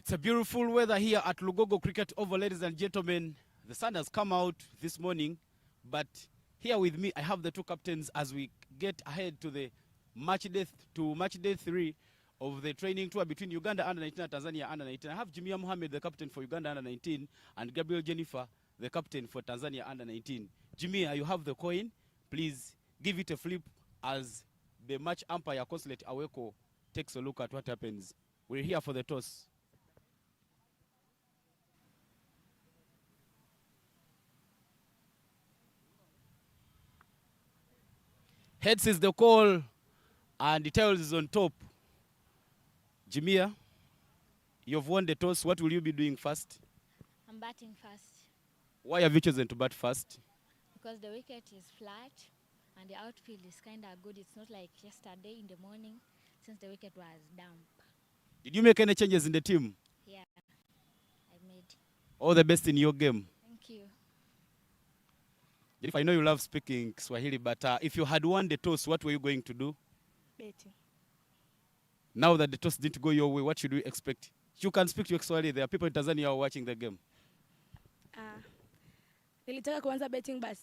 It's a beautiful weather here at Lugogo Cricket Oval, ladies and gentlemen. The sun has come out this morning, but here with me I have the two captains as we get ahead to the match day 3 of the training tour between Uganda under 19 and Tanzania under 19. I have Jimia Mohammed, the captain for Uganda under 19, and Gabriel Jennifer, the captain for Tanzania under 19. Jimia, you have the coin. Please give it a flip as the match umpire, Consulate Aweko, takes a look at what happens. We're here for the toss. Heads is the call, and the tails is on top. Jimia, you've won the toss. What will you be doing first? I'm batting first. Why have you chosen to bat first? Because the wicket is flat and the outfield is kind of good. It's not like yesterday in the morning since the wicket was damp. Did you make any changes in the team? Yeah, I made. All the best in your game. Thank you. If I know you love speaking Swahili, but if you had won the toss, what were you going to do? Betting. Now that the toss didn't go your way, what should we expect? You can speak to Swahili. There are people in Tanzania who are watching the game. Nilitaka kuanza betting but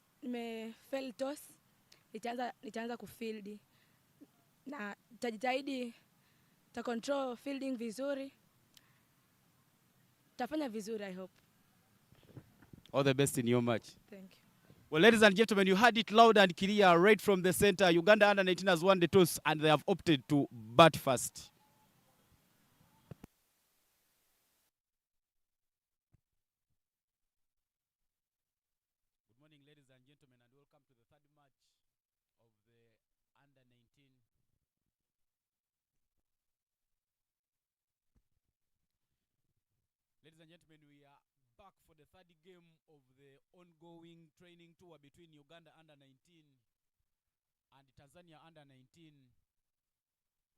fail toss. Nitaanza kufield. Na nitajitahidi control fielding vizuri. Tafanya vizuri, I hope. All the best in your match. Thank you. Well, ladies and gentlemen, you heard it loud and clear right from the center. Uganda under 19 has won the toss and they have opted to bat first. Good morning, ladies and gentlemen, and welcome to the third match of the under 19. Ladies and gentlemen, we are back for the third game of the ongoing training tour between Uganda under 19 and Tanzania under 19.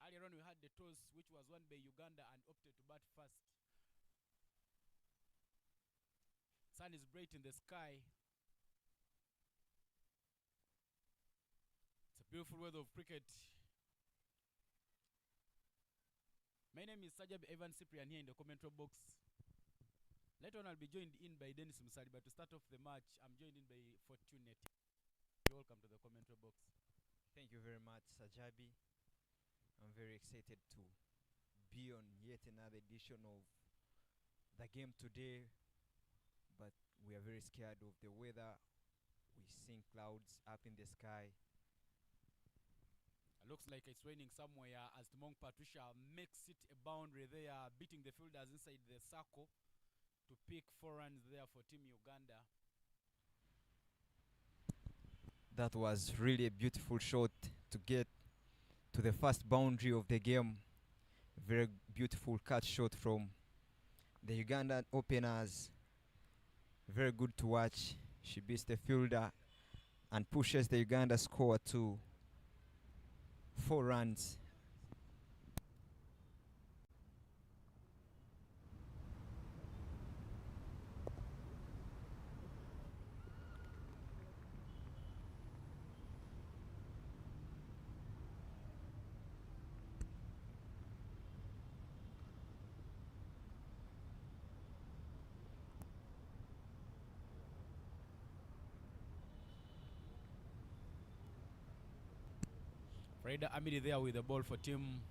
Earlier on we had the toss which was won by Uganda and opted to bat first. Sun is bright in the sky. It's a beautiful weather of cricket. My name is Sajab Evan Cyprian here in the commentary box. Later on, I'll be joined in by Dennis Musali, but to start off the match, I'm joined in by Fortunate. Welcome to the commentary box. Thank you very much, Sajabi. I'm very excited to be on yet another edition of the game today, but we are very scared of the weather. We're seeing clouds up in the sky. It looks like it's raining somewhere as Timong Patricia makes it a boundary there, beating the fielders inside the circle to pick 4 runs there for Team Uganda. That was really a beautiful shot to get to the first boundary of the game. Very beautiful cut shot from the Ugandan openers. Very good to watch. She beats the fielder and pushes the Uganda score to 4 runs. Raida Amidi there with the ball for Team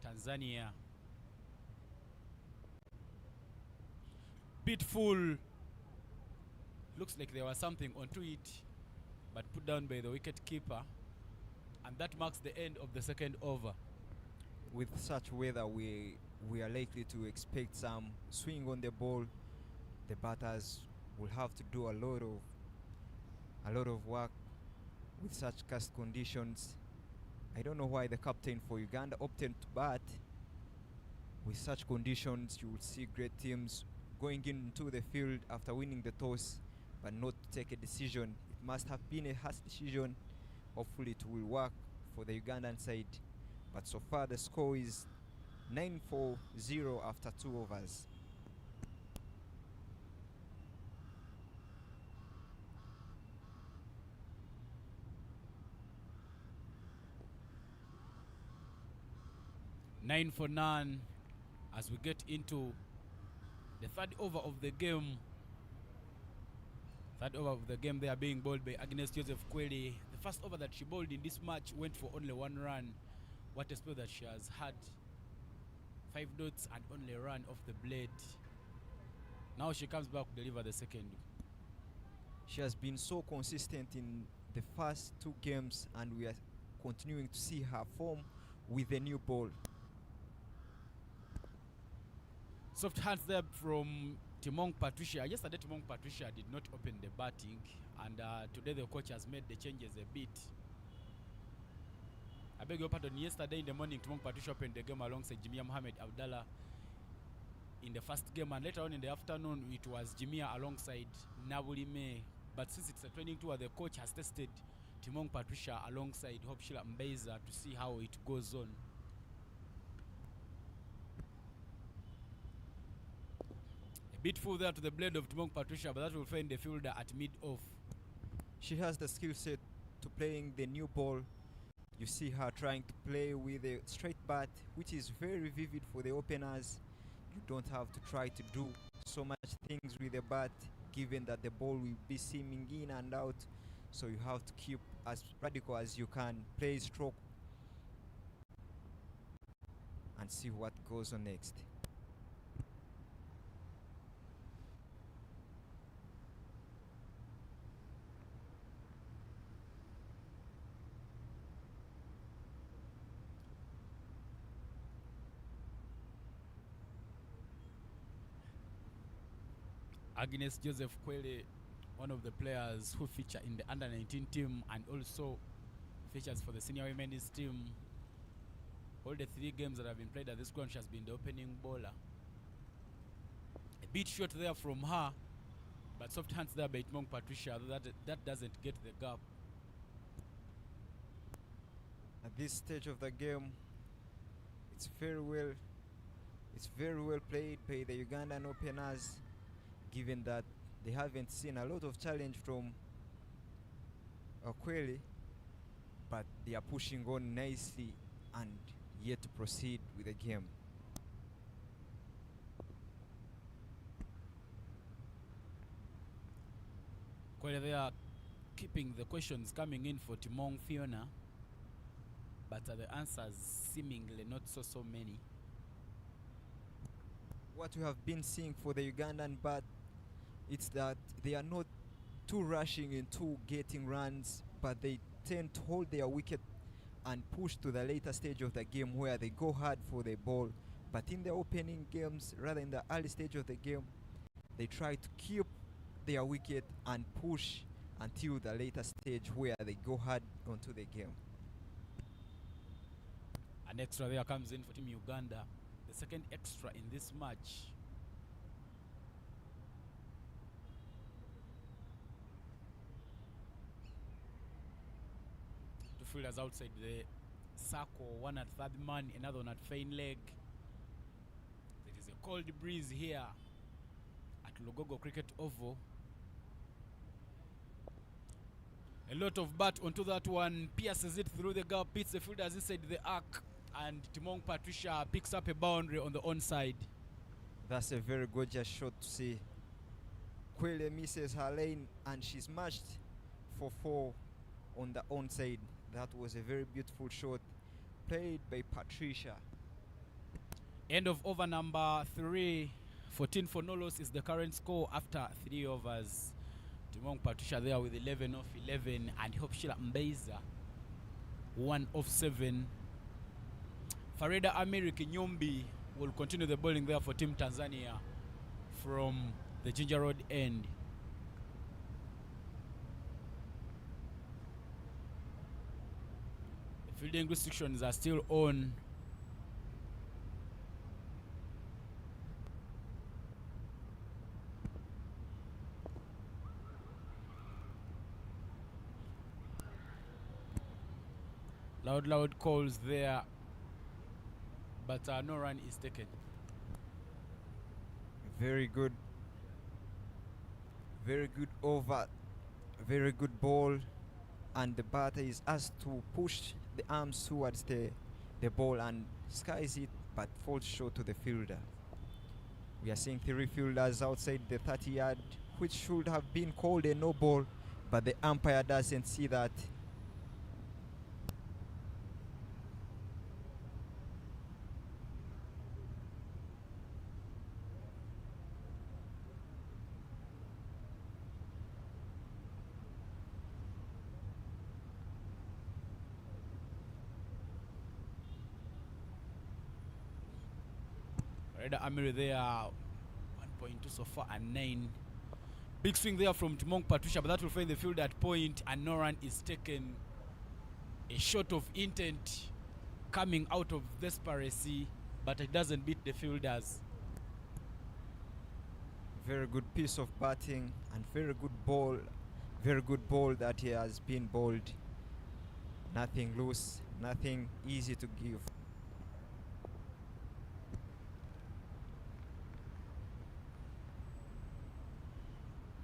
Tanzania. Beautiful. Looks like there was something onto it, but put down by the wicket keeper. And that marks the end of the second over. With such weather, we are likely to expect some swing on the ball. The batters will have to do a lot of work with such cast conditions. I don't know why the captain for Uganda opted to bat. With such conditions, you will see great teams going into the field after winning the toss, but not to take a decision. It must have been a harsh decision. Hopefully it will work for the Ugandan side. But so far the score is 9-4-0 after 2 overs. Nine for none as we get into The third over of the game. Third over of the game, they are being bowled by Agnes Joseph Kweli. The first over that she bowled in this match went for only 1 run. What a spell that she has had. 5 dots and only a run off the blade. Now she comes back to deliver the second. She has been so consistent in the first 2 games, and we are continuing to see her form with the new ball. Soft hands there from Timong Patricia. Yesterday Timong Patricia did not open the batting, and today the coach has made the changes a bit. I beg your pardon, yesterday in the morning Timong Patricia opened the game alongside Jimia Mohamed Abdallah in the first game, and later on in the afternoon it was Jimia alongside Nabulime. But since it's a training tour, the coach has tested Timong Patricia alongside Hope Sheila Mbeza to see how it goes on. A bit full there to the blade of Timong Patricia, but that will find the fielder at mid-off. She has the skill set to playing the new ball. You see her trying to play with a straight bat, which is very vivid for the openers. You don't have to try to do so much things with the bat, given that the ball will be seaming in and out. So you have to keep as radical as you can, play stroke, and see what goes on next. Agnes Joseph Kweli, one of the players who feature in the under-19 team and also features for the senior women's team. All the 3 games that have been played at this ground, she has been the opening bowler. A bit short there from her, but soft hands there by Timong Patricia. That doesn't get the gap. At this stage of the game, it's very well played by the Ugandan openers, given that they haven't seen a lot of challenge from Kweli, but they are pushing on nicely and yet to proceed with the game. Kweli, they are keeping the questions coming in for Timong Fiona, but the answers seemingly not so many. What we have been seeing for the Ugandan bat, it's that they are not too rushing into getting runs, but they tend to hold their wicket and push to the later stage of the game where they go hard for the ball. But in the opening games, rather in the early stage of the game, they try to keep their wicket and push until the later stage where they go hard onto the game. An extra there comes in for Team Uganda. The second extra in this match. Two fielders outside the circle, one at third man, another one at fine leg. There is a cold breeze here at Lugogo Cricket Oval. A lot of bat onto that one, pierces it through the gap, hits the fielders inside the arc, and Timong Patricia picks up a boundary on the onside. That's a very gorgeous shot to see. Kweli misses her lane and she's matched for 4 on the onside. That was a very beautiful shot played by Patricia. End of over number 3. 14 for no loss is the current score after 3 overs. Timong Patricia there with 11 off 11, and Hope Sheila Mbeza 1 off 7. Farida Amiri Kinyombi will continue the bowling there for Team Tanzania from the Ginger Road end. The fielding restrictions are still on. Loud calls there, but no run is taken. Very good over, very good ball, and the batter is asked to push the arms towards the ball and skies it, but falls short to the fielder. We are seeing 3 fielders outside the 30-yard, which should have been called a no ball, but the umpire doesn't see that. Reda Amiri there, 1.2 so far and 9. Big swing there from Timong Patricia, but that will find the field at point, and no run is taken. A shot of intent coming out of desperacy, but it doesn't beat the fielders. Very good piece of batting and very good ball that he has been bowled. Nothing loose, nothing easy to give.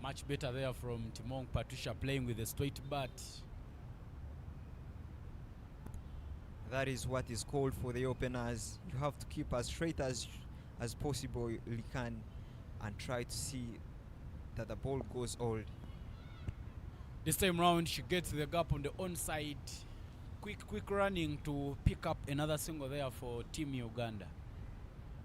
Much better there from Timong Patricia, playing with a straight bat. That is what is called for the openers. You have to keep as straight as possible you can and try to see that the ball goes old. This time round, she gets the gap on the onside. Quick running to pick up another single there for Team Uganda.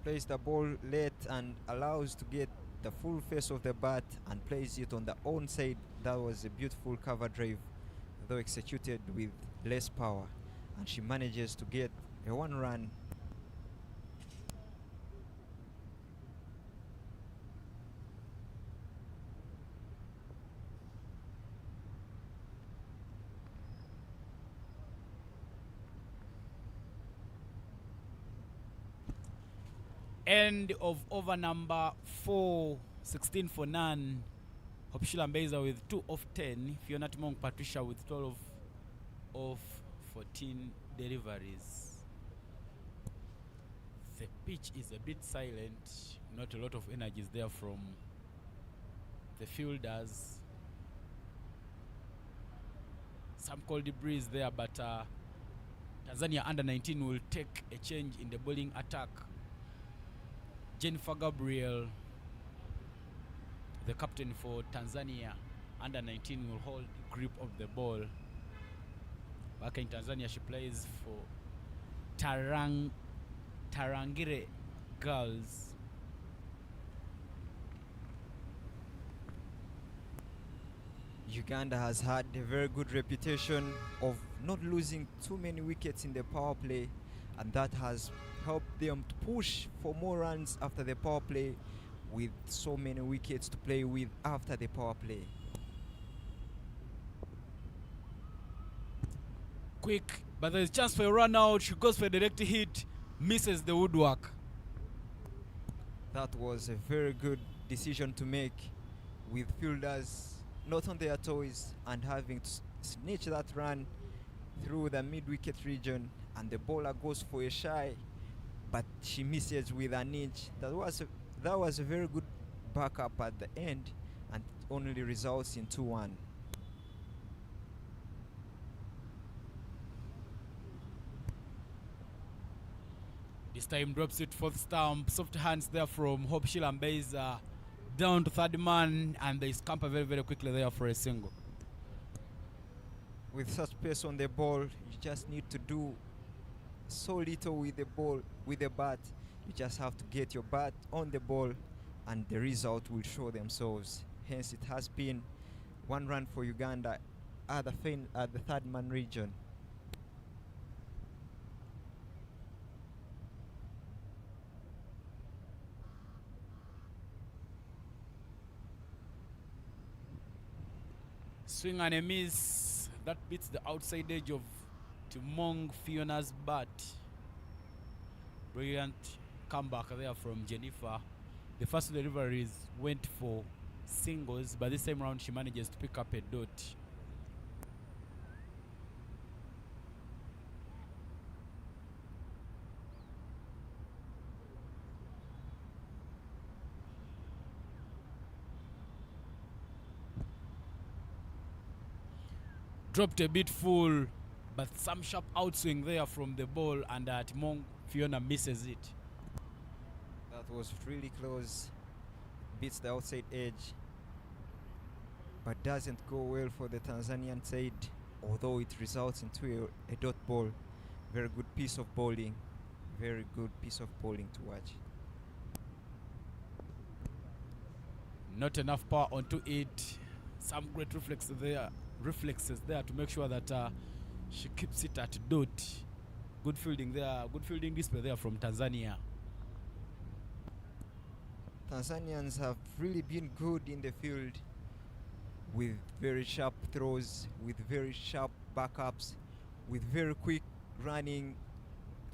Plays the ball late and allows to get the full face of the bat and plays it on the onside. That was a beautiful cover drive, though executed with less power, and she manages to get a 1 run. End of over number 4, 16 for none. Hopshila Mbeza with 2 of 10. Fiona Timong Patricia with 12 of 14 deliveries. The pitch is a bit silent. Not a lot of energy is there from the fielders. Some cold breeze there, but Tanzania under 19 will take a change in the bowling attack. Jennifer Gabriel, the captain for Tanzania under 19, will hold grip of the ball. Back in Tanzania, she plays for Tarangire Girls. Uganda has had a very good reputation of not losing too many wickets in the power play, and that has helped them to push for more runs after the power play, with so many wickets to play with after the power play. Quick, but there's a chance for a run out. She goes for a direct hit, misses the woodwork. That was a very good decision to make, with fielders not on their toes and having to snitch that run through the mid-wicket region, and the bowler goes for a shy, but she misses with an inch. That was a very good backup at the end, and it only results in 2-1. This time drops it fourth stump. Soft hands there from Hope Shilambeza. Down to third man, and they scamper very, very quickly there for a single. With such pace on the ball, you just need to do so little with the ball, with the bat. You just have to get your bat on the ball, and the result will show themselves. Hence, it has been 1 run for Uganda at the third man region. Swing and a miss. That beats the outside edge of Timong Fiona's bat. Brilliant comeback there from Jennifer. The first deliveries went for singles, but this time round she manages to pick up a dot. Dropped a bit full, but some sharp outswing there from the ball, and Timong Fiona misses it. That That was really close. Beats the outside edge, but doesn't go well for the Tanzanian side, although it results into a dot ball. Very good piece of bowling. Very good piece of bowling to watch. Not enough power onto it. Some great reflexes there to make sure that she keeps it at dot. Good fielding there. Good fielding display there from Tanzania. Tanzanians have really been good in the field with very sharp throws, with very sharp backups, with very quick running,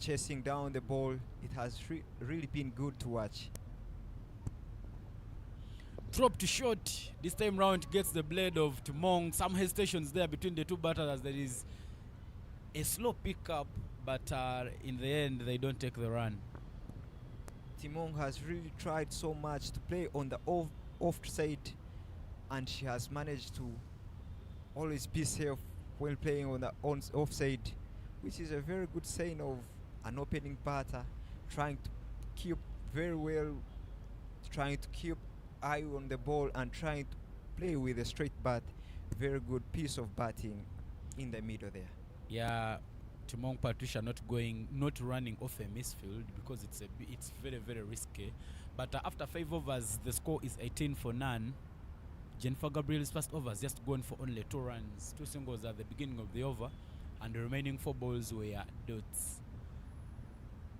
chasing down the ball. It has really been good to watch. Drop to short. This time round gets the blade of Timong. Some hesitations there between the two batters as there is a slow pickup, but in the end they don't take the run. Timong has really tried so much to play on the off side, and she has managed to always be safe when playing on the offside, which is a very good sign of an opening batter trying to keep very well, trying to keep eye on the ball and trying to play with a straight bat. Very good piece of batting in the middle there. Yeah, Timong Patricia not running off a misfield because it's very, very risky. But after 5 overs, the score is 18 for none. Jennifer Gabriel's first over has just gone for only 2 runs, 2 singles at the beginning of the over, and the remaining 4 balls were dots.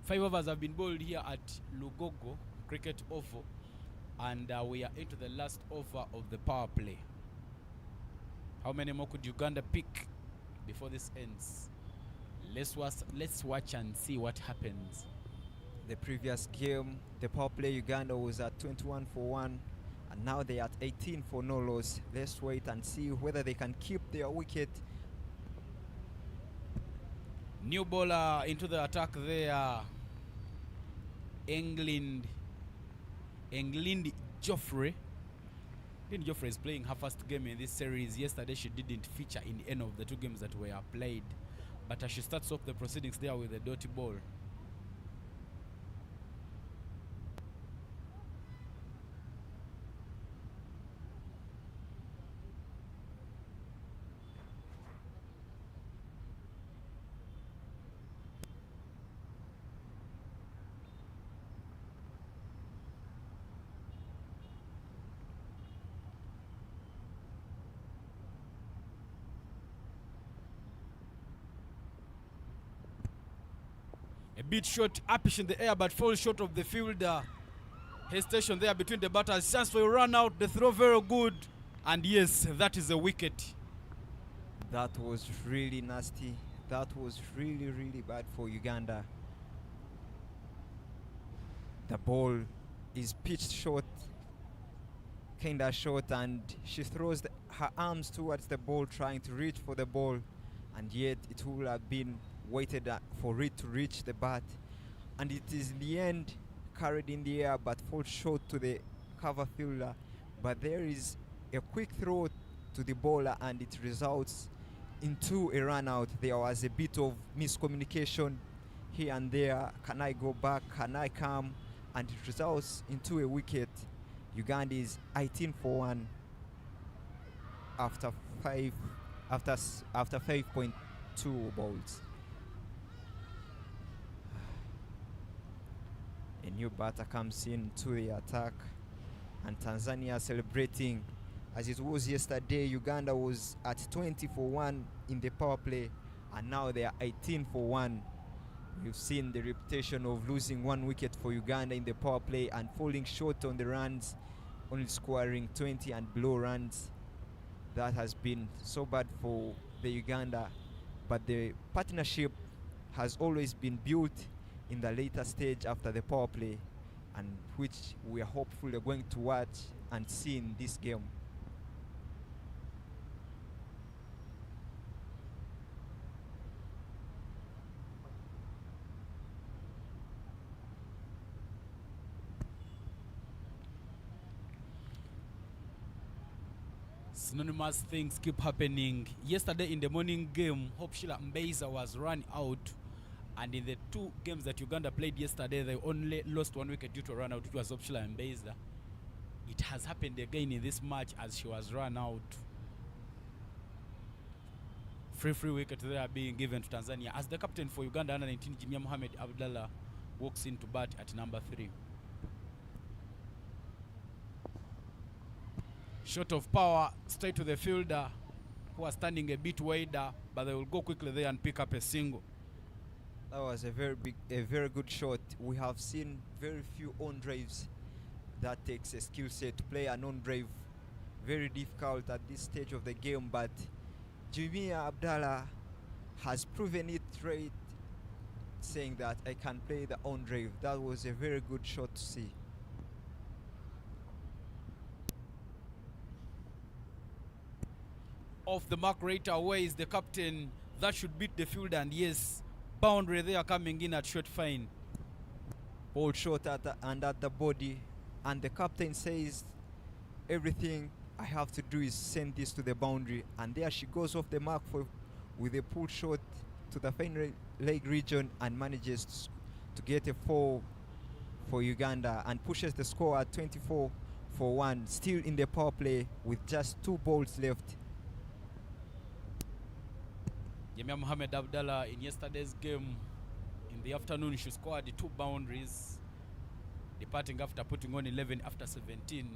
5 overs have been bowled here at Lugogo Cricket Oval, and we are into the last over of the power play. How many more could Uganda pick before this ends? Let's watch and see what happens. The previous game, the power play, Uganda was at 21 for 1, and now they are at 18 for no loss. Let's wait and see whether they can keep their wicket. New bowler into the attack there. England Joffrey. England Joffrey is playing her first game in this series. Yesterday she didn't feature in any of the 2 games that were played, but she starts off the proceedings there with a dirty ball. A bit short, upish in the air, but falls short of the fielder. Hesitation there between the batters. Chance for a run out. The throw very good. And yes, that is a wicket. That was really nasty. That was really, really bad for Uganda. The ball is pitched short, kinda short, and she throws her arms towards the ball trying to reach for the ball, and yet it would have been waited for it to reach the bat, and it is in the end carried in the air but falls short to the cover fielder. But there is a quick throw to the bowler and it results into a run out. There was a bit of miscommunication here and there. Can I go back? Can I come? And it results into a wicket. Uganda is 18 for 1 after 5.2 balls. A new batter comes in to the attack, and Tanzania celebrating as it was yesterday. Uganda was at 20 for 1 in the power play, and now they are 18 for 1. We've seen the reputation of losing 1 wicket for Uganda in the power play and falling short on the runs, only scoring 20 and below runs. That has been so bad for the Uganda, but the partnership has always been built in the later stage after the power play, and which we are hopefully going to watch and see in this game. Synonymous things keep happening. Yesterday in the morning game, Hope Sheila Mbeza was run out And in the 2 games that Uganda played yesterday, they only lost 1 wicket due to a run out, which was Opshila and Mbeza. It has happened again in this match as she was run out. Free wicket there being given to Tanzania as the captain for Uganda under 19, Jimia Mohamed Abdallah, walks into bat at number 3. Shot of power straight to the fielder, who are standing a bit wider, but they will go quickly there and pick up a single. That was a very good shot. We have seen very few on drives. That takes a skill set to play an on drive. Very difficult at this stage of the game, but Jimia Abdallah has proven it right, saying that I can play the on drive. That was a very good shot to see. Off the mark right away is the captain. That should beat the field, and yes, boundary there coming in at short fine. Ball shot at the body, and the captain says everything I have to do is send this to the boundary, and there she goes off the mark with a pull shot to the final leg region and manages to get a 4 for Uganda and pushes the score at 24-1, still in the power play with just 2 balls left. Jimia Mohamed Abdallah in yesterday's game in the afternoon, she scored 2 boundaries, departing after putting on 11 after 17.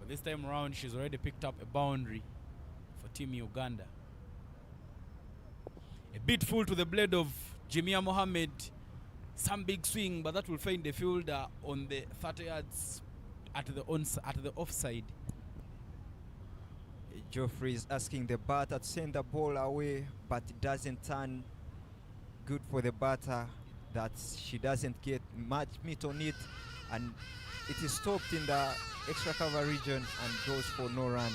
But this time around, she's already picked up a boundary for Team Uganda. A bit full to the blade of Jimia Mohamed. Some big swing, but that will find the fielder on the 30 yards at the offside. Geoffrey is asking the batter to send the ball away, but it doesn't turn good for the batter, that she doesn't get much meat on it, and it is stopped in the extra cover region and goes for no run.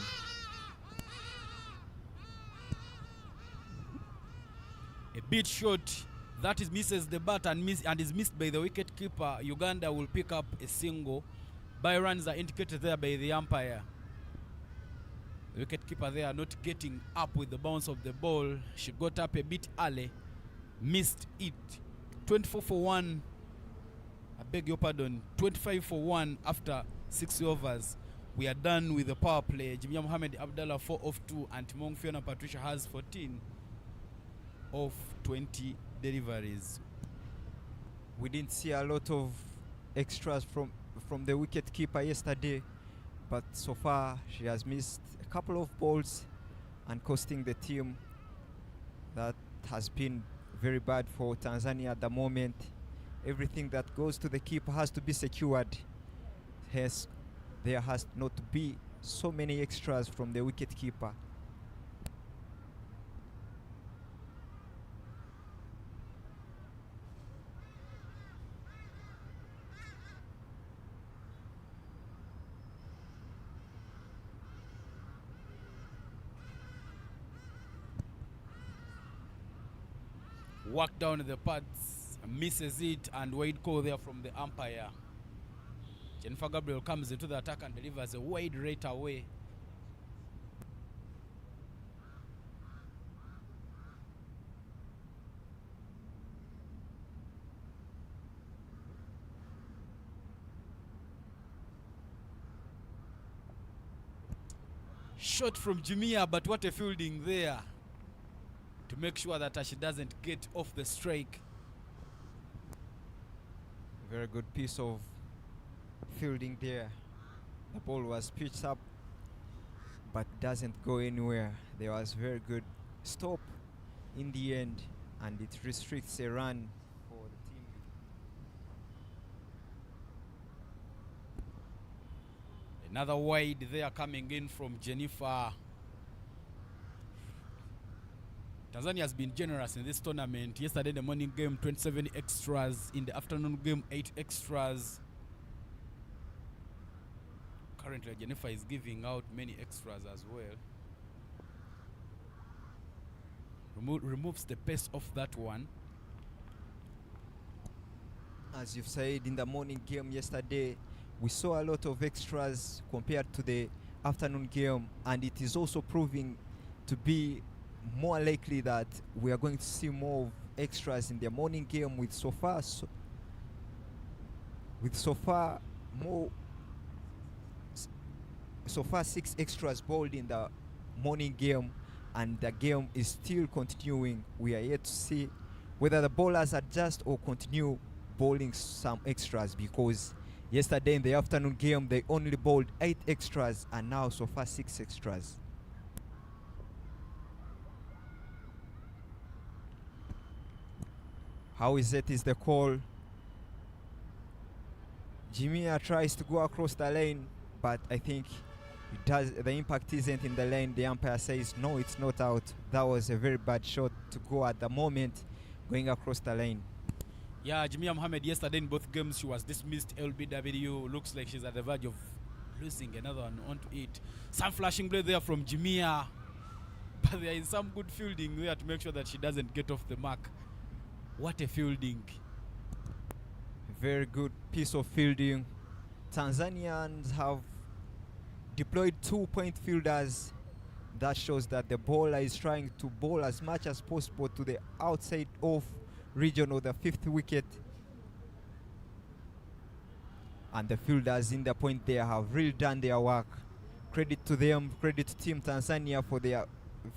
A bit short, that is misses the bat and is missed by the wicket keeper. Uganda will pick up a single. By runs are indicated there by the umpire. The wicket keeper there not getting up with the bounce of the ball. She got up a bit early, missed it. 24 for 1. I beg your pardon. 25 for 1 after 6 overs. We are done with the power play. Jimia Mohamed Abdallah 4 of 2, and Timong Fiona Patricia has 14 of 20 deliveries. We didn't see a lot of extras from the wicket keeper yesterday, but so far she has missed a couple of balls and costing the team. That has been very bad for Tanzania at the moment. Everything that goes to the keeper has to be secured. Hence, there has not to be so many extras from the wicket keeper. Work down the pads, misses it, and wide call there from the umpire. Jennifer Gabriel comes into the attack and delivers a wide right away. Shot from Jimia, but what a fielding there to make sure that she doesn't get off the strike. Very good piece of fielding there. The ball was pitched up, but doesn't go anywhere. There was very good stop in the end, and it restricts a run for the team. Another wide there coming in from Jennifer. Tanzania has been generous in this tournament. Yesterday in the morning game, 27 extras. In the afternoon game, 8 extras. Currently, Jennifer is giving out many extras as well. Removes the pace of that one. As you've said, in the morning game yesterday, we saw a lot of extras compared to the afternoon game, and it is also proving to be more likely that we are going to see more of extras in the morning game with so far more so far 6 extras bowled in the morning game, and the game is still continuing. We are yet to see whether the bowlers adjust or continue bowling some extras, because yesterday in the afternoon game they only bowled 8 extras and now so far 6 extras. How is it is the call. Jimia tries to go across the lane, but I think the impact isn't in the lane. The umpire says no, it's not out. That was a very bad shot to go at the moment going across the lane. Yeah, Jamia Mohammed yesterday in both games she was dismissed. LBW looks like she's at the verge of losing another one onto it. Some flashing blade there from Jamia, but there is some good fielding there to make sure that she doesn't get off the mark. What a fielding. Very good piece of fielding. Tanzanians have deployed 2-point fielders. That shows that the bowler is trying to bowl as much as possible to the outside off region of the 5th wicket. And the fielders in the point there have really done their work. Credit to them, credit to Team Tanzania for their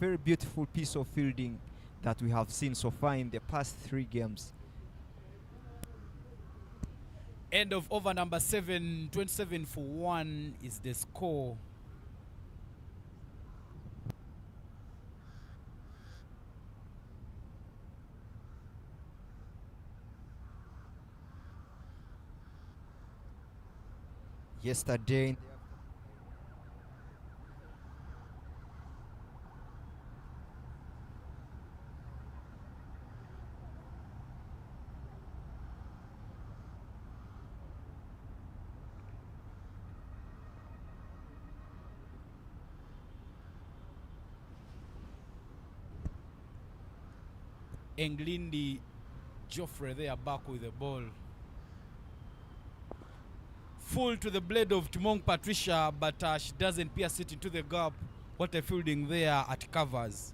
very beautiful piece of fielding that we have seen so far in the past 3 games. End of over number 7, 27 for 1 is the score. Yesterday Englindi Joffrey there back with the ball. Full to the blade of Timong Patricia, but she doesn't pierce it into the gap. What a fielding there at covers.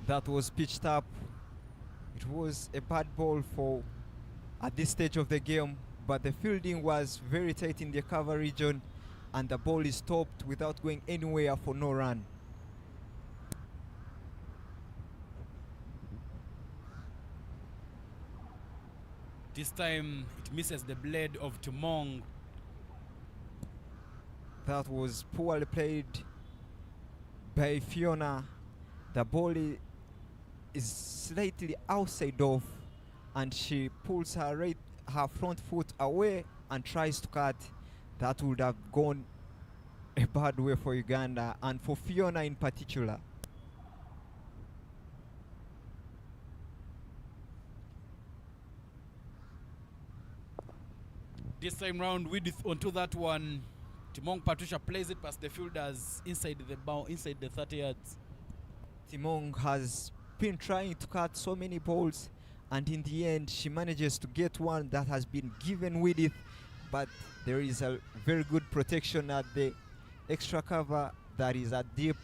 that was pitched up. It was a bad ball for at this stage of the game, but the fielding was very tight in the cover region, and the ball is stopped without going anywhere for no run. This time it misses the blade of Timong. That was poorly played by Fiona. The ball is slightly outside off, and she pulls her front foot away and tries to cut. That would have gone a bad way for Uganda and for Fiona in particular. This time round, Width onto that one. Timong Patricia plays it past the fielders inside the 30 yards. Timong has been trying to cut so many balls, and in the end she manages to get one that has been given with it, but there is a very good protection at the extra cover that is at deep,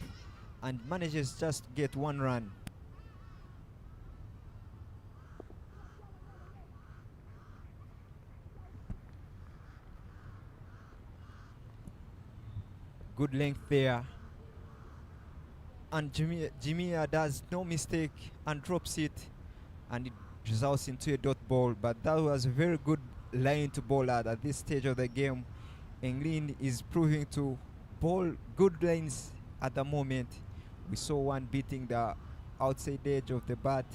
and manages just to get 1 run. Good length there, and Jimia does no mistake and drops it, and it results into a dot ball. But that was a very good line to bowl at this stage of the game. England is proving to bowl good lines at the moment. We saw one beating the outside edge of the bat.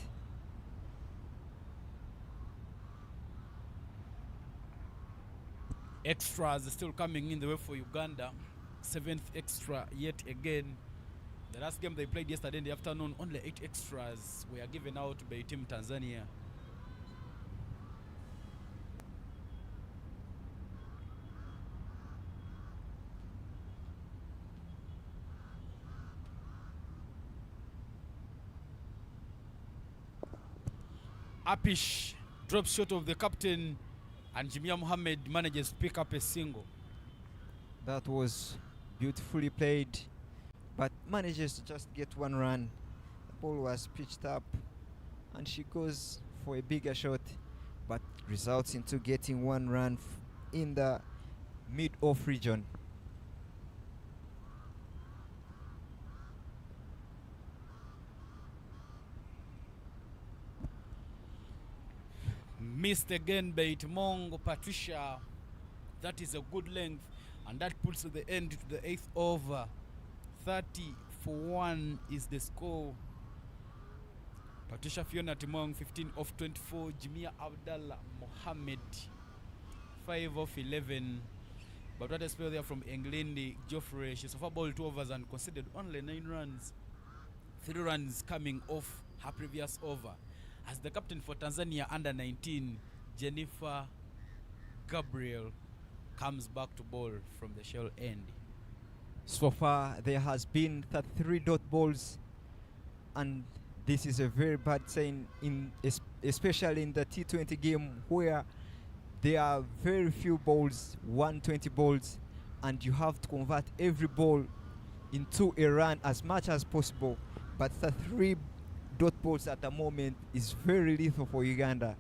Extras are still coming in the way for Uganda. 7th extra yet again. The last game they played yesterday in the afternoon, only 8 extras were given out by Team Tanzania. Apish drops short of the captain, and Jamia Mohammed manages to pick up a single. That was beautifully played, but manages to just get 1 run. ball was pitched up, and she goes for a bigger shot, but results into getting 1 run in the mid-off region. Missed again by Mongo Patricia. That is a good length, and that puts the end to the 8th over. 30 for 1 is the score. Patricia Fiona Timong 15 off 24. Jimia Abdallah Mohammed 5 off 11. But what a spell there from Englindi Geoffrey. She's off a ball 2 overs and conceded only 9 runs. 3 runs coming off her previous over. As the captain for Tanzania under 19, Jennifer Gabriel, comes back to bowl from the shell end. So far, there has been 33 dot balls, and this is a very bad sign, especially in the T20 game, where there are very few balls, 120 balls, and you have to convert every ball into a run as much as possible. But 33 dot balls at the moment is very lethal for Uganda.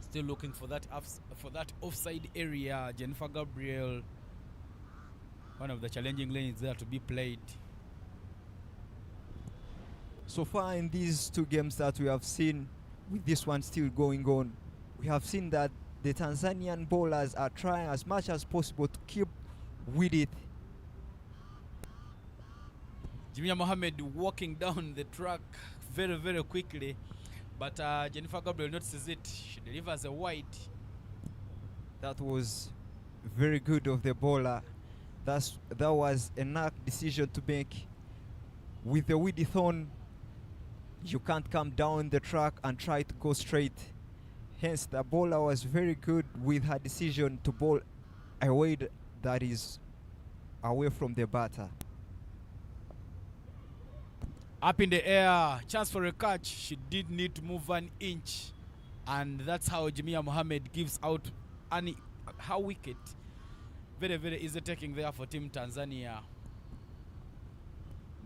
Still looking for that offside area. Jennifer Gabriel, one of the challenging lanes there to be played. So far in these 2 games that we have seen, with this one still going on, we have seen that the Tanzanian bowlers are trying as much as possible to keep with it. Jimia Mohammed walking down the track very, very quickly. But Jennifer Gabriel notices it. She delivers a wide. That was very good of the bowler. That was a knack decision to make. With the width on, you can't come down the track and try to go straight. Hence, the bowler was very good with her decision to bowl a wide that is away from the batter. Up in the air, chance for a catch. She did need to move 1 inch, and that's how Jimia Mohammed gives out her wicket. Very, very easy taking there for Team Tanzania.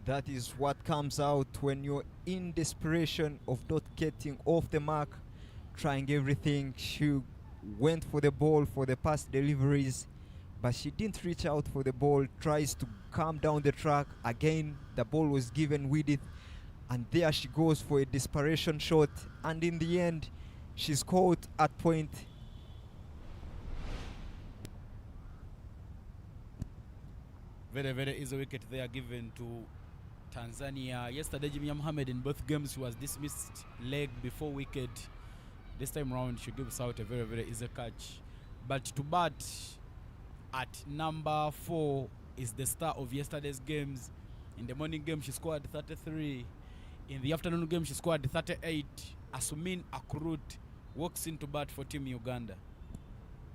That is what comes out when you're in desperation of not getting off the mark, trying everything. She went for the ball for the pass deliveries, but she didn't reach out for the ball, tries to come down the track. Again, the ball was given with it, and there she goes for a desperation shot, and in the end, she's caught at point. Very, very easy wicket there given to Tanzania. Yesterday, Jimia Mohammed in both games, she was dismissed leg before wicket. This time round, she gives out a very, very easy catch. But to bat at number 4 is the star of yesterday's games. In the morning game, she scored 33. In the afternoon game, she scored 38. Asumin Akurut walks into bat for Team Uganda.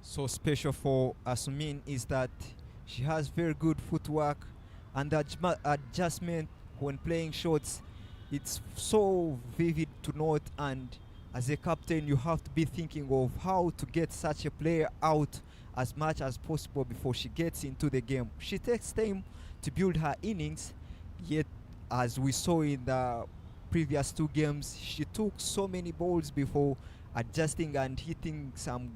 So special for Asumin is that she has very good footwork, and the adjustment when playing shots, it's so vivid to note, and as a captain, you have to be thinking of how to get such a player out as much as possible before she gets into the game. She takes time to build her innings, yet as we saw in the previous 2 games, she took so many balls before adjusting and hitting some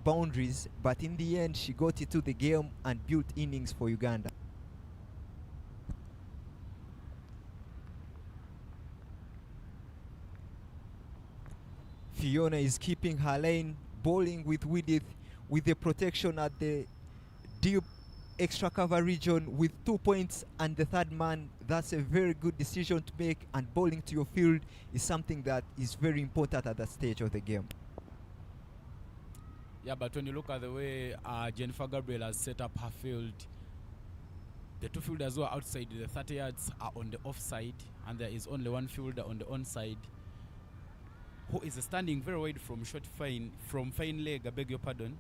boundaries, but in the end she got into the game and built innings for Uganda. Fiona is keeping her lane, bowling with width, with the protection at the deep extra cover region with 2 points and the 3rd man. That's a very good decision to make, and bowling to your field is something that is very important at that stage of the game. Yeah, but when you look at the way Jennifer Gabriel has set up her field, the 2 fielders who are outside the 30 yards are on the offside, and there is only 1 fielder on the onside who is standing very wide from fine leg, I beg your pardon.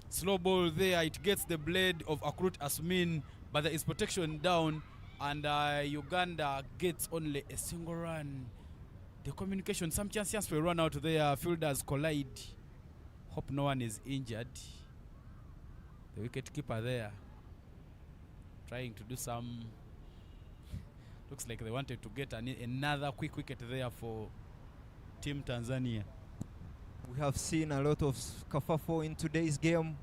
Slow ball there, it gets the blade of Akrut Asmin, but there is protection down, and Uganda gets only a single run. The communication, some chances for a run out there, fielders collide. Hope no one is injured. The wicket keeper there. trying to do some. Looks like they wanted to get another quick wicket there for Team Tanzania. We have seen a lot of kerfuffle in today's game,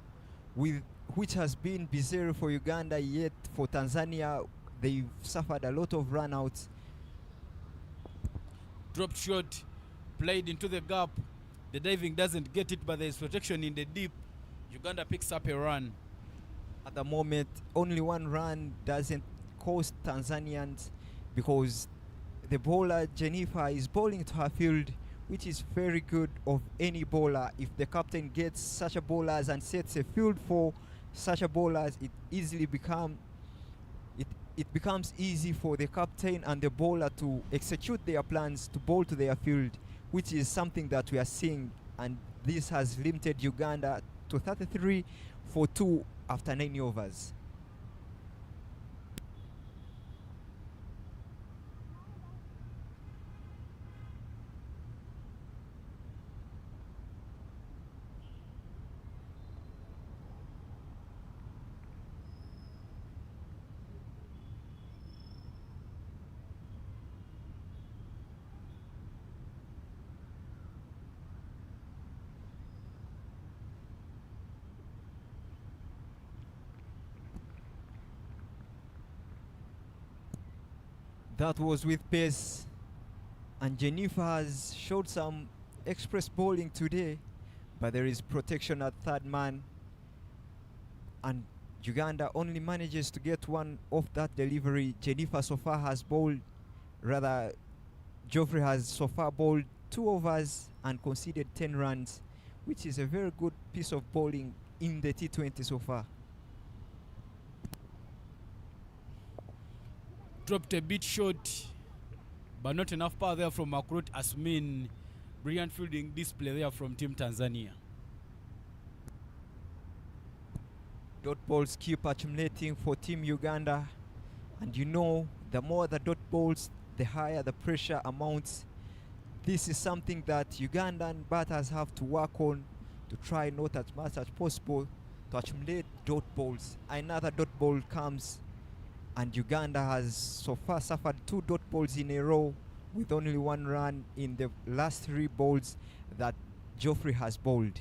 which has been bizarre for Uganda, yet for Tanzania, they've suffered a lot of runouts. Dropped shot, played into the gap. The diving doesn't get it, but there's protection in the deep. Uganda picks up a run. At the moment, only one run doesn't cost Tanzanians because the bowler Jennifer is bowling to her field, which is very good of any bowler. If the captain gets such a bowlers and sets a field for such a bowlers, it becomes easy for the captain and the bowler to execute their plans to bowl to their field, which is something that we are seeing, and this has limited Uganda to 33 for 2 after 9 overs. That was with pace, and Jennifer has showed some express bowling today, but there is protection at third man, and Uganda only manages to get one off that delivery. Jennifer so far has bowled, rather Geoffrey has so far bowled 2 overs and conceded 10 runs, which is a very good piece of bowling in the T20 so far. Dropped a bit short, but not enough power there from Makrut Asmin. Brilliant fielding display there from Team Tanzania. Dot balls keep accumulating for Team Uganda, and you know, the more the dot balls, the higher the pressure amounts. This is something that Ugandan batters have to work on to try not as much as possible to accumulate dot balls. Another dot ball comes, and Uganda has so far suffered 2 dot balls in a row with only 1 run in the last 3 balls that Geoffrey has bowled.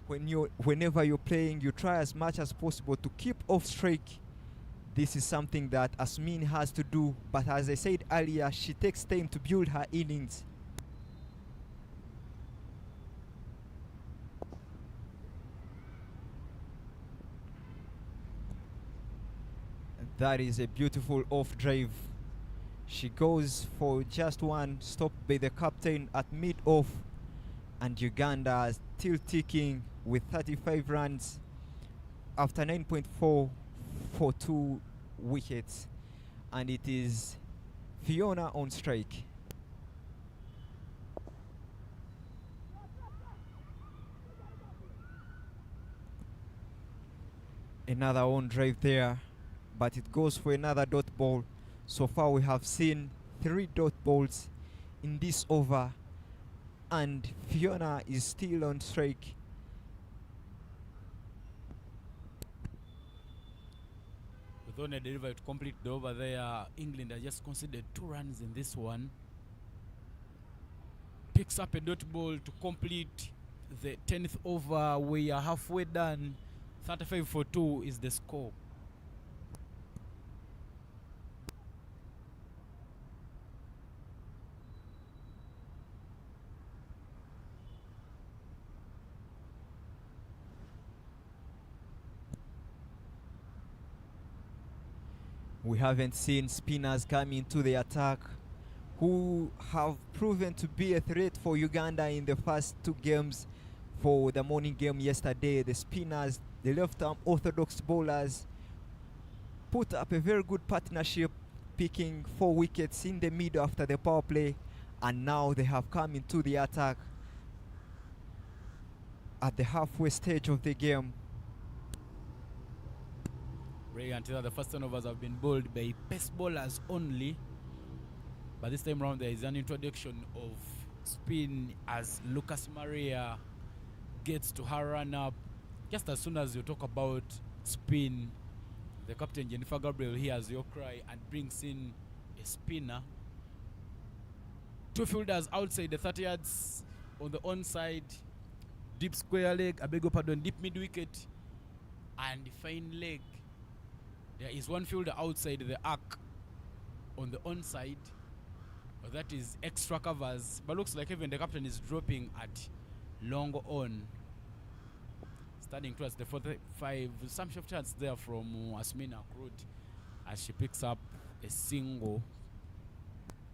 Whenever you're playing, you try as much as possible to keep off strike. This is something that Asmin has to do, but as I said earlier, she takes time to build her innings. That is a beautiful off drive. She goes for just one, stopped by the captain at mid-off, and Uganda is still ticking with 35 runs after 9.4 for 2 wickets, and it is Fiona on strike. Another on drive there, but it goes for another dot ball. So far we have seen 3 dot balls in this over, and Fiona is still on strike. With only a delivery to complete the over there, England has just conceded 2 runs in this one. Picks up a dot ball to complete the 10th over. We are halfway done. 35 for 2 is the score. We haven't seen spinners come into the attack who have proven to be a threat for Uganda in the first 2 games. For the morning game yesterday, the spinners, the left-arm orthodox bowlers, put up a very good partnership, picking 4 wickets in the middle after the power play, and now they have come into the attack at the halfway stage of the game. Until the first 10 overs have been bowled by pace bowlers only, but this time round there is an introduction of spin as Lucas Maria gets to her run up. Just as soon as you talk about spin. The captain, Jennifer Gabriel, hears your cry and brings in a spinner. Two fielders outside the 30 yards on the onside. Deep square leg, I beg your pardon, deep mid wicket and fine leg. There is one fielder outside the arc on the onside. That is extra covers, but looks like even the captain is dropping at long on. Standing towards the 45, some short chance there from Asmina Krut as she picks up a single.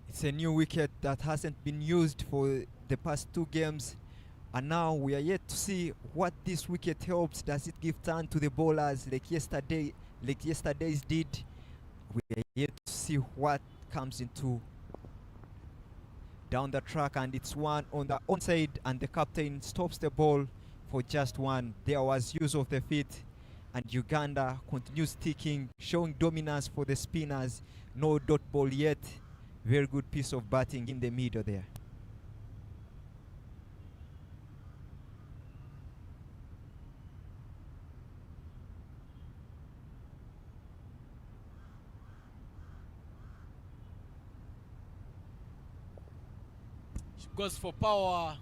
It's a new wicket that hasn't been used for the past 2 games, and now we are yet to see what this wicket helps. Does it give turn to the bowlers like yesterday's did? We are yet to see what comes into down the track, and it's one on the onside, and the captain stops the ball for just one. There was use of the feet, and Uganda continues ticking, showing dominance for the spinners. No dot ball yet. Very good piece of batting in the middle there. She goes for power.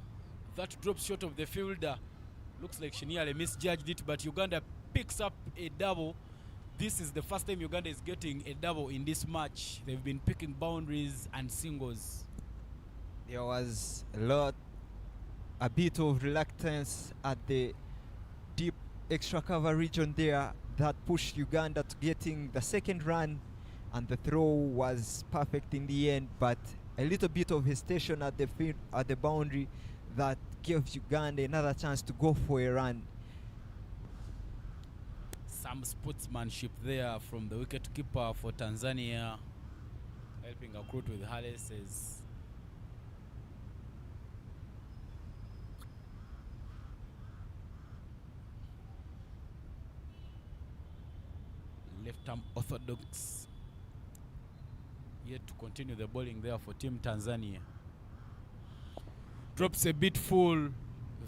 That drops short of the fielder. Looks like she nearly misjudged it, but Uganda picks up a double. This is the first time Uganda is getting a double in this match. They've been picking boundaries and singles. There was a bit of reluctance at the deep extra cover region there that pushed Uganda to getting the second run, and the throw was perfect in the end, but a little bit of hesitation at the field, at the boundary, that gives Uganda another chance to go for a run. Some sportsmanship there from the wicketkeeper for Tanzania, helping Akrut with her laces. Left arm orthodox. Yet to continue the bowling there for Team Tanzania. Drops a bit full.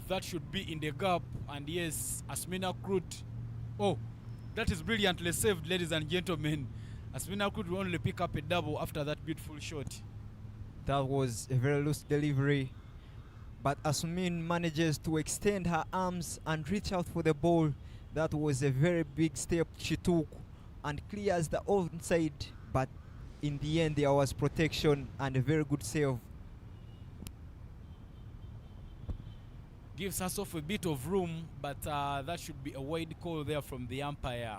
That should be in the gap. And yes, Asmina Krut. Oh, that is brilliantly saved, ladies and gentlemen. Asmina Krut will only pick up a double after that beautiful shot. That was a very loose delivery, but Asmin manages to extend her arms and reach out for the ball. That was a very big step she took and clears the onside, but in the end there was protection and a very good save. Gives herself a bit of room, but that should be a wide call there from the umpire.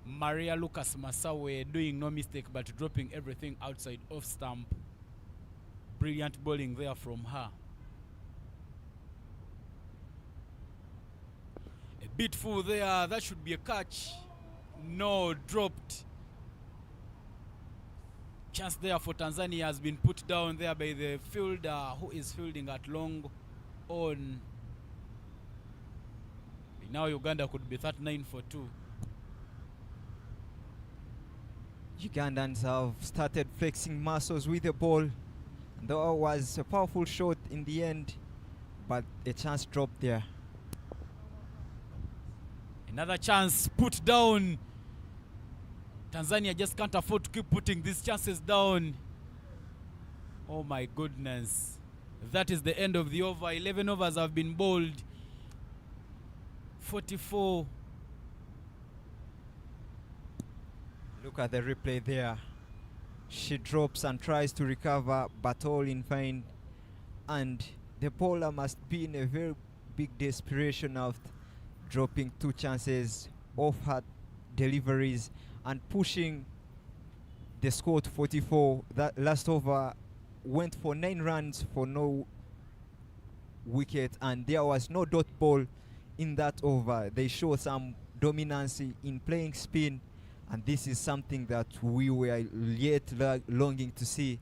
Maria Lucas Masawe doing no mistake but dropping everything outside off stump. Brilliant bowling there from her. A bit full there, that should be a catch. No, dropped. Chance there for Tanzania has been put down there by the fielder who is fielding at long on. Now Uganda could be 39 for 2. Ugandans have started flexing muscles with the ball. Though it was a powerful shot in the end, but a chance dropped there. Another chance put down. Tanzania just can't afford to keep putting these chances down. Oh my goodness. That is the end of the over. 11 overs have been bowled. 44. Look at the replay there. She drops and tries to recover, but all in vain. And the bowler must be in a very big desperation of dropping 2 chances off her deliveries and pushing the score to 44. That last over went for 9 runs for no wicket, and there was no dot ball in that over. They show some dominance in playing spin, and this is something that we were yet longing to see,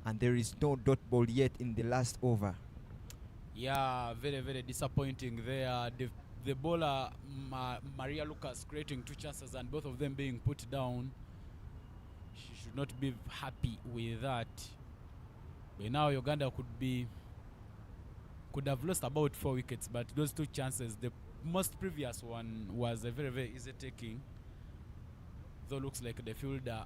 and there is no dot ball yet in the last over. Yeah, very, very disappointing there. The bowler, Maria Lucas, creating 2 chances and both of them being put down. She should not be happy with that. But now Uganda could have lost about 4 wickets, but those 2 chances, the most previous one was a very, very easy taking. Though looks like the fielder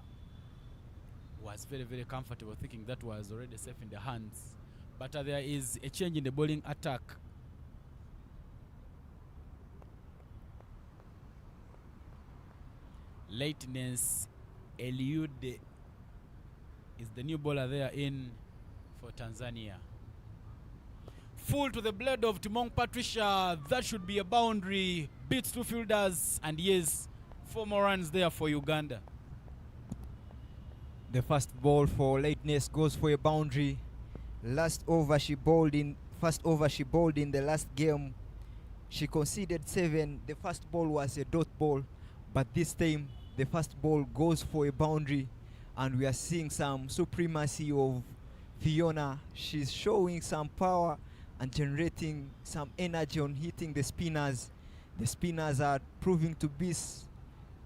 was very, very comfortable, thinking that was already safe in the hands. But there is a change in the bowling attack. Lightness Eliude is the new bowler there in for Tanzania. Full to the blade of Timon Patricia. That should be a boundary. Beats two fielders, and yes, 4 more runs there for Uganda. The first ball for Lightness goes for a boundary. First over she bowled in the last game. She conceded 7. The first ball was a dot ball, but this time the first ball goes for a boundary, and we are seeing some supremacy of Fiona. She's showing some power and generating some energy on hitting the spinners. The spinners are proving to be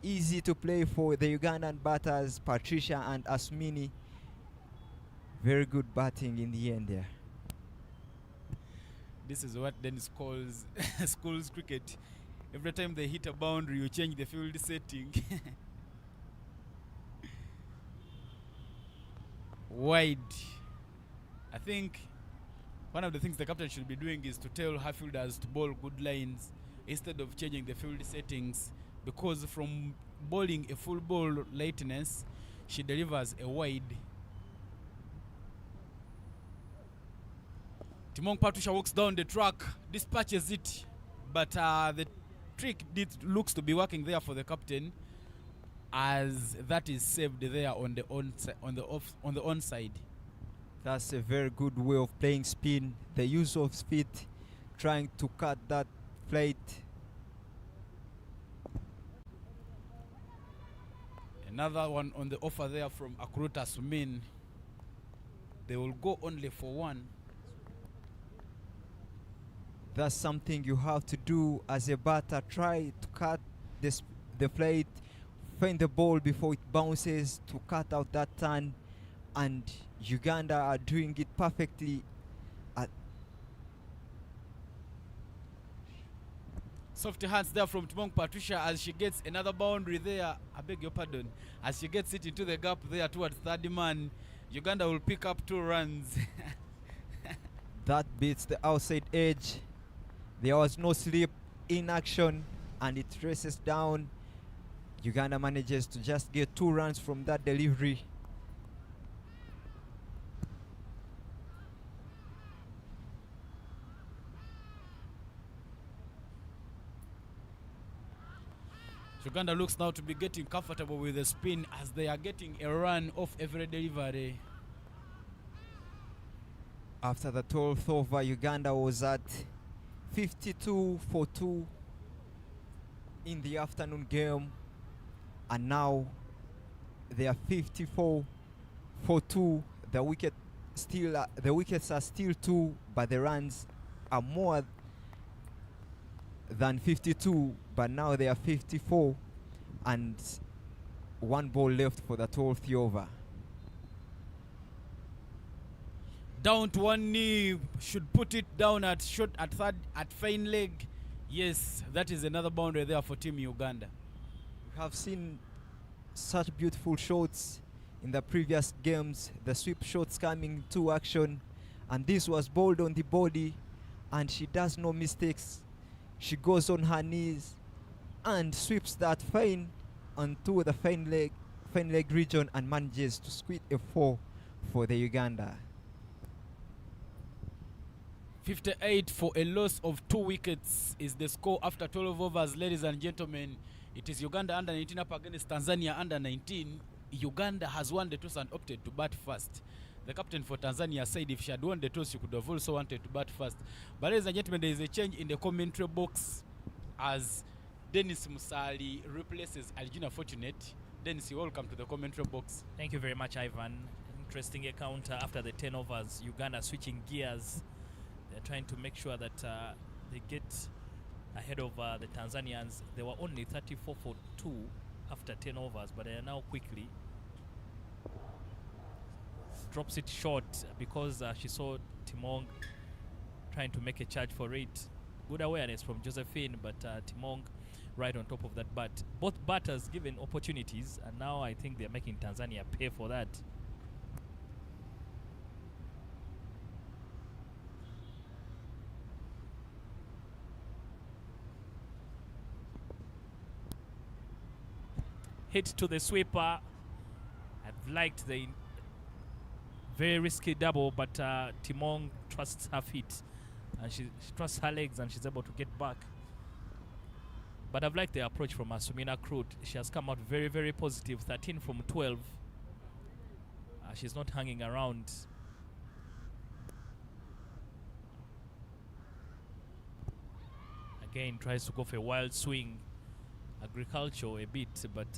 easy to play for the Ugandan batters, Patricia and Asmini. Very good batting in the end there. This is what Dennis calls schools cricket. Every time they hit a boundary, you change the field setting. Wide. I think one of the things the captain should be doing is to tell her fielders to bowl good lines instead of changing the field settings, because from bowling a full ball Lightness, she delivers a wide. Timon Patricia walks down the track, dispatches it, but the trick looks to be working there for the captain, as that is saved there on the onside. That's a very good way of playing spin. The use of speed, trying to cut that flight. Another one on the offer there from Akruta Sumin. They will go only for 1. That's something you have to do as a batter. Try to cut the flight, find the ball before it bounces to cut out that turn, and Uganda are doing it perfectly. Soft hands there from Timon Patricia as she gets another boundary there. I beg your pardon. As she gets it into the gap there towards third man, Uganda will pick up 2 runs. That beats the outside edge. There was no slip in action, and it races down. Uganda manages to just get 2 runs from that delivery. Uganda looks now to be getting comfortable with the spin as they are getting a run off every delivery. After the 12th over, Uganda was at 52 for 2 in the afternoon game, and now they are 54 for 2. The wickets are still 2, but the runs are more than 52, but now they are 54, and 1 ball left for the 12th over. Down to 1 knee, should put it down at short at third at fine leg. Yes, that is another boundary there for Team Uganda. We have seen such beautiful shots in the previous games, the sweep shots coming to action, and this was bowled on the body, and she does no mistakes. She goes on her knees and sweeps that fine onto the fine leg region and manages to squeeze a 4 for the Uganda. 58 for a loss of 2 wickets is the score after 12 overs, ladies and gentlemen. It is Uganda under 19 up against Tanzania under 19. Uganda has won the toss and opted to bat first. The captain for Tanzania said if she had won the toss, she could have also wanted to bat first. But ladies and gentlemen, there is a change in the commentary box as Dennis Musali replaces Aljina Fortunate. Dennis, you're welcome to the commentary box. Thank you very much, Ivan. Interesting encounter after the 10 overs. Uganda switching gears. They're trying to make sure that they get ahead of the Tanzanians. They were only 34 for 2 after 10 overs, but they are now quickly drops it short because she saw Timong trying to make a charge for it. Good awareness from Josephine, but Timong right on top of that. But both batters given opportunities, and now I think they're making Tanzania pay for that. Hit to the sweeper. I've liked the very risky double, but Timong trusts her feet and she trusts her legs, and she's able to get back. But I've liked the approach from Asumina Krut. She has come out very, very positive. 13 from 12. She's not hanging around. Again, tries to go for a wild swing. Agriculture a bit, but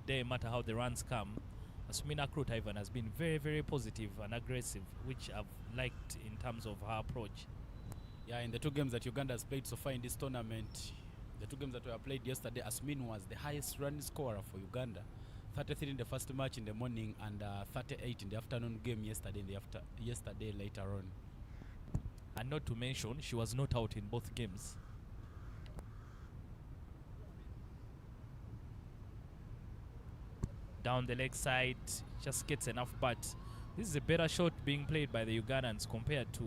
doesn't matter how the runs come. Asumina Krut, Ivan, has been very, very positive and aggressive, which I've liked in terms of her approach. Yeah, in the 2 games that Uganda has played so far in this tournament, the 2 games that were played yesterday, Asmin was the highest run scorer for Uganda. 33 in the first match in the morning and 38 in the afternoon game yesterday later on. And not to mention, she was not out in both games. Down the leg side, just gets enough, but this is a better shot being played by the Ugandans compared to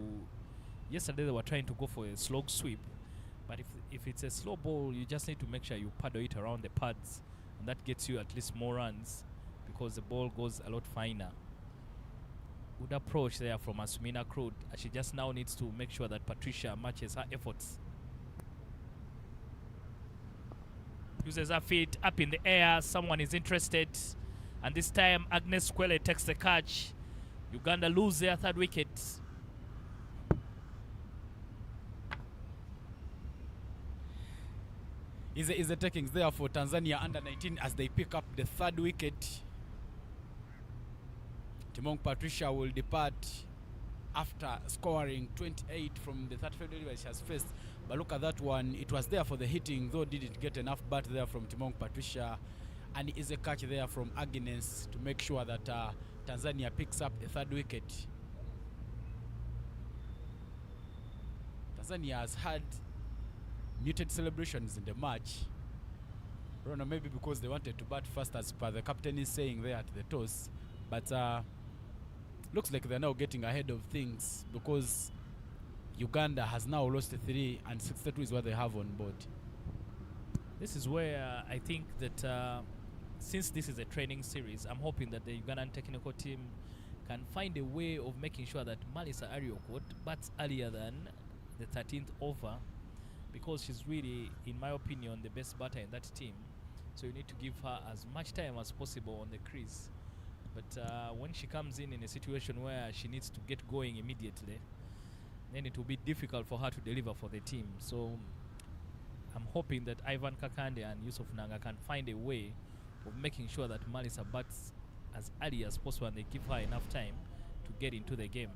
yesterday. They were trying to go for a slog sweep, but if it's a slow ball, you just need to make sure you paddle it around the pads, and that gets you at least more runs because the ball goes a lot finer. Good approach there from Asumina Krut. She just now needs to make sure that Patricia matches her efforts. Uses her feet up in the air. Someone is interested. And this time, Agnes Kwele takes the catch. Uganda lose their 3rd wicket. Is the takings there for Tanzania under 19 as they pick up the 3rd wicket. Timong Patricia will depart after scoring 28 from the 35th delivery she has faced. But look at that one. It was there for the hitting, though didn't get enough bat there from Timong Patricia. And it is a catch there from Agnes to make sure that Tanzania picks up the 3rd wicket. Tanzania has had muted celebrations in the match. I don't know, maybe because they wanted to bat first, as per the captain is saying there at the toss. But looks like they're now getting ahead of things because Uganda has now lost 3 and 62 is what they have on board. This is where I think that since this is a training series, I'm hoping that the Ugandan technical team can find a way of making sure that Malisa Ariokot bats earlier than the 13th over, because she's really, in my opinion, the best batter in that team. So you need to give her as much time as possible on the crease. But when she comes in a situation where she needs to get going immediately, then it will be difficult for her to deliver for the team. So I'm hoping that Ivan Kakande and Yusuf Nanga can find a way of making sure that Malisa bats as early as possible and they give her enough time to get into the game.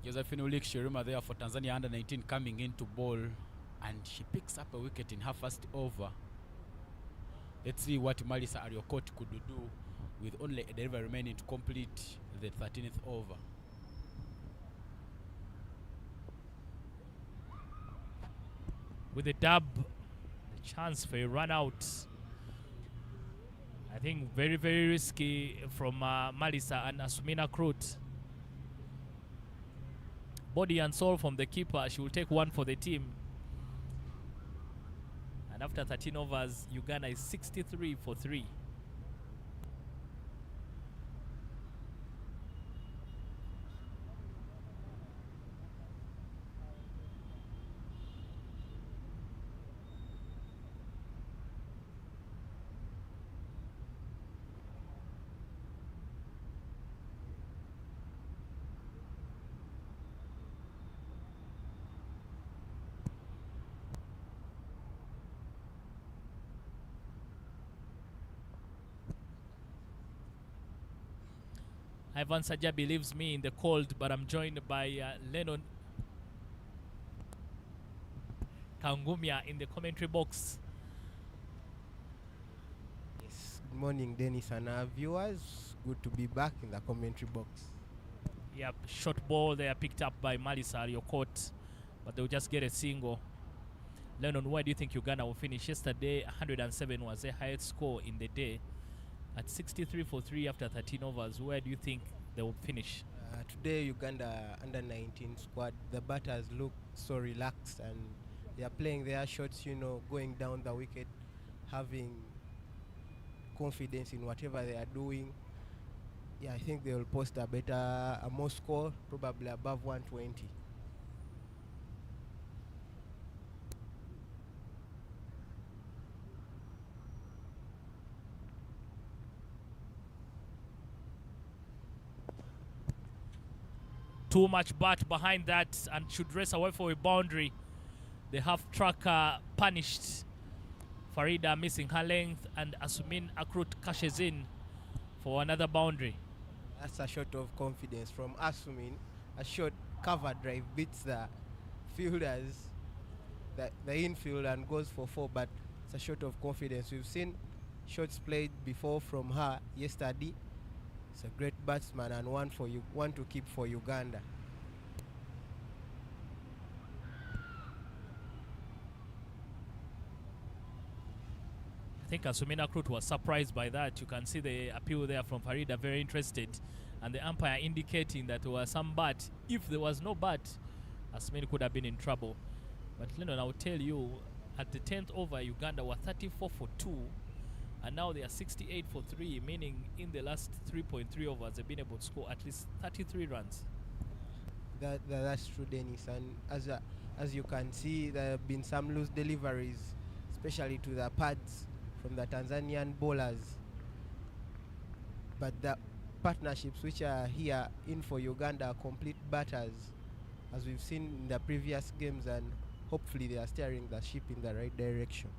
Josephine Ulik Shiruma there for Tanzania under 19 coming into ball, and she picks up a wicket in her first over. Let's see what Malisa Ariokot could do with only a delivery remaining to complete the 13th over. With a dub, a chance for a run out. I think very, very risky from Malisa and Asumina Krut. Body and soul from the keeper. She will take 1 for the team. And after 13 overs, Uganda is 63 for 3. Ivan Sajabi leaves me in the cold, but I'm joined by Lennon Kangumia in the commentary box. Yes, good morning, Dennis and our viewers. Good to be back in the commentary box. Yep, short ball there picked up by Malisa, your court, but they'll just get a single. Lennon, where do you think Uganda will finish? Yesterday, 107 was their highest score in the day. At 63 for 3 after 13 overs, where do you think they will finish? Today, Uganda under 19 squad, the batters look so relaxed and they are playing their shots, going down the wicket, having confidence in whatever they are doing. Yeah, I think they will post a more score, probably above 120. Too much bat behind that and should race away for a boundary. The half tracker punished. Farida missing her length and Asumin Akrut cashes in for another boundary. That's a shot of confidence from Asumin. A short cover drive beats the fielders, the infield, and goes for 4, but it's a shot of confidence. We've seen shots played before from her yesterday. It's a great batsman and one to keep for Uganda. I think Asumina Krut was surprised by that. You can see the appeal there from Farida, very interested, and the umpire indicating that there was some bat. If there was no bat, Asumina could have been in trouble. But Lennon, I will tell you, at the 10th over, Uganda were 34 for 2, and now they are 68 for 3, meaning in the last 3.3 overs, they've been able to score at least 33 runs. That's true, Dennis. And as you can see, there have been some loose deliveries, especially to the pads from the Tanzanian bowlers. But the partnerships which are here in for Uganda are complete batters, as we've seen in the previous games, and hopefully they are steering the ship in the right direction.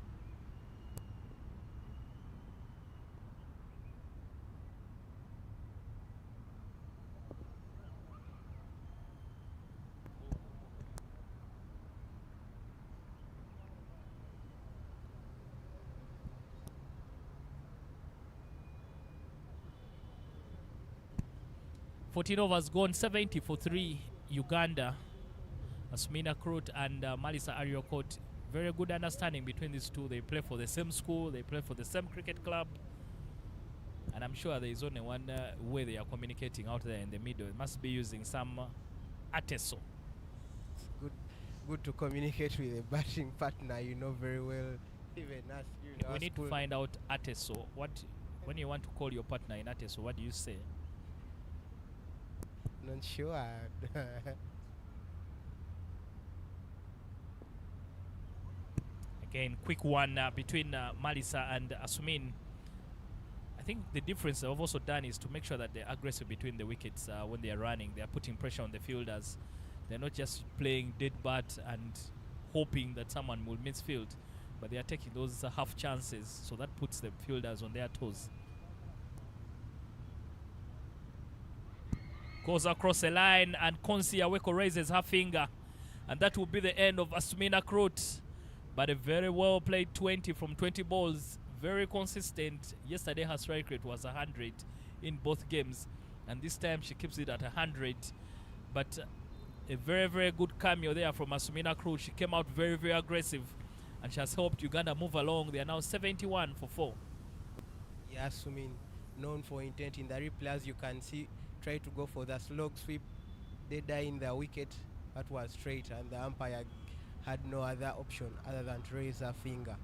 Fourteen overs gone, 70 for 3, Uganda. Asmina Krut and Malisa Ariokot, very good understanding between these two. They play for the same school, they play for the same cricket club, and I'm sure there is only one way they are communicating out there in the middle. It must be using some ateso. It's good to communicate with a batting partner, very well. Even us, We need to find out ateso. When you want to call your partner in ateso, what do you say? Not sure. Again, quick one between Malisa and Asumin. I think the difference they've also done is to make sure that they're aggressive between the wickets when they are running. They are putting pressure on the fielders. They're not just playing dead bat and hoping that someone will misfield, but they are taking those half chances, so that puts the fielders on their toes. Goes across the line and Konsi Aweko raises her finger, and that will be the end of Asumina Krut. But a very well played 20 from 20 balls, very consistent. Yesterday her strike rate was 100 in both games, and this time she keeps it at 100. But a very, very good cameo there from Asumina Krut. She came out very, very aggressive, and she has helped Uganda move along. They are now 71 for 4. Yeah, Asumin, known for intent in the replay, as you can see, try to go for the slog sweep. They die in the wicket. That was straight, and the umpire had no other option other than to raise her finger.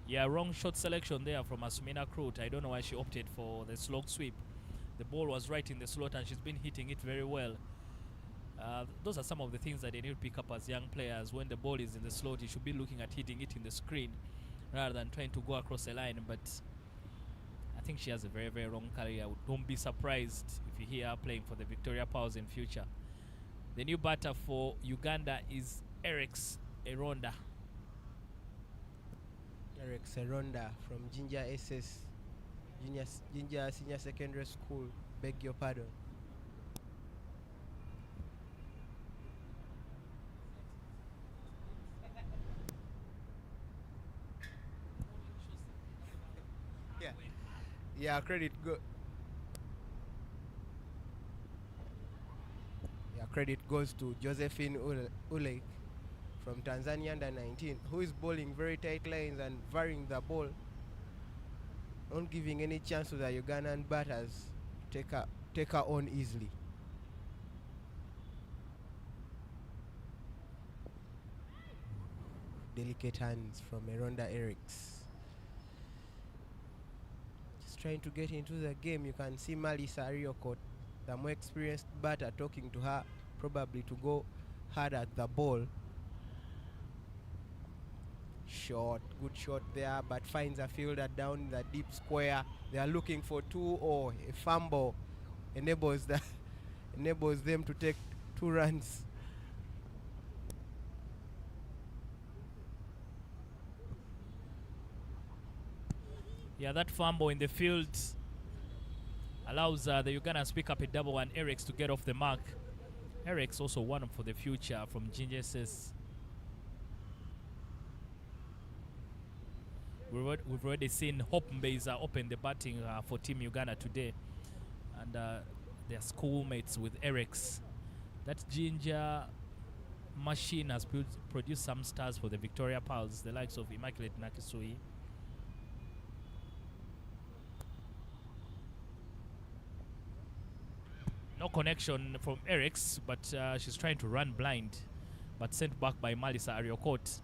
Yeah, wrong shot selection there from Asumina Krut. I don't know why she opted for the slog sweep. The ball was right in the slot, and she's been hitting it very well. Those are some of the things that they need to pick up as young players. When the ball is in the slot, you should be looking at hitting it in the screen rather than trying to go across the line. But I think she has a very, very long career. Don't be surprised if you hear her playing for the Victoria Powers in future. The new batter for Uganda is Erix Eronda. Erix Eronda from Ginger SS, Ginger Senior Secondary School. Beg your pardon. Yeah, credit go. credit goes to Josephine Ule from Tanzania under 19, who is bowling very tight lines and varying the ball, not giving any chance to the Ugandan batters to take her on easily. Delicate hands from Eronda Eriks. Just trying to get into the game. You can see Malisa Ariokot, the more experienced batter, talking to her, probably to go hard at the ball. Shot, good shot there, but finds a fielder down in the deep square. They are looking for two, or a fumble enables them to take 2 runs. Yeah, that fumble in the field allows the Ugandans pick up a double and Eriks to get off the mark. Eriks also one for the future from GSS. We've already seen Hope Mbeza open the batting for Team Uganda today, and their schoolmates with Eriks. That ginger machine has produced some stars for the Victoria Pearls, the likes of Immaculate Nakisui. No connection from Eriks, but she's trying to run blind, but sent back by Malisa Ariokot.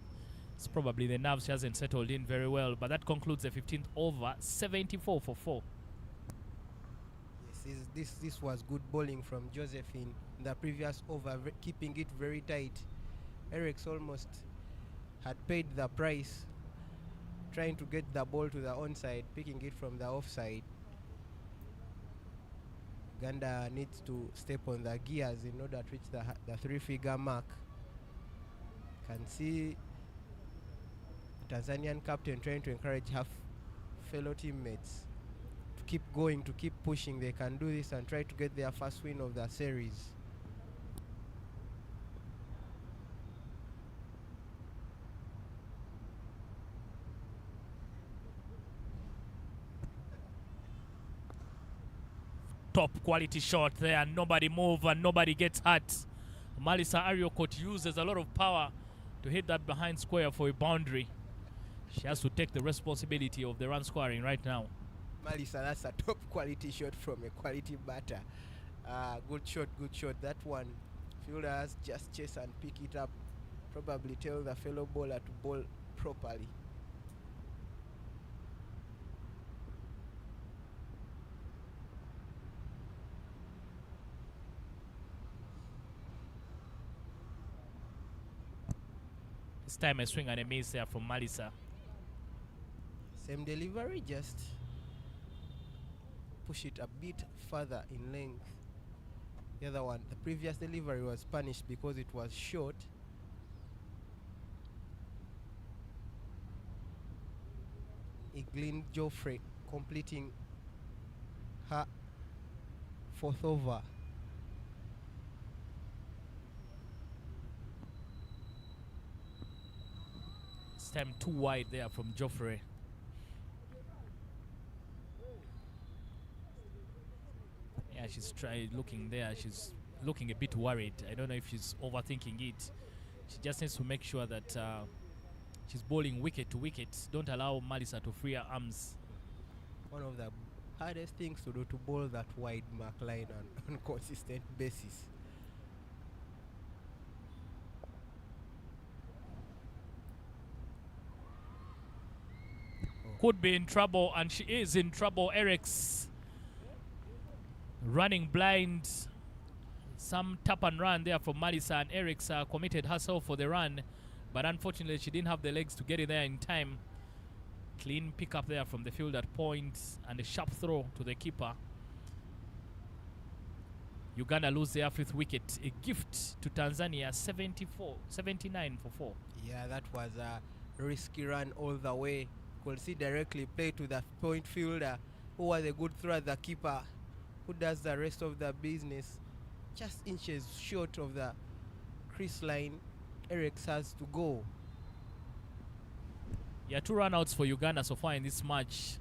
It's probably the nerves, she hasn't settled in very well, but that concludes the 15th over, 74 for 4. Yes, this was good bowling from Josephine in the previous over, keeping it very tight. Eriks almost had paid the price, trying to get the ball to the onside, picking it from the offside. Uganda needs to step on the gears in order to reach the 3-figure mark. Can see Tanzanian captain trying to encourage her fellow teammates to keep going, to keep pushing. They can do this and try to get their first win of the series. Top quality shot there, nobody move and nobody gets hurt. Malisa Ariokot uses a lot of power to hit that behind square for a boundary. She has to take the responsibility of the run scoring right now. Malisa, that's a top quality shot from a quality batter. Good shot, good shot. That one, fielder has just chase and pick it up. Probably tell the fellow bowler to bowl properly. This time a swing and a miss there from Malisa. Same delivery, just push it a bit further in length. The other one, the previous delivery was punished because it was short. Eglin Joffrey completing her 4th over. This time too wide there from Joffrey. Yeah, she's looking there. She's looking a bit worried. I don't know if she's overthinking it. She just needs to make sure that she's bowling wicket to wicket. Don't allow Malisa to free her arms. One of the hardest things to do, to bowl that wide mark line on consistent basis. Could be in trouble, and she is in trouble. Eriks running blind. Some tap and run there from Malisa, and Eriks committed herself for the run, but unfortunately she didn't have the legs to get in there in time. Clean pick up there from the field at point, and a sharp throw to the keeper. Uganda lose their 5th wicket, a gift to Tanzania, 79 for 4. Yeah, that was a risky run all the way. Could see directly play to the point fielder, who was a good throw at the keeper, who does the rest of the business. Just inches short of the crease line. Eriks has to go. Yeah, 2 run-outs for Uganda so far in this match.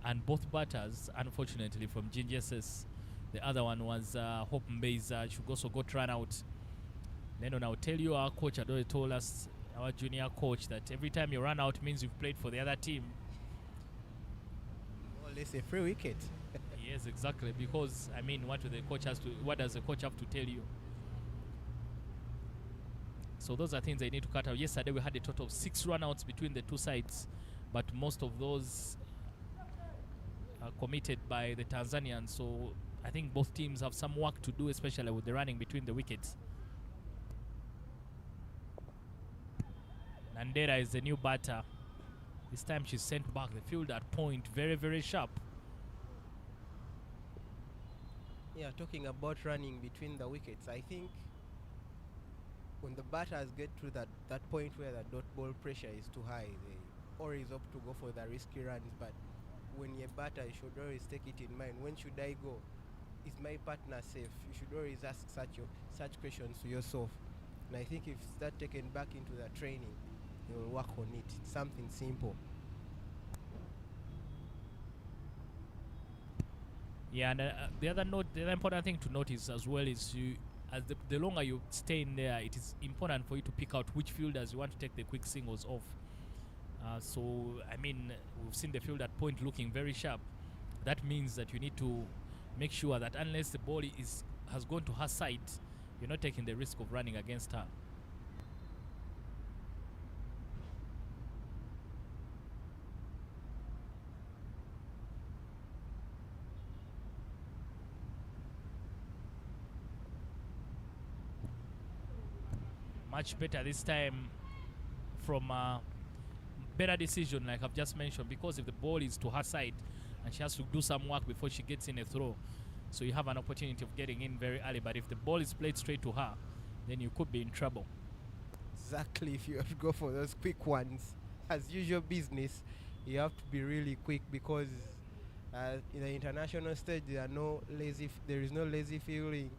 And both batters, unfortunately, from GSS, The other one was Hope Mbeza. She also got run out. Then I'll tell you, our coach had already told us, our junior coach, that every time you run out means you've played for the other team. More or less a free wicket. Yes, exactly. Because I mean, what does the coach have to tell you? So those are things they need to cut out. Yesterday we had a total of 6 runouts between the two sides, but most of those are committed by the Tanzanians. So I think both teams have some work to do, especially with the running between the wickets. Nandera is the new batter. This time she's sent back the field at point. Very, very sharp. Yeah, talking about running between the wickets, I think when the batters get to that point where the dot ball pressure is too high, they always opt to go for the risky runs. But when you're a batter, you should always take it in mind. When should I go? Is my partner safe? You should always ask such questions to yourself. And I think if that's taken back into the training, you'll work on it. It's something simple. Yeah, and the other important thing to notice as well is the longer you stay in there, it is important for you to pick out which fielders you want to take the quick singles off. So, I mean, we've seen the field at point looking very sharp. That means that you need to make sure that unless the ball has gone to her side, you're not taking the risk of running against her. Much better this time from better decision, like I've just mentioned, because if the ball is to her side and she has to do some work before she gets in a throw, so you have an opportunity of getting in very early. But if the ball is played straight to her, then you could be in trouble. Exactly. If you have to go for those quick ones, as usual business, you have to be really quick, because in the international stage there is no lazy fielding.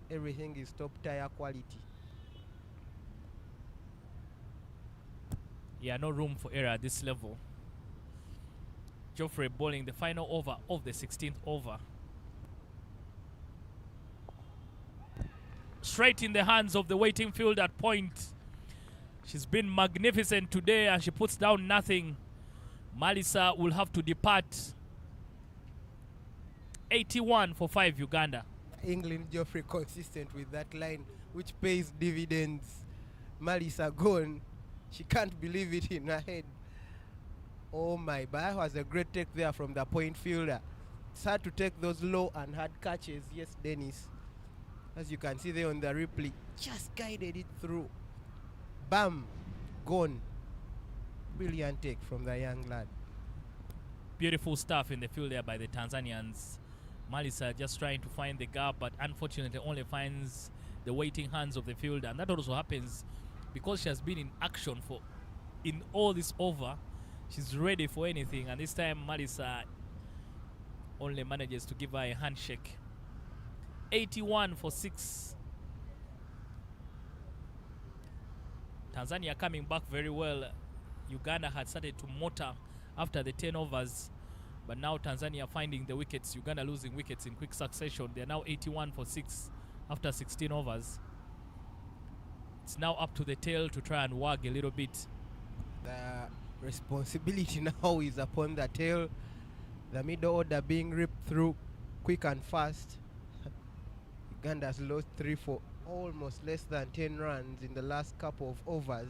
Everything is top tier quality. Yeah, no room for error at this level. Geoffrey bowling the final over of the 16th over. Straight in the hands of the waiting field at point. She's been magnificent today and she puts down nothing. Malisa will have to depart. 81 for 5 Uganda. England Geoffrey consistent with that line, which pays dividends. Malisa gone. She can't believe it in her head. Oh my, but that was a great take there from the point fielder. It's hard to take those low and hard catches. Yes, Dennis. As you can see there on the replay, just guided it through. Bam! Gone. Brilliant take from the young lad. Beautiful stuff in the field there by the Tanzanians. Malisa just trying to find the gap, but unfortunately only finds the waiting hands of the fielder. And that also happens because she has been in action in all this over. She's ready for anything, and this time Malisa only manages to give her a handshake. 81 for 6. Tanzania coming back very well. Uganda had started to motor after the 10 overs, but now Tanzania finding the wickets. Uganda losing wickets in quick succession. They're now 81 for 6 after 16 overs. It's now up to the tail to try and wag a little bit. The responsibility now is upon the tail. The middle order being ripped through quick and fast. Uganda has lost 3 for almost less than 10 runs in the last couple of overs.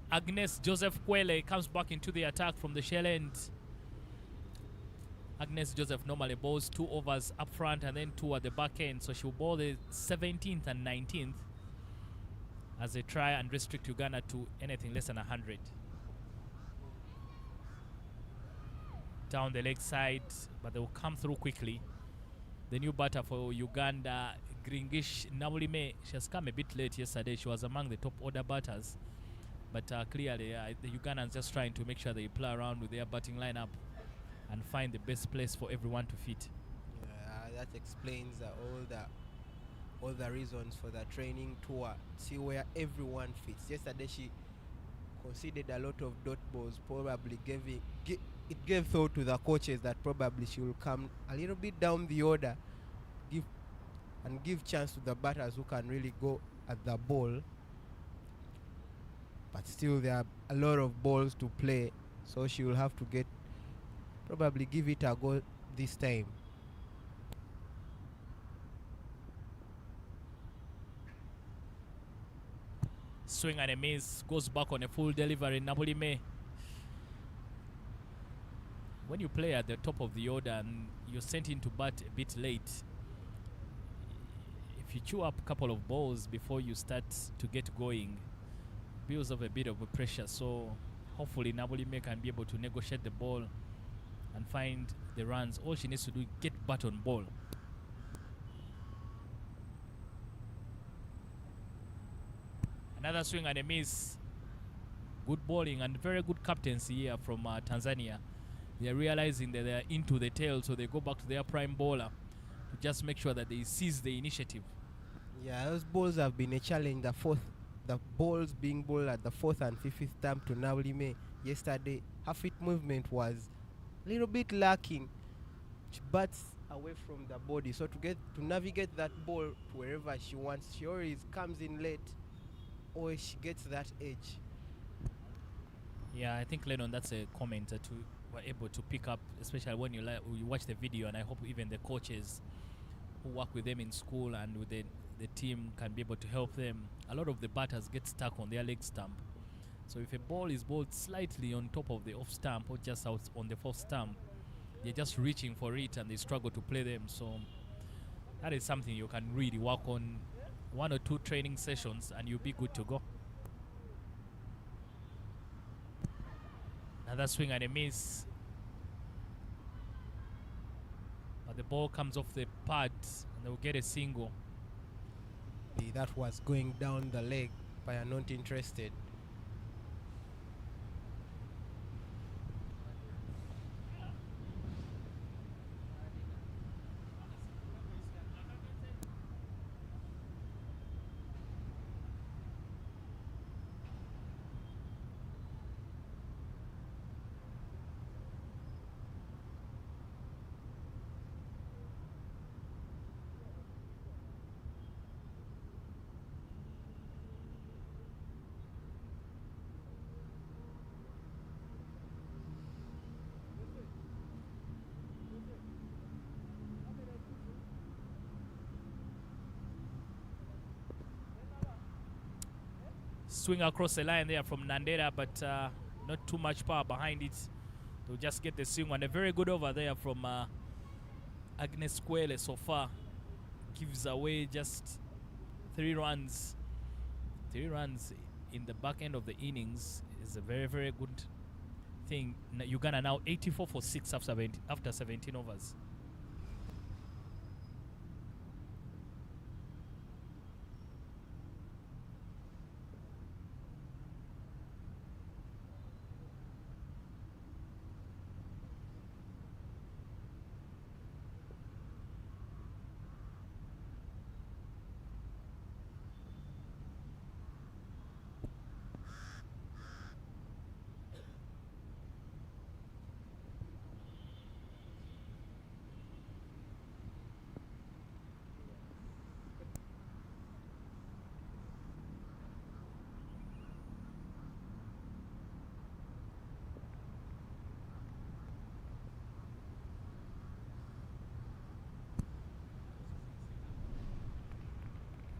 Agnes Joseph Kwele comes back into the attack from the shell end. Agnes Joseph normally bowls 2 overs up front and then 2 at the back end, so she'll bowl the 17th and 19th as they try and restrict Uganda to anything less than 100. Down the leg side, but they will come through quickly. the new batter for Uganda, Gringish Nabulime. She has come a bit late yesterday. She was among the top order batters. But clearly, the Ugandans just trying to make sure they play around with their batting lineup and find the best place for everyone to fit. Yeah, that explains all the reasons for the training tour. See where everyone fits. Yesterday she conceded a lot of dot balls, probably it gave thought to the coaches that probably she will come a little bit down the order, give chance to the batters who can really go at the ball. But still there are a lot of balls to play, so she will have to probably give it a go this time. Swing and a miss, goes back on a full delivery. Nabulime. When you play at the top of the order and you're sent in to bat a bit late, if you chew up a couple of balls before you start to get going, builds up a bit of a pressure. So hopefully Nabulime can be able to negotiate the ball and find the runs. All she needs to do is get bat on ball. Another swing and a miss. Good bowling and very good captaincy here from Tanzania. They are realizing that they are into the tail, so they go back to their prime bowler to just make sure that they seize the initiative. Yeah, those balls have been a challenge. The balls being bowled at the fourth and fifth stamp to Nabulime yesterday, her feet movement was a little bit lacking. She bats away from the body, so to navigate that ball to wherever she wants, she always comes in late, or she gets that edge. Yeah, I think Lennon, that's a comment that we were able to pick up, especially when you watch the video, and I hope even the coaches who work with them in school and with the team can be able to help them. A lot of the batters get stuck on their leg stump. So if a ball is bowled slightly on top of the off stump or just out on the fourth stump, they're just reaching for it and they struggle to play them. So that is something you can really work on 1 or 2 training sessions and you'll be good to go. Another swing and a miss. But the ball comes off the pad and they'll get a single. That was going down the leg by a not interested. Swing across the line there from Nandera, but not too much power behind it. They'll just get the swing on. A very good over there from Agnes Kwele so far. Gives away just 3 runs. 3 runs in the back end of the innings is a very, very good thing. Uganda now 84 for 6 after 17 overs.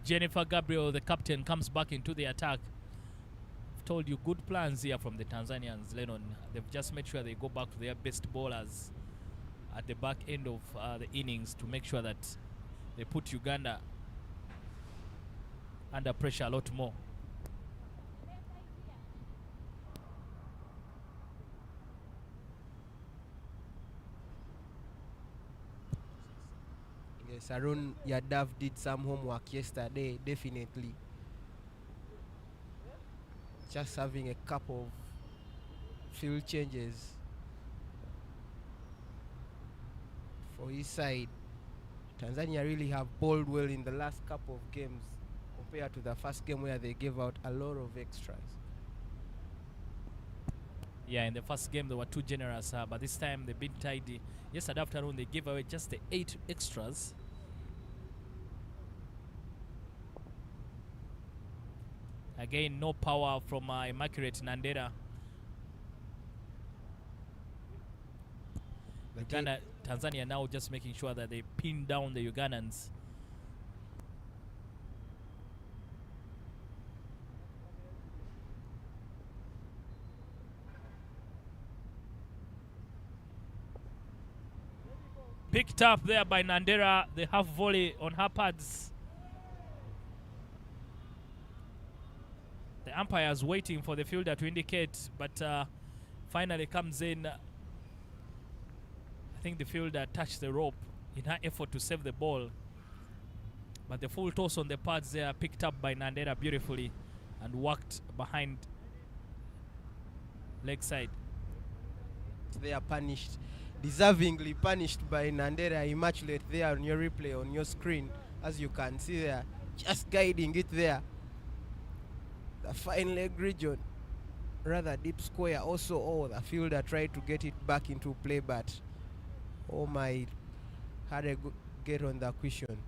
Jennifer Gabriel, the captain, comes back into the attack. I've told you, good plans here from the Tanzanians, Lennon. They've just made sure they go back to their best bowlers at the back end of the innings to make sure that they put Uganda under pressure a lot more. Yes, Arun Yadav did some homework yesterday, definitely. Just having a couple of field changes for his side. Tanzania really have bowled well in the last couple of games compared to the first game where they gave out a lot of extras. Yeah, in the first game they were too generous, but this time they've been tidy. Yesterday afternoon they gave away just the 8 extras. Again, no power from Immaculate Nandera. Uganda, Tanzania now just making sure that they pin down the Ugandans. Picked up there by Nandera, the half volley on her pads. The umpire's waiting for the fielder to indicate, but finally comes in. I think the fielder touched the rope in her effort to save the ball. But the full toss on the pads there picked up by Nandera beautifully and worked behind leg side. They are punished, deservingly punished by Nandera Immaculate there on your replay on your screen. As you can see there, just guiding it there. The fine leg region, rather deep square. Also, the fielder tried to get it back into play, but had a good get on the cushion.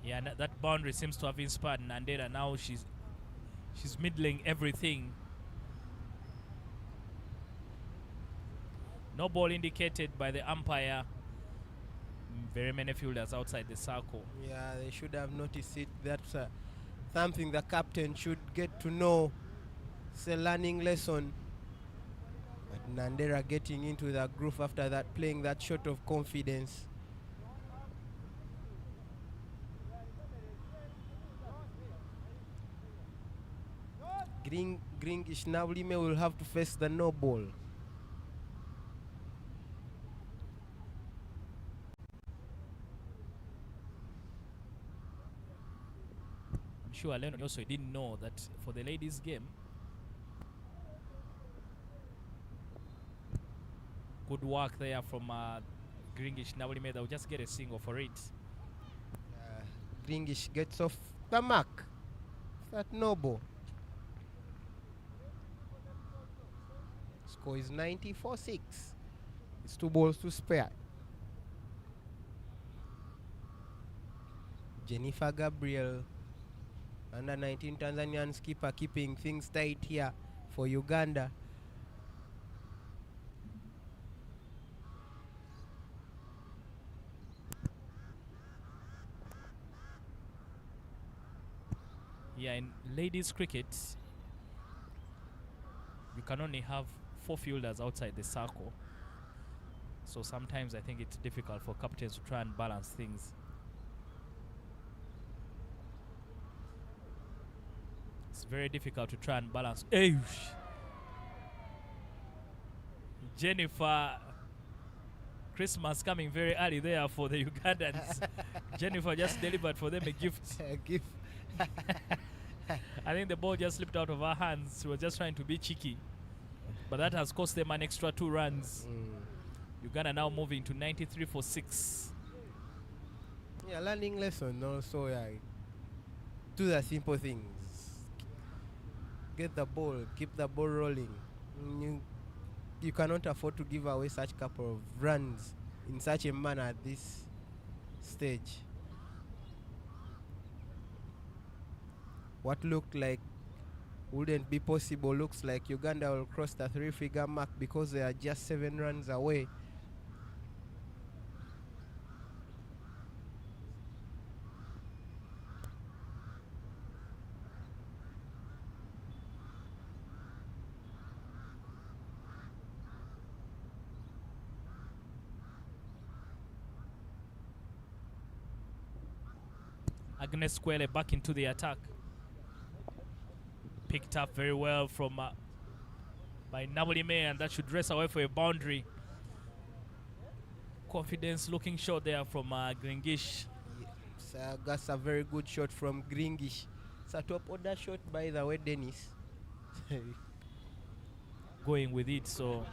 Yeah, that boundary seems to have inspired Nandera. Now she's middling everything. No ball indicated by the umpire. Very many fielders outside the circle. Yeah, they should have noticed it. That's something the captain should get to know. It's a learning lesson. But Nandera getting into the groove after that, playing that shot of confidence. Gringish Navlime will have to face the no ball. I'm sure Lennon also didn't know that for the ladies' game, good work there from Gringish Navlime. They'll just get a single for it. Gringish gets off the mark. That no ball. Score is 94-6. It's 2 balls to spare. Jennifer Gabriel, under 19 Tanzanian skipper, keeping things tight here for Uganda. Yeah, in ladies cricket, you can only have 4 fielders outside the circle. So sometimes I think it's difficult for captains to try and balance things. It's very difficult to try and balance. Jennifer, Christmas coming very early there for the Ugandans. Jennifer just delivered for them a gift. A gift. I think the ball just slipped out of her hands. She was just trying to be cheeky. But that has cost them an extra 2 runs. Uganda now moving to 93 for 6. Yeah, learning lesson also. Yeah, do the simple things. Get the ball, keep the ball rolling. You cannot afford to give away such couple of runs in such a manner at this stage. What looked like wouldn't be possible looks like Uganda will cross the 3-figure mark because they are just 7 runs away. Agnes Kwele back into the attack. Picked up very well from by Nabulime, and that should race away for a boundary. Confidence looking shot there from Gringish. Yeah, that's a very good shot from Gringish. It's a top order shot, by the way, Dennis. Going with it, so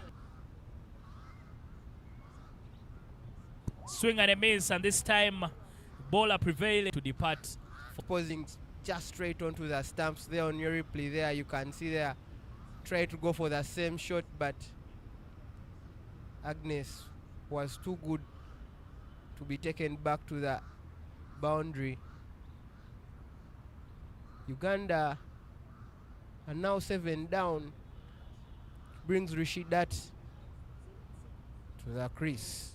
swing and a miss, and this time bowler prevailing to depart. Posing just straight onto the stumps there on your replay there, you can see there, try to go for the same shot, but Agnes was too good to be taken back to the boundary. Uganda are now 7 down, brings Rishidat to the crease.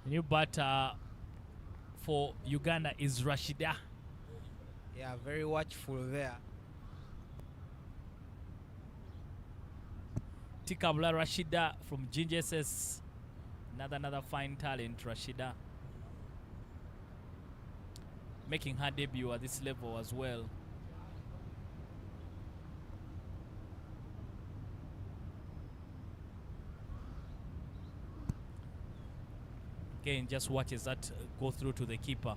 New batter for Uganda is Rashida. Yeah, very watchful there. Tikabula Rashida from Ginger SS. Another fine talent, Rashida. Making her debut at this level as well. Again, just watches that go through to the keeper.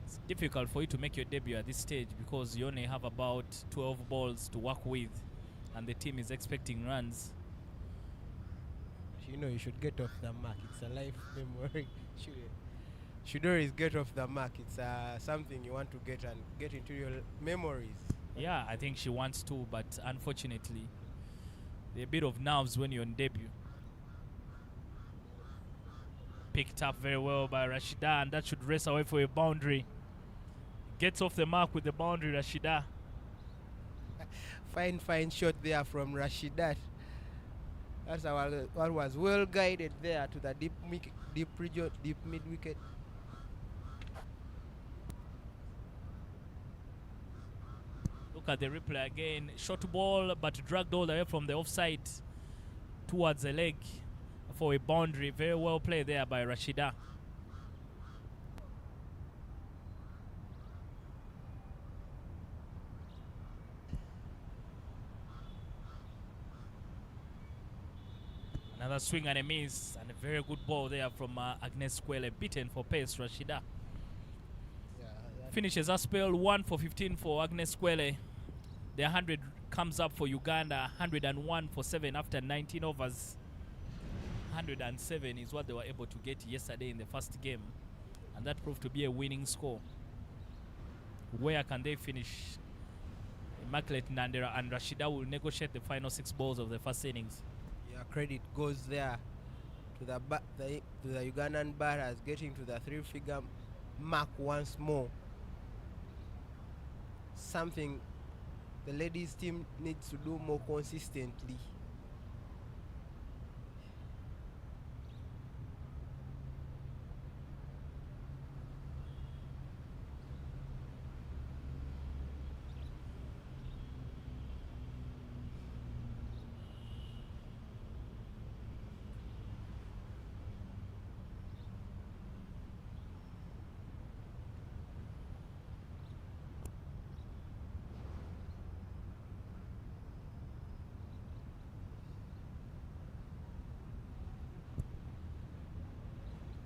It's difficult for you to make your debut at this stage because you only have about 12 balls to work with and the team is expecting runs. You know, you should get off the mark. It's a life memory. Should always get off the mark. It's something you want to get and get into your memories. Yeah, I think she wants to, but unfortunately, there are a bit of nerves when you're on debut. Picked up very well by Rashida, and that should race away for a boundary. Gets off the mark with the boundary, Rashida. Fine shot there from Rashidat. That's what was well guided there to the deep mid wicket. Look at the replay again. Short ball, but dragged all the way from the offside towards the leg for a boundary. Very well played there by Rashida. Another swing and a miss, and a very good ball there from Agnes Kwele, beaten for pace, Rashida. Finishes a spell 1 for 15 for Agnes Kwele. The 100 comes up for Uganda, 101 for 7 after 19 overs. 107 is what they were able to get yesterday in the first game, and that proved to be a winning score. Where can they finish? Immaculate Nandera and Rashida will negotiate the final 6 balls of the first innings. Yeah, credit goes there to the Ugandan batters, getting to the 3-figure mark once more. Something the ladies team needs to do more consistently.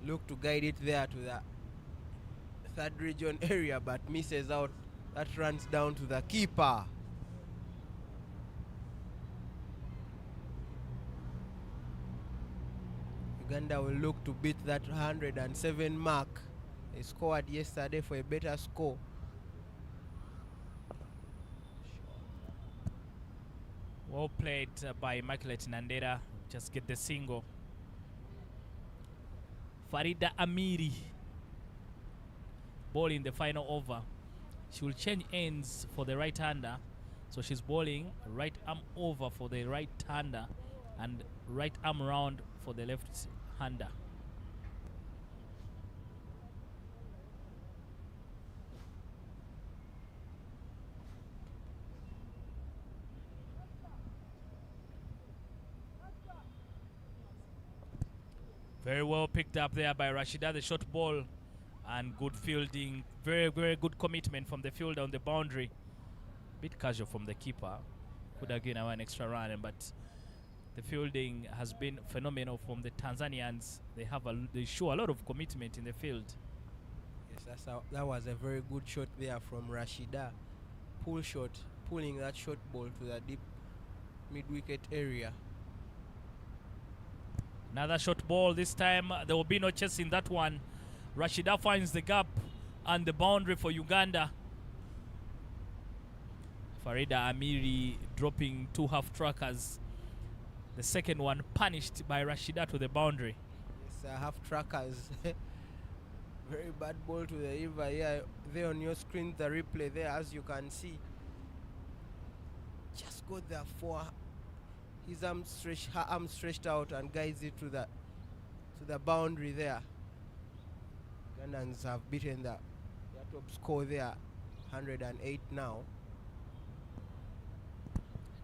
Look to guide it there to the third region area, but misses out. That runs down to the keeper. Uganda will look to beat that 107 mark. They scored yesterday for a better score. Well played by Immaculate Nandera. just get the single. Farida Amiri bowling the final over. She will change ends for the right-hander. So she's bowling right arm over for the right-hander and right arm round for the left-hander. Very well picked up there by Rashida, the short ball, and good fielding. Very, very good commitment from the fielder on the boundary. Bit casual from the keeper. Could have given away an extra run, but the fielding has been phenomenal from the Tanzanians. They show a lot of commitment in the field. Yes, that was a very good shot there from Rashida. Pull shot, pulling that short ball to the deep mid-wicket area. Another short ball. This time there will be no chasing that one. Rashida finds the gap and the boundary for Uganda. Farida Amiri dropping 2 half trackers. The second one punished by Rashida to the boundary. Yes, half trackers. Very bad ball to the river. Yeah, there on your screen, the replay there, as you can see. Just got there for his arm stretched, her arm stretched out and guides it to the boundary there. Ugandans have beaten their top score there, 108 now.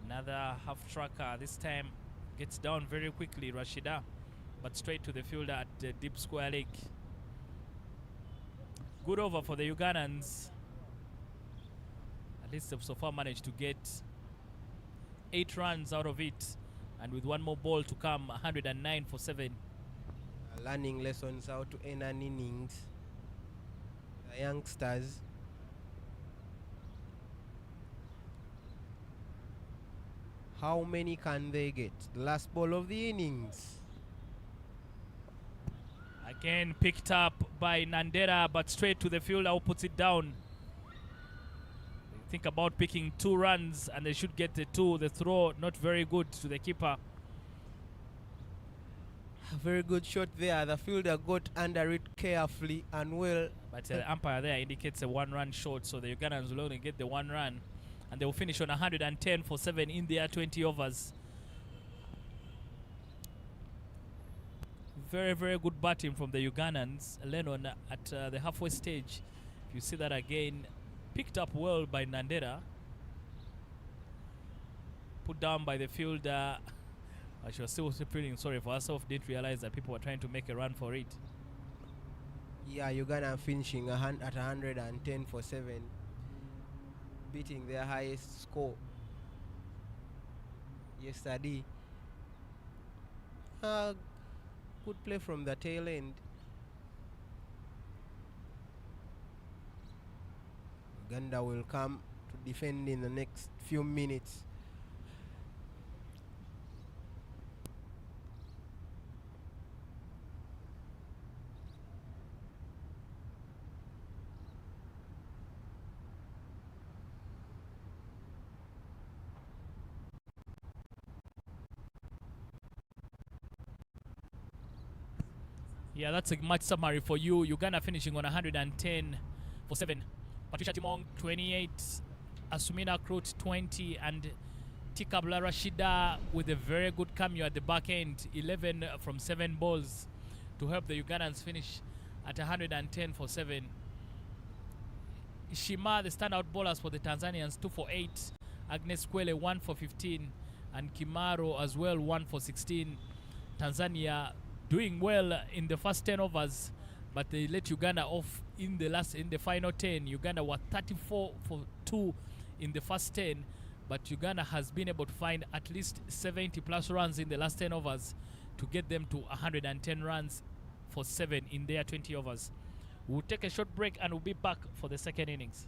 Another half tracker. This time gets down very quickly, Rashida, but straight to the fielder at the deep square leg. Good over for the Ugandans. At least they've so far managed to get 8 runs out of it, and with one more ball to come, 109 for 7. Learning lessons how to end an innings. The youngsters. How many can they get? The last ball of the innings. Again picked up by Nandera, but straight to the fielder who puts it down. Think about picking 2 runs and they should get the 2. The throw not very good to the keeper. A very good shot there. The fielder got under it carefully and well. But the umpire there indicates a 1-run shot, so the Ugandans will only get the 1 run. And they will finish on 110 for 7 in their 20 overs. Very, very good batting from the Ugandans. Lennon at the halfway stage. If you see that again, picked up well by Nandera. Put down by the fielder. She was still feeling sorry for herself. Didn't realize that people were trying to make a run for it. Yeah, Uganda finishing at 110 for 7. Beating their highest score yesterday. Good play from the tail end. Uganda will come to defend in the next few minutes. Yeah, that's a match summary for you. Uganda finishing on 110 for 7. Patricia Timong 28, Asumina Krut 20, and Tikabla Rashida with a very good cameo at the back end, 11 from 7 balls to help the Ugandans finish at 110 for 7. Shima, the standout bowlers for the Tanzanians, 2 for 8. Agnes Kwele 1 for 15, and Kimaro as well 1 for 16. Tanzania doing well in the first 10 overs, but they let Uganda off in the final 10. Uganda were 34 for 2 in the first 10, but Uganda has been able to find at least 70 plus runs in the last 10 overs to get them to 110 runs for 7 in their 20 overs. We'll take a short break and we'll be back for the second innings.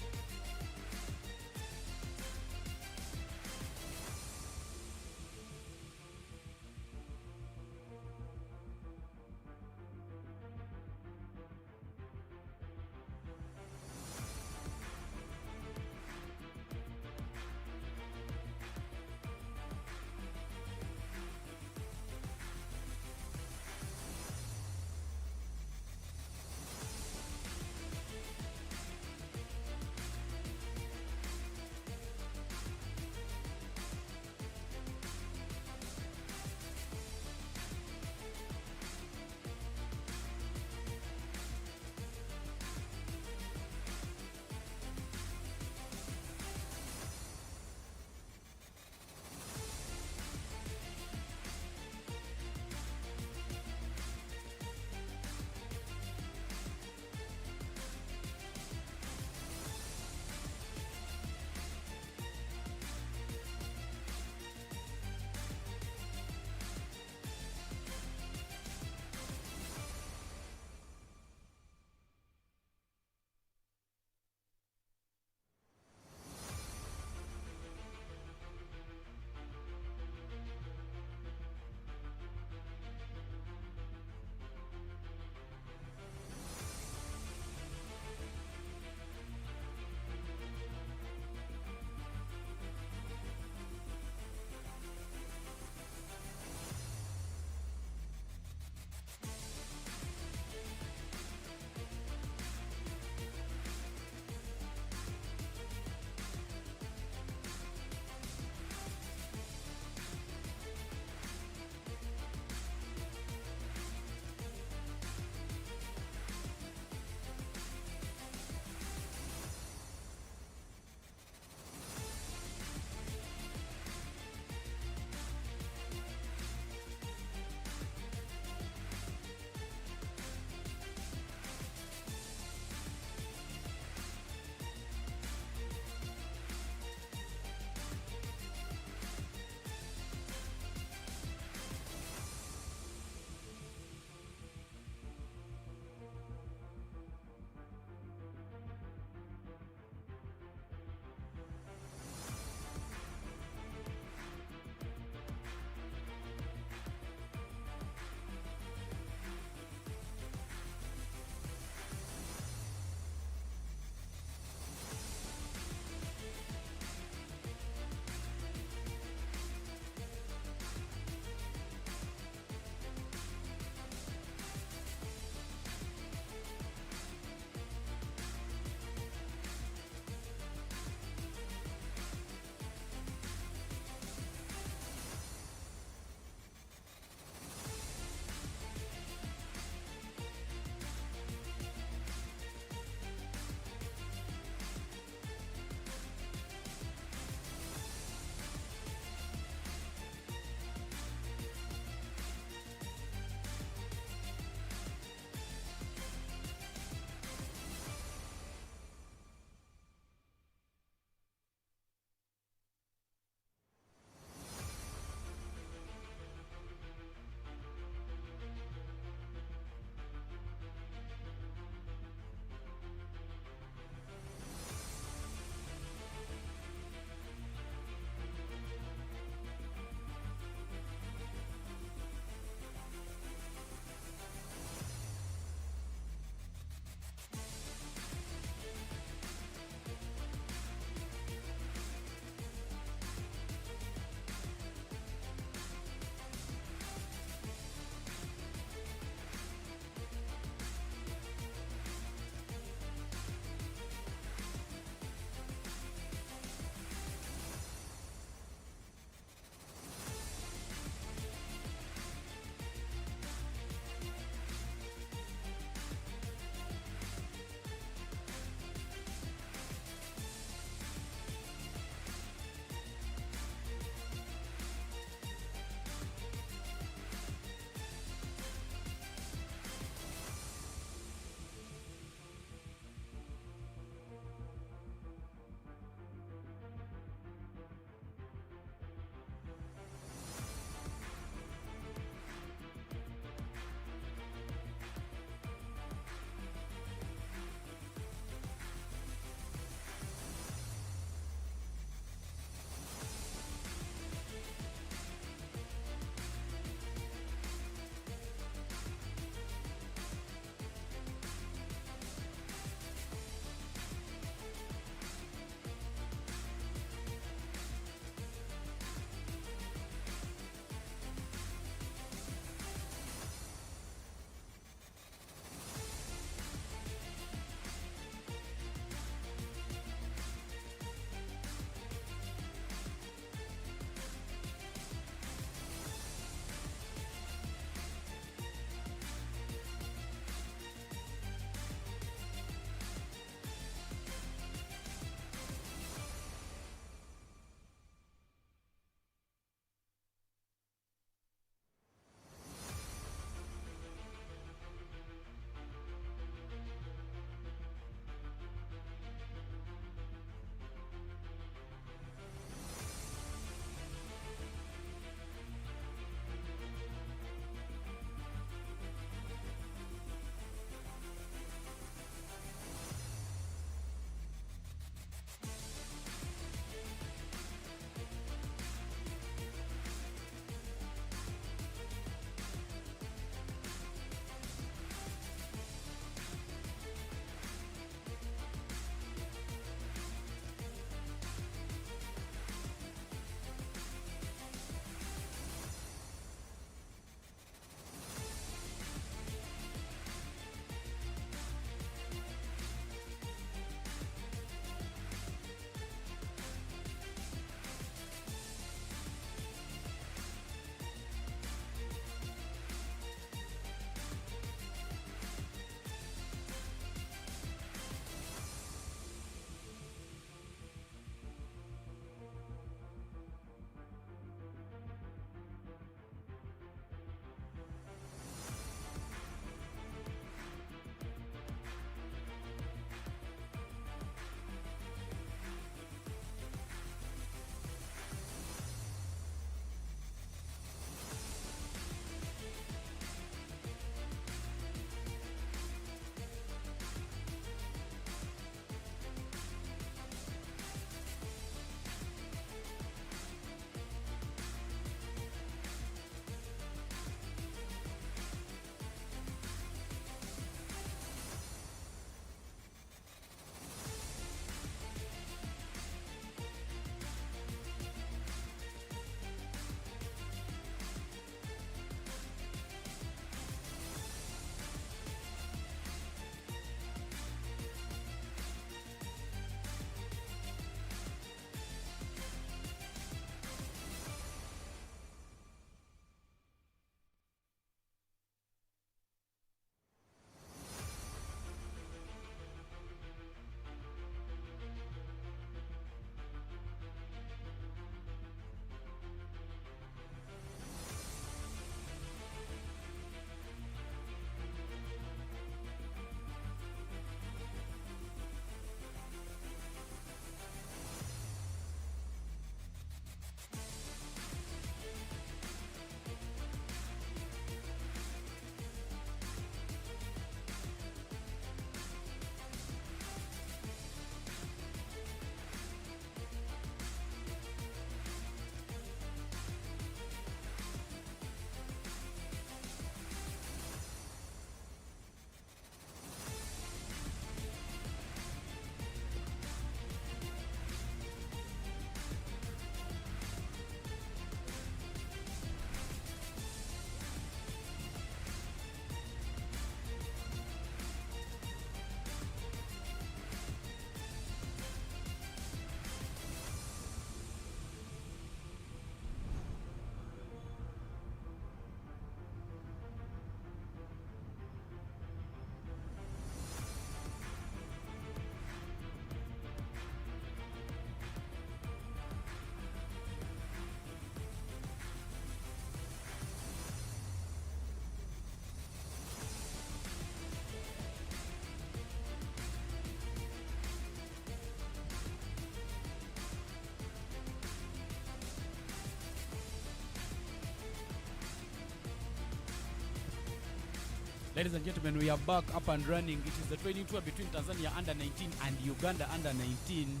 Ladies and gentlemen, we are back up and running. It is the training tour between Tanzania under 19 and Uganda under 19.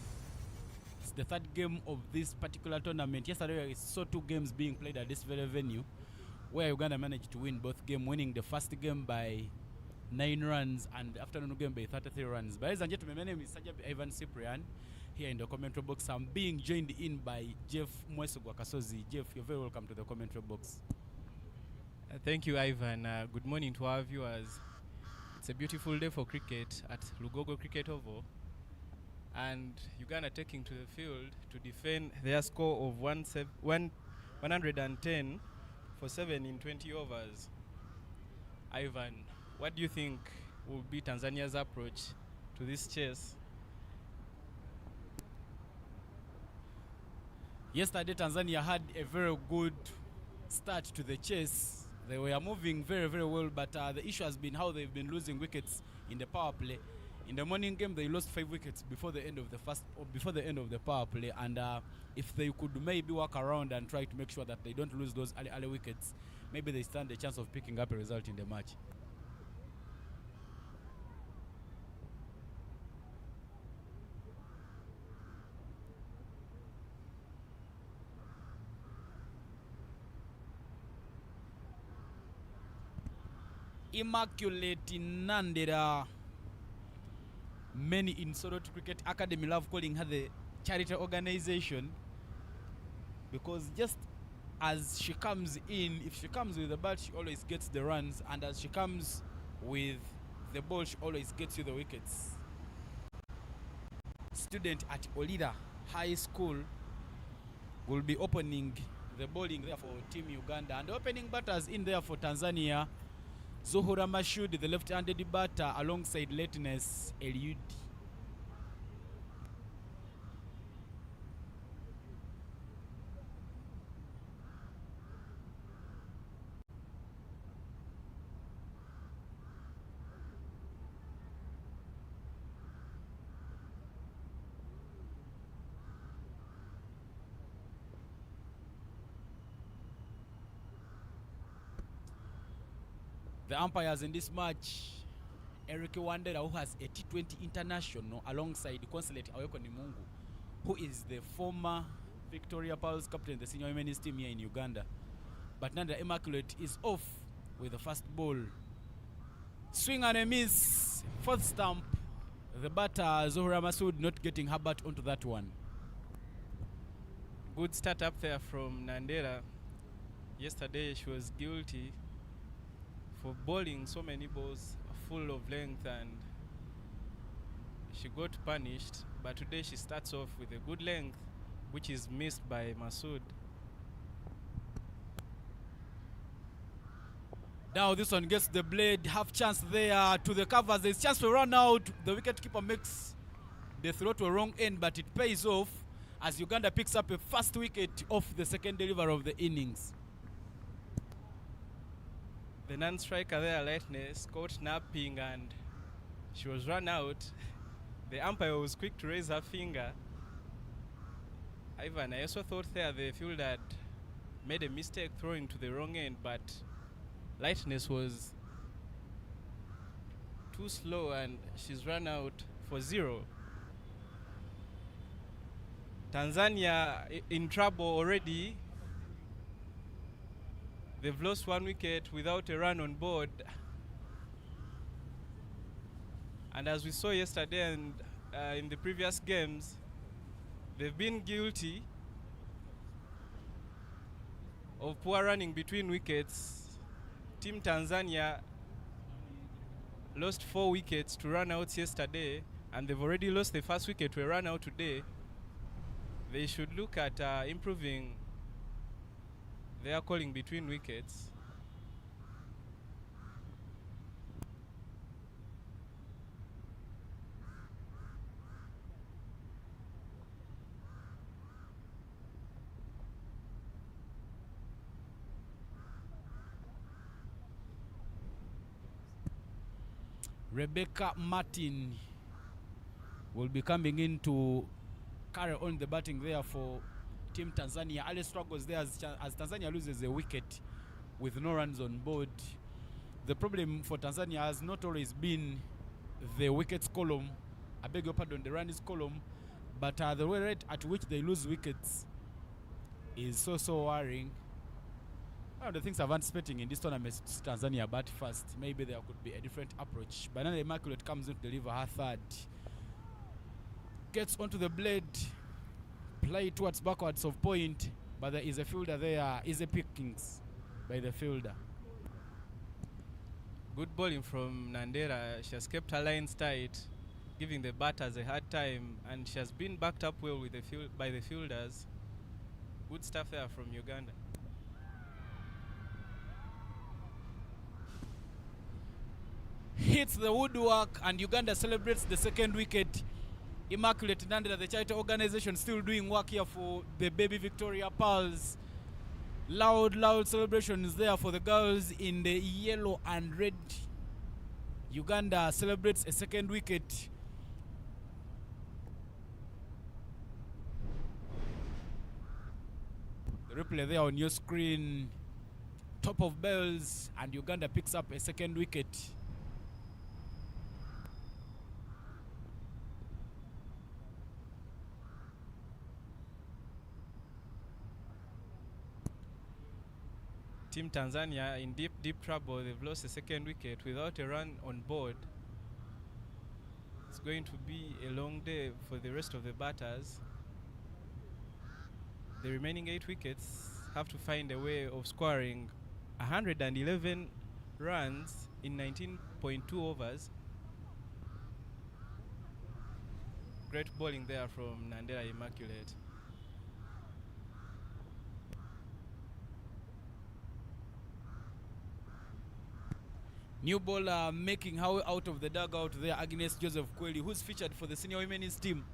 It's the third game of this particular tournament. Yesterday, I saw 2 games being played at this very venue, where Uganda managed to win both games, winning the first game by 9 runs and the afternoon game by 33 runs. But ladies and gentlemen, my name is Sajab Ivan Cyprian. Here in the commentary box, I'm being joined in by Jeff Mwesogwa Kasozi. Jeff, you're very welcome to the commentary box. Thank you, Ivan. Good morning to our viewers. It's a beautiful day for cricket at Lugogo Cricket Oval, and Uganda taking to the field to defend their score of 110 for 7 in 20 overs. Ivan, what do you think will be Tanzania's approach to this chase? Yesterday, Tanzania had a very good start to the chase. They were moving very, very well, but the issue has been how they've been losing wickets in the power play. In the morning game, they lost 5 wickets before the end of the power play, and if they could maybe work around and try to make sure that they don't lose those early wickets, maybe they stand a chance of picking up a result in the match. Immaculate Nandera. Many in Sorot Cricket Academy love calling her the charity organization, because just as she comes in, if she comes with the bat, she always gets the runs, and as she comes with the ball, she always gets you the wickets. Student at Olida High School will be opening the bowling there for Team Uganda, and the opening batters in there for Tanzania: Zuhura Mashud, the left-handed batter, alongside Lateness Eliud. The umpires in this match: Eric Wandera, who has a T20 international, alongside Consulate Aweko Nimungu, who is the former Victoria Pearls captain, the senior women's team here in Uganda. But Nanda Immaculate is off with the first ball. Swing and a miss, 4th stump. The batter Zuhura Masood not getting her bat onto that one. Good start up there from Nandera. Yesterday she was guilty for bowling so many balls full of length, and she got punished, but today she starts off with a good length, which is missed by Masood. Now this one gets the blade, half chance there to the covers. There's chance to run out. The wicketkeeper makes the throw to a wrong end, but it pays off as Uganda picks up a first wicket off the second deliver of the innings. The non-striker there, Lightness, caught napping and she was run out. The umpire was quick to raise her finger. Ivan, I also thought there the fielder had made a mistake throwing to the wrong end, but Lightness was too slow and she's run out for 0. Tanzania in trouble already. They've lost 1 wicket without a run on board. And as we saw yesterday and in the previous games, they've been guilty of poor running between wickets. Team Tanzania lost 4 wickets to run outs yesterday, and they've already lost the first wicket to a run out today. They should look at improving their calling between wickets. Rebecca Martin will be coming in to carry on the batting there for Team Tanzania. Early struggles there as Tanzania loses a wicket with no runs on board. the problem for Tanzania has not always been the wickets column, I beg your pardon, the runs column, but the rate at which they lose wickets is so worrying. One of the things I'm anticipating in this tournament is Tanzania bat first. Maybe there could be a different approach. Banana Immaculate comes in to deliver her third. Gets onto the blade, play towards backwards of point, but there is a fielder there, easy pickings by the fielder. Good bowling from Nandera. She has kept her lines tight, giving the batters a hard time, and she has been backed up well with by the fielders. Good stuff there from Uganda. Hits the woodwork, and Uganda celebrates the second wicket. Immaculate Nandera, the charity organization, still doing work here for the baby Victoria Pearls. Loud celebrations there for the girls in the yellow and red. Uganda celebrates a second wicket. The replay there on your screen. Top of bells, and Uganda picks up a second wicket. Team Tanzania in deep trouble. They've lost a second wicket without a run on board. It's going to be a long day for the rest of the batters. The remaining 8 wickets have to find a way of scoring 111 runs in 19.2 overs. Great bowling there from Nandera Immaculate. New bowler making her way out of the dugout there, Agnes Joseph Kweli, who's featured for the senior women's team.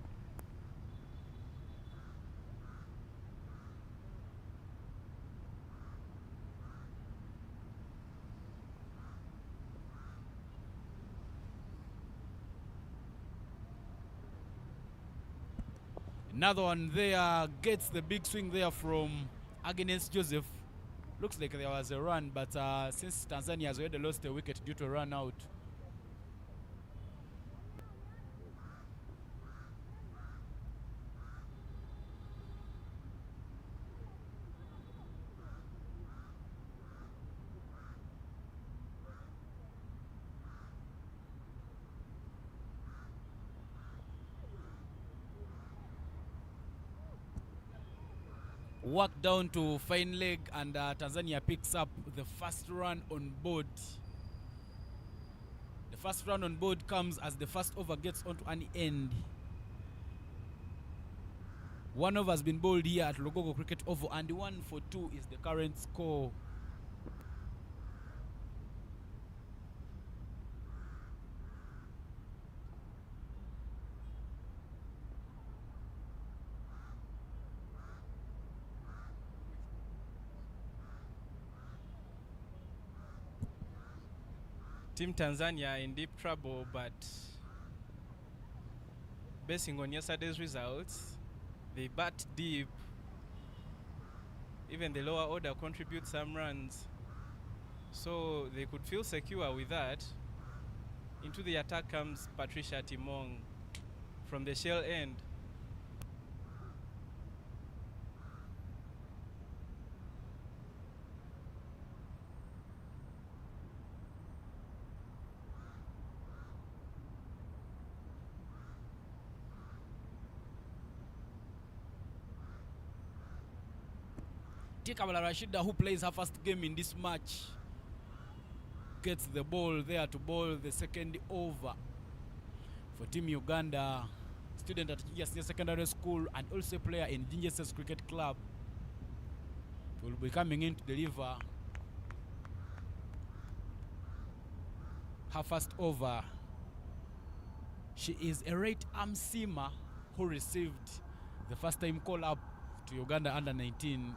Another one there, gets the big swing there from Agnes Joseph. Looks like there was a run, but since Tanzania has already lost a wicket due to a run out. Work down to fine leg, and Tanzania picks up the first run on board. The first run on board comes as the first over gets onto an end. One over has been bowled here at Lugogo Cricket Oval, and 1 for 2 is the current score. Team Tanzania in deep trouble, but basing on yesterday's results, they bat deep. Even the lower order contributes some runs, so they could feel secure with that. Into the attack comes Patricia Timong from the shell end. Tikabala Rashida, who plays her first game in this match, gets the ball there to bowl the second over for Team Uganda. Student at Jinja Secondary School and also player in Jinja Cricket Club. Will be coming in to deliver her first over. She is a right arm seamer who received the first time call up to Uganda under 19.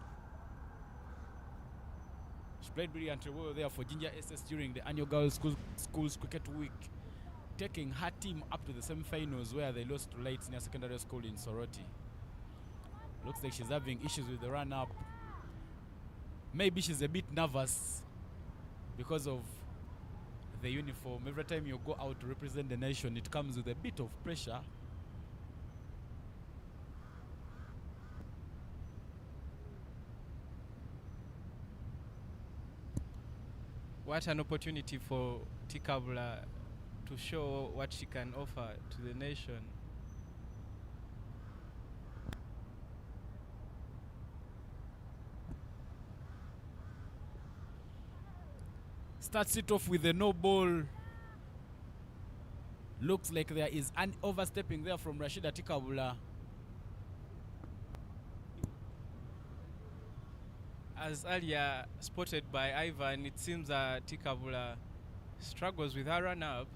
She played brilliantly well there for Ginger SS during the annual Girls Schools Cricket Week, taking her team up to the semi-finals where they lost to Light Senior Secondary School in Soroti. Looks like she's having issues with the run-up. Maybe she's a bit nervous because of the uniform. Every time you go out to represent the nation, it comes with a bit of pressure. What an opportunity for Tikabula to show what she can offer to the nation. Starts it off with a no ball. Looks like there is an overstepping there from Rashida Tikabula. As earlier spotted by Ivan, it seems that Tikabula struggles with her run-up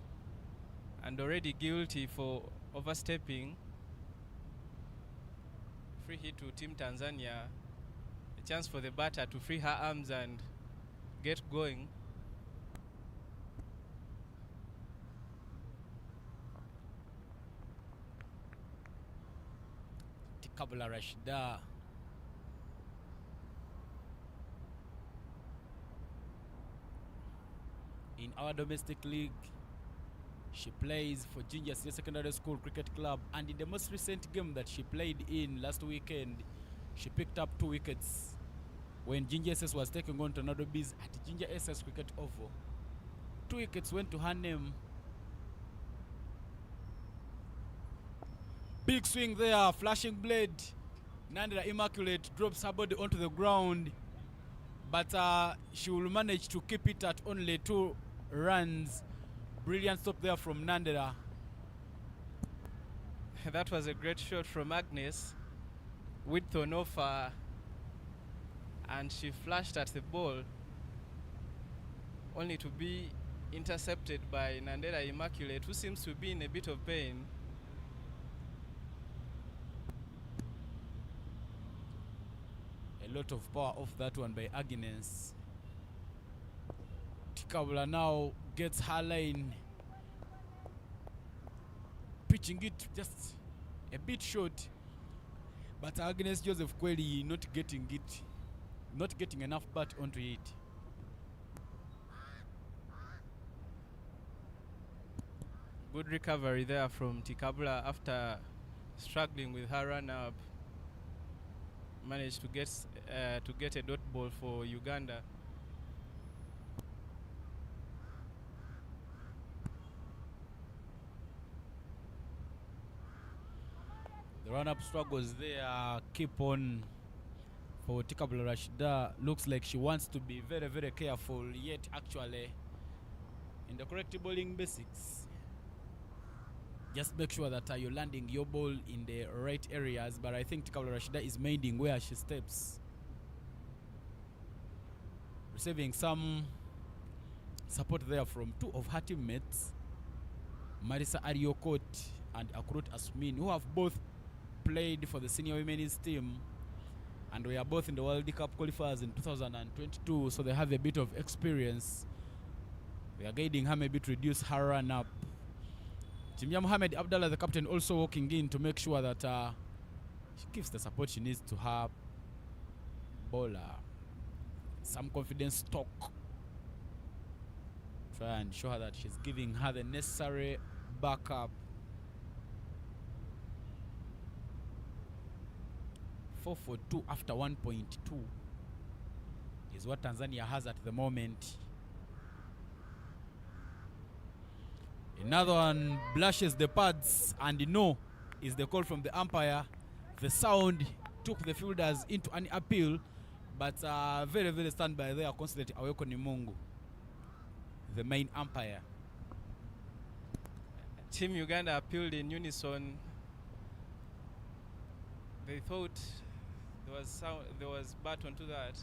and already guilty for overstepping. Free hit to Team Tanzania. A chance for the batter to free her arms and get going. Tikabula Rashida. In our domestic league, she plays for Ginger Senior Secondary School Cricket Club, and in the most recent game that she played in last weekend, she picked up 2 wickets when Ginger SS was taking on Tornado Bees at Ginger SS Cricket Oval. 2 wickets went to her name. Big swing there, flashing blade. Nandira Immaculate drops her body onto the ground, but she will manage to keep it at only 2 runs. Brilliant stop there from Nandira. That was a great shot from Agnes with Tonofa, and she flashed at the ball only to be intercepted by Nandira Immaculate, who seems to be in a bit of pain. A lot of power off that one by Agnes. Tikabula now gets her line, pitching it just a bit short, but Agnes Joseph Kweli not getting enough bat onto it. Good recovery there from Tikabula after struggling with her run-up. Managed to get a dot ball for Uganda. The run-up struggles there keep on for Tikabula Rashida. Looks like she wants to be very, very careful, yet actually in the correct bowling basics, just make sure that you're landing your ball in the right areas. But I think Tikabula Rashida is minding where she steps. Receiving some support there from 2 of her teammates, Marisa Ariokot and Akurut Asmin, who have both played for the senior women's team and we are both in the World Cup qualifiers in 2022, so they have a bit of experience. We are guiding her maybe to reduce her run up. Jimia Mohamed Abdallah, the captain, also walking in to make sure that she gives the support she needs to her bowler. Some confidence talk. Try and show her that she's giving her the necessary backup. 4 for 2 after 1.2 is what Tanzania has at the moment. Another one blushes the pads, and no is the call from the umpire. The sound took the fielders into an appeal, but very, very standby there, constantly Aweko Nimungu, the main umpire. Team Uganda appealed in unison. They thought there was bat onto that.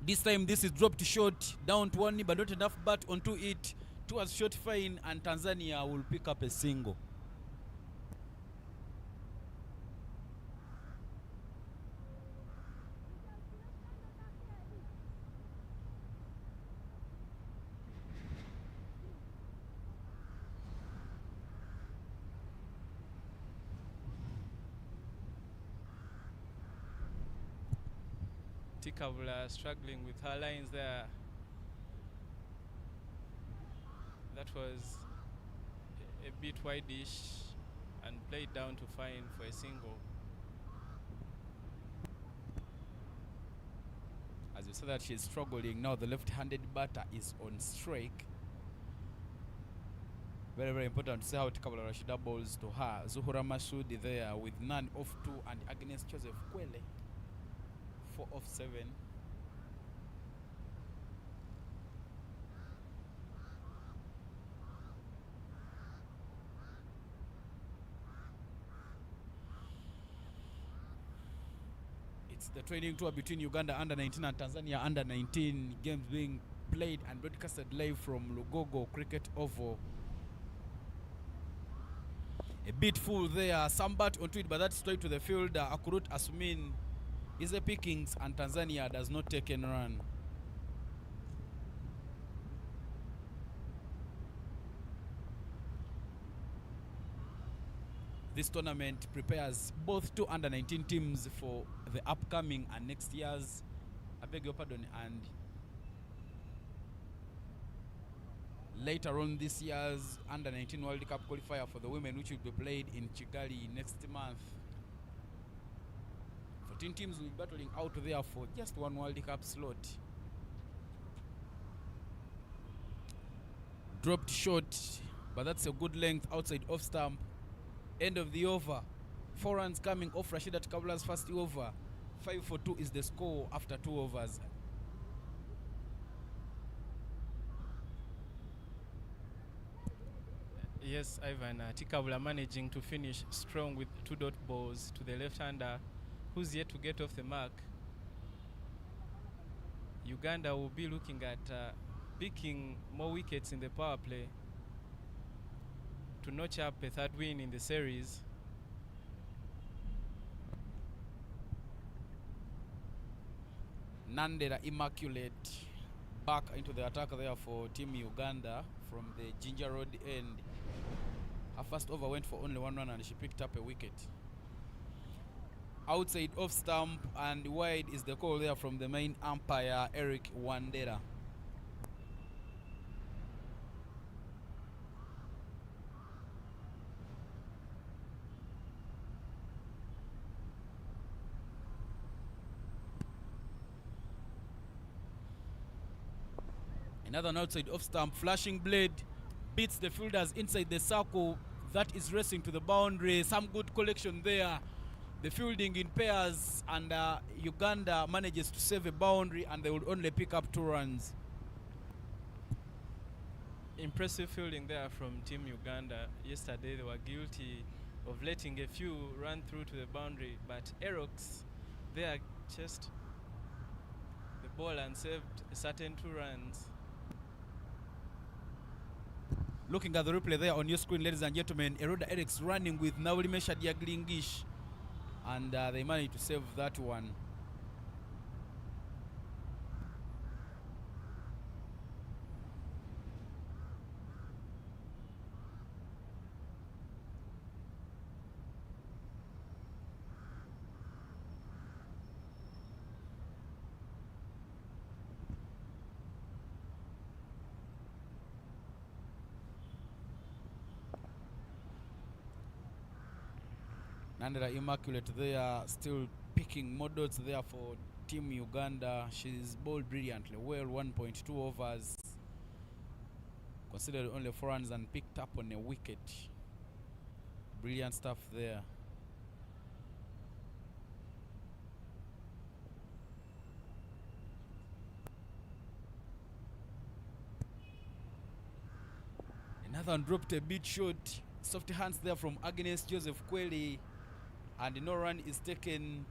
This time this is dropped short, down to 1, but not enough bat onto it. Towards short fine, and Tanzania will pick up a single. Tikabula struggling with her lines there. That was a bit wide-ish and played down to fine for a single. As you saw that she's struggling now, the left-handed batter is on strike. Very, very important to see how Kabula Rashida balls to her. Zuhura Masudi there with none off 2 and against Joseph Kwele 4 off 7. It's the training tour between Uganda under 19 and Tanzania under 19. Games being played and broadcasted live from Lugogo Cricket Oval. A bit full there. Sambat onto it, but that's straight to the fielder. Akurut Asmin is a pickings and Tanzania does not take any run. This tournament prepares both 2 under 19 teams for the upcoming and next year's, I beg your pardon, and later on this year's under 19 World Cup qualifier for the women, which will be played in Kigali next month. 14 teams will be battling out there for just one World Cup slot. Dropped short, but that's a good length outside off stump. End of the over. 4 runs coming off Rashidat Kabula's first over. 5 for 2 is the score after 2 overs. Yes, Ivan, Tikabula managing to finish strong with 2 dot balls to the left-hander, who's yet to get off the mark. Uganda will be looking at picking more wickets in the power play to notch up a 3rd win in the series. Nandera Immaculate back into the attack there for Team Uganda from the Ginger Road end. Her first over went for only 1 run and she picked up a wicket. Outside off stump and wide is the call there from the main umpire, Eric Wandera. Another outside off stump, flashing blade, beats the fielders inside the circle. That is racing to the boundary. Some good collection there. The fielding in pairs, and Uganda manages to save a boundary, and they would only pick up 2 runs. Impressive fielding there from Team Uganda. Yesterday they were guilty of letting a few run through to the boundary, but Erox there chased the ball and saved a certain 2 runs. Looking at the replay there on your screen, ladies and gentlemen, Eroda Eriks running with Naulimesha Diaglingish, and they managed to save that one. Nandera Immaculate there, still picking more dots there for Team Uganda. She's bowled brilliantly well, 1.2 overs. Considered only 4 runs and picked up on a wicket. Brilliant stuff there. Another one dropped a bit short. Soft hands there from Agnes Joseph Kweli, and no run is taken.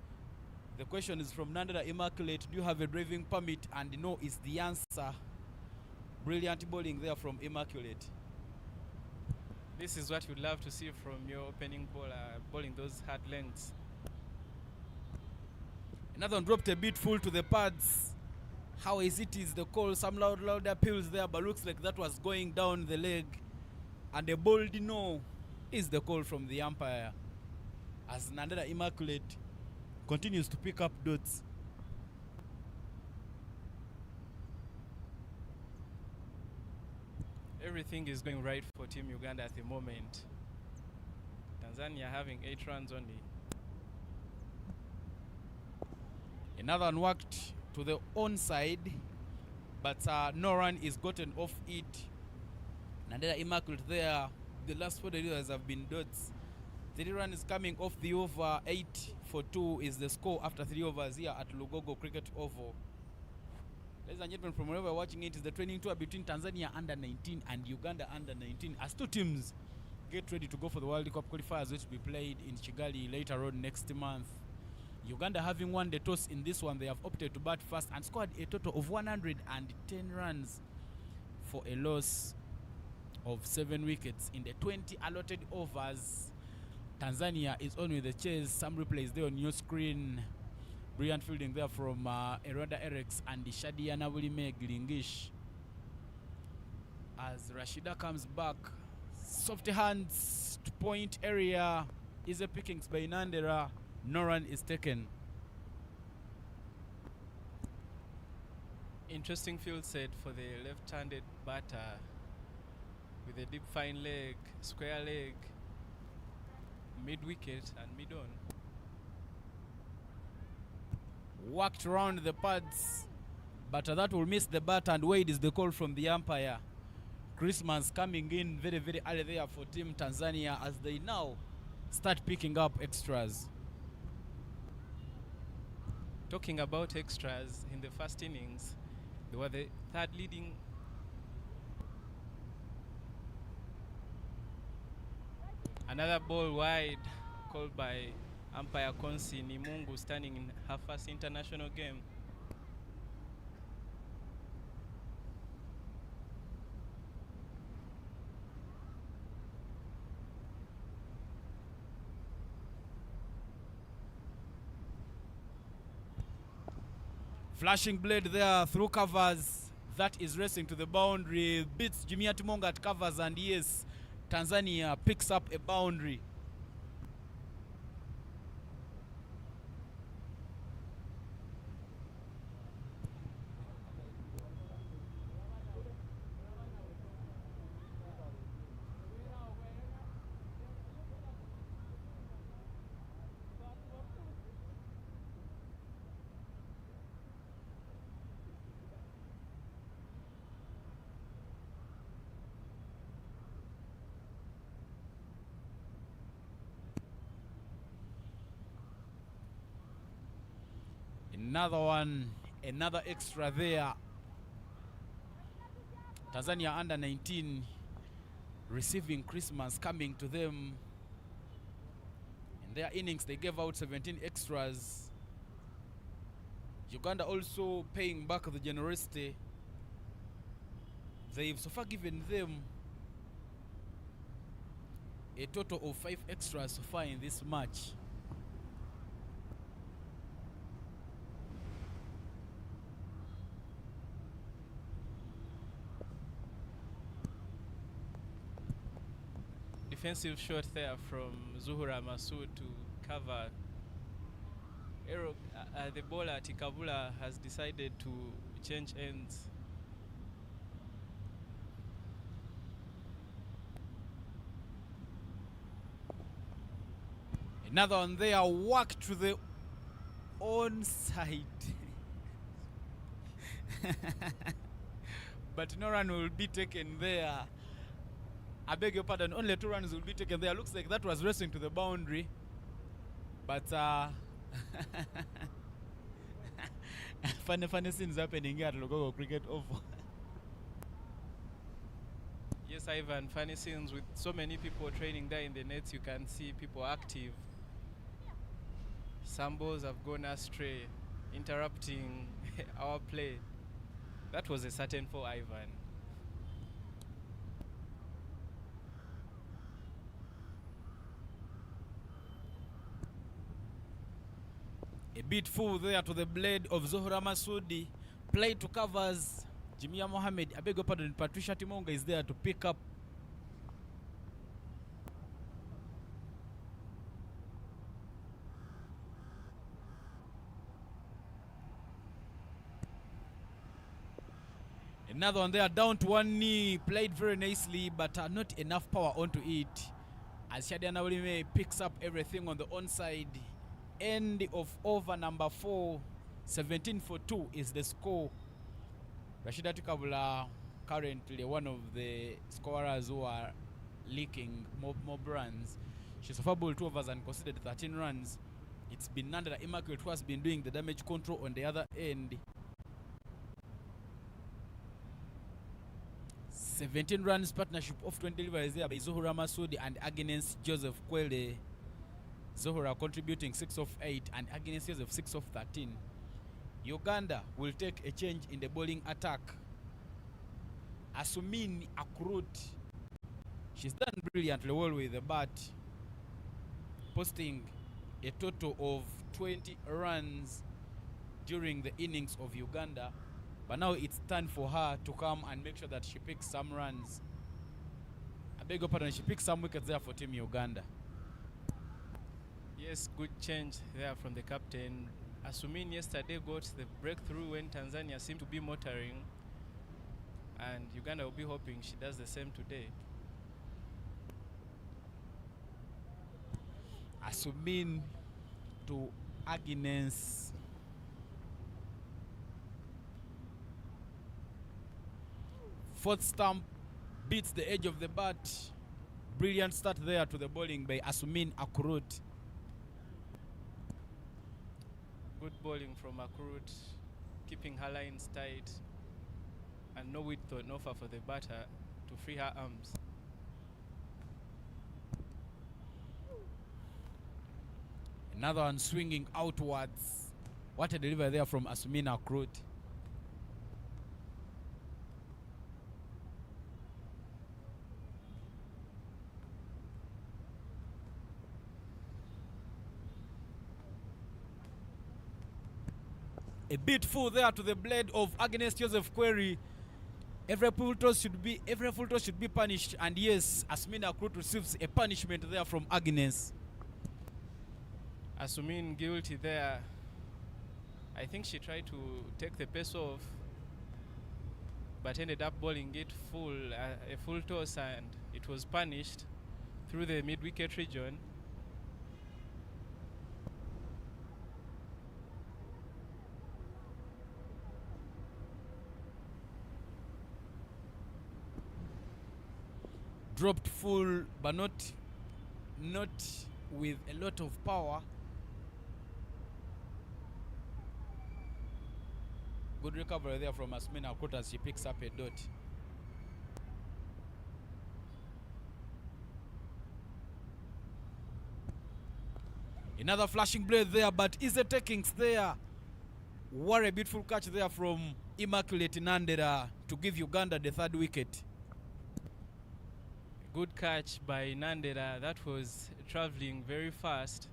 The question is from Nandera Immaculate, do you have a driving permit? And no is the answer. Brilliant bowling there from Immaculate. This is what you'd love to see from your opening bowler, bowling those hard lengths. Another one dropped a bit full to the pads. How is it is the call? Some loud appeals there, but looks like that was going down the leg. And a bold no is the call from the umpire, as Nandera Immaculate continues to pick up dots. Everything is going right for Team Uganda at the moment. Tanzania having 8 runs only. Another one worked to the onside, but no run is gotten off it. Nandela Immaculate there. The last 4 deliveries have been dots. 3 runs coming off the over. 8 for 2 is the score after 3 overs here at Lugogo Cricket Oval. Ladies and gentlemen, from wherever you're watching it, is the training tour between Tanzania under 19 and Uganda under 19 as 2 teams get ready to go for the World Cup qualifiers, which will be played in Kigali later on next month. Uganda having won the toss in this one, they have opted to bat first and scored a total of 110 runs for a loss of 7 wickets in the 20 allotted overs. Tanzania is on with the chase. Some replays there on your screen. Brilliant fielding there from Eroda Erex and Shadia Nabulime Glingish. As Rashida comes back, soft hands to point area. Easy pickings by Nandera. No run is taken. Interesting field set for the left-handed batter with a deep fine leg, square leg, mid-wicket and mid-on. Worked around the pads, but that will miss the bat, and Wade is the call from the umpire. Christmas coming in very, very early there for Team Tanzania as they now start picking up extras. Talking about extras, in the first innings, they were the 3rd leading. Another ball wide called by umpire Konsi Nimungu, standing in her first international game. Flashing blade there through covers. That is racing to the boundary. Beats Jimmy Atumonga at covers, and yes, Tanzania picks up a boundary. Another one, another extra there. Tanzania under 19 receiving Christmas coming to them. In their innings, they gave out 17 extras. Uganda also paying back the generosity. They've so far given them a total of 5 extras so far in this match. Defensive shot there from Zuhura Masood to cover. The bowler Tikabula has decided to change ends. Another one there, work to the onside. But no run will be taken there. I beg your pardon, only 2 runs will be taken there. Looks like that was racing to the boundary. But funny scenes happening here at Lugogo Cricket Oval. Yes, Ivan, funny scenes with so many people training there in the nets. You can see people active. Some balls have gone astray, interrupting our play. That was a certain for Ivan. A bit full there to the blade of Zohra Masudi. Play to covers. Jimia Mohammed, I beg your pardon, Patricia Timonga is there to pick up. Another one there, down to one knee, played very nicely, but not enough power onto it. As Shadiana Olime picks up everything on the onside. End of over number 4, 17 for 2 is the score. Rashida Tukabula currently one of the scorers who are leaking more runs. She's affordable 2 overs and conceded 13 runs. It's been Nandera Immaculate who has been doing the damage control on the other end. 17 runs partnership of 20 deliveries there by Zuhura Masudi and Agnes Joseph Kwele. Zuhura contributing 6 of 8 and Agnes Joseph 6 of 13. Uganda will take a change in the bowling attack. Asumin Akurut, she's done brilliantly well with the bat, posting a total of 20 runs during the innings of Uganda. But now it's time for her to come and make sure that she picks some runs. I beg your pardon, she picks some wickets there for Team Uganda. Yes, good change there from the captain. Asumin yesterday got the breakthrough when Tanzania seemed to be motoring, and Uganda will be hoping she does the same today. Asumin to Agnes. Fourth stump beats the edge of the bat. Brilliant start there to the bowling by Asumin Akurut. Good bowling from Akurut, keeping her lines tight and no width or offer for the batter to free her arms. Another one swinging outwards. What a delivery there from Asumin Akurut. A bit full there to the blade of Agnes Joseph Query. Every full toss should be punished, and yes, Asumin Akurut receives a punishment there from Agnes. Asumin guilty there. I think she tried to take the pace off, but ended up bowling it a full toss, and it was punished through the mid-wicket region. Dropped full, but not with a lot of power. Good recovery there from Asumin Akurut as she picks up a dot. Another flashing blade there, but is the takings there. What a beautiful catch there from Immaculate Nandera to give Uganda the 3rd wicket. Good catch by Nandera. That was traveling very fast,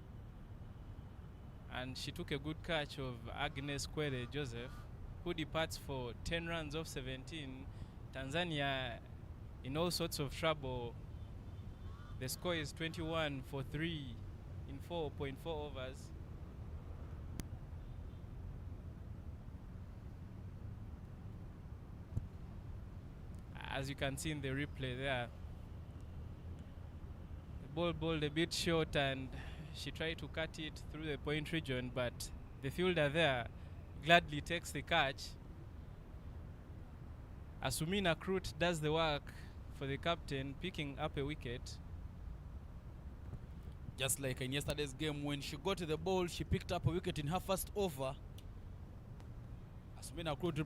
and she took a good catch of Agnes Kwere Joseph, who departs for 10 runs off 17. Tanzania in all sorts of trouble. The score is 21 for 3 in 4.4 overs. As you can see in the replay there, ball bowled a bit short, and she tried to cut it through the point region, but the fielder there gladly takes the catch. Asumin Akurut does the work for the captain, picking up a wicket. Just like in yesterday's game, when she got to the ball, she picked up a wicket in her first over. Asumin Akurut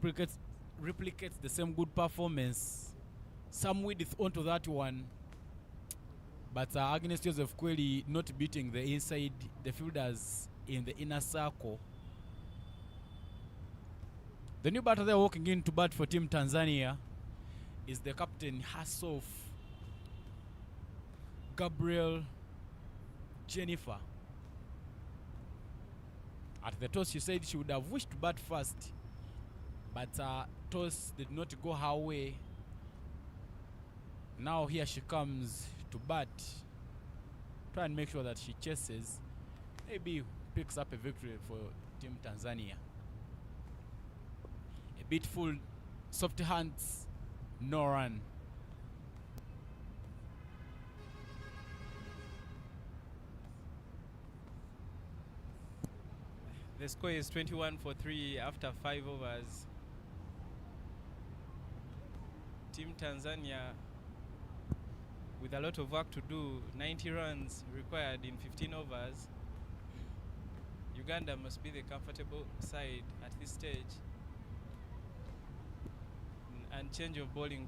replicates the same good performance. Some width onto that one. But Agnes Joseph Kweli not beating the inside, the fielders in the inner circle. The new batter they're walking in to bat for Team Tanzania is the captain herself, Gabriel Jennifer. At the toss, she said she would have wished to bat first, but toss did not go her way. Now here she comes to bat, try and make sure that she chases, maybe picks up a victory for Team Tanzania. A bit full soft hands, no run. The score is 21 for 3 after 5 overs. Team Tanzania with a lot of work to do, 90 runs required in 15 overs. Uganda must be the comfortable side at this stage. And change of bowling.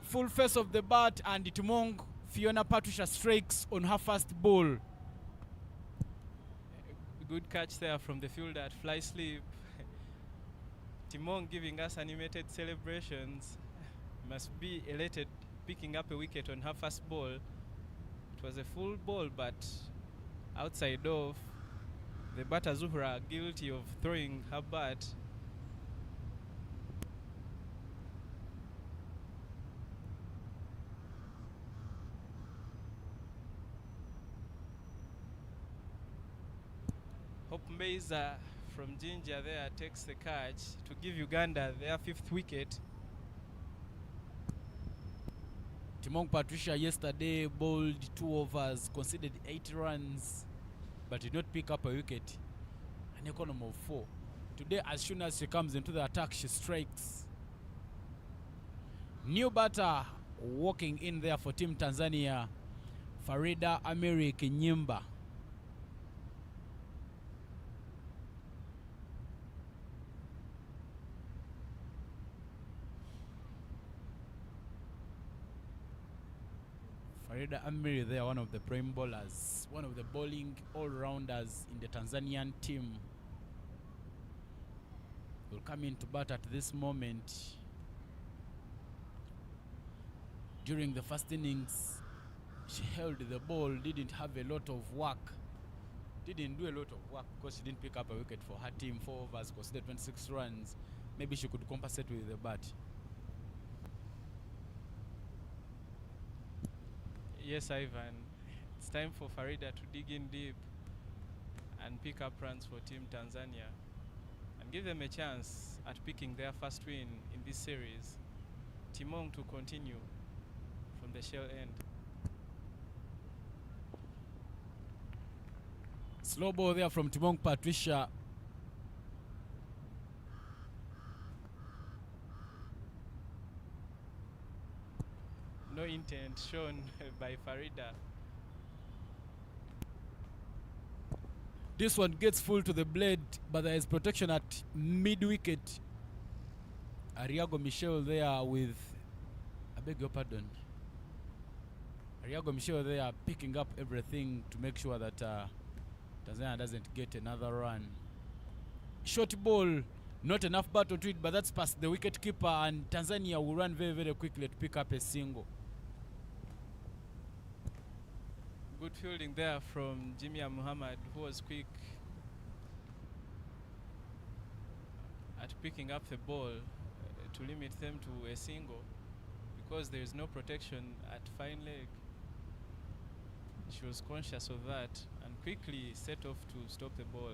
Full face of the bat, and Timong Fiona Patricia strikes on her first ball. Good catch there from the fielder at fly slip. Timong giving us animated celebrations. Must be elated picking up a wicket on her first ball. It was a full ball, but outside of the batter Zuhra, guilty of throwing her bat. Hope Mbeza from Ginger there takes the catch to give Uganda their 5th wicket. Timong Patricia yesterday bowled 2 overs, conceded 8 runs, but did not pick up a wicket. An economy of 4. Today, as soon as she comes into the attack, she strikes. New batter walking in there for Team Tanzania, Farida Amiri Kinyimba. Farida Amiri there, one of the prime bowlers, one of the bowling all-rounders in the Tanzanian team, will come into bat at this moment. During the first innings, she held the ball, didn't have a lot of work. Didn't do a lot of work because she didn't pick up a wicket for her team. 4 overs, considered 26 runs. Maybe she could compensate with the bat. Yes, Ivan. It's time for Farida to dig in deep and pick up runs for Team Tanzania and give them a chance at picking their first win in this series. Timong to continue from the shell end. Slow ball there from Timong Patricia. No intent shown by Farida. This one gets full to the blade, but there is protection at mid-wicket. Ariago Michel there with, I beg your pardon. Ariago Michel there picking up everything to make sure that Tanzania doesn't get another run. Short ball, not enough battle to it, but that's past the wicket keeper, and Tanzania will run very, very quickly to pick up a single. Good fielding there from Jimia Muhammad, who was quick at picking up the ball to limit them to a single because there is no protection at fine leg. She was conscious of that and quickly set off to stop the ball.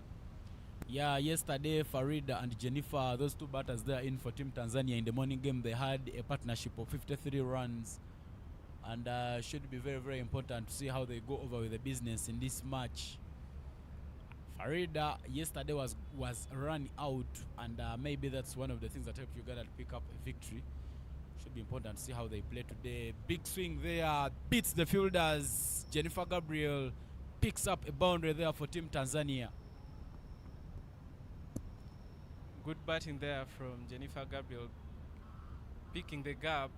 Yeah, yesterday Farida and Jennifer, those 2 batters there in for Team Tanzania in the morning game, they had a partnership of 53 runs. And should be very, very important to see how they go over with the business in this match. Farida yesterday was run out, and maybe that's one of the things that helped Uganda to pick up a victory. Should be important to see how they play today. Big swing there, beats the fielders. Jennifer Gabriel picks up a boundary there for Team Tanzania. Good batting there from Jennifer Gabriel, picking the gap.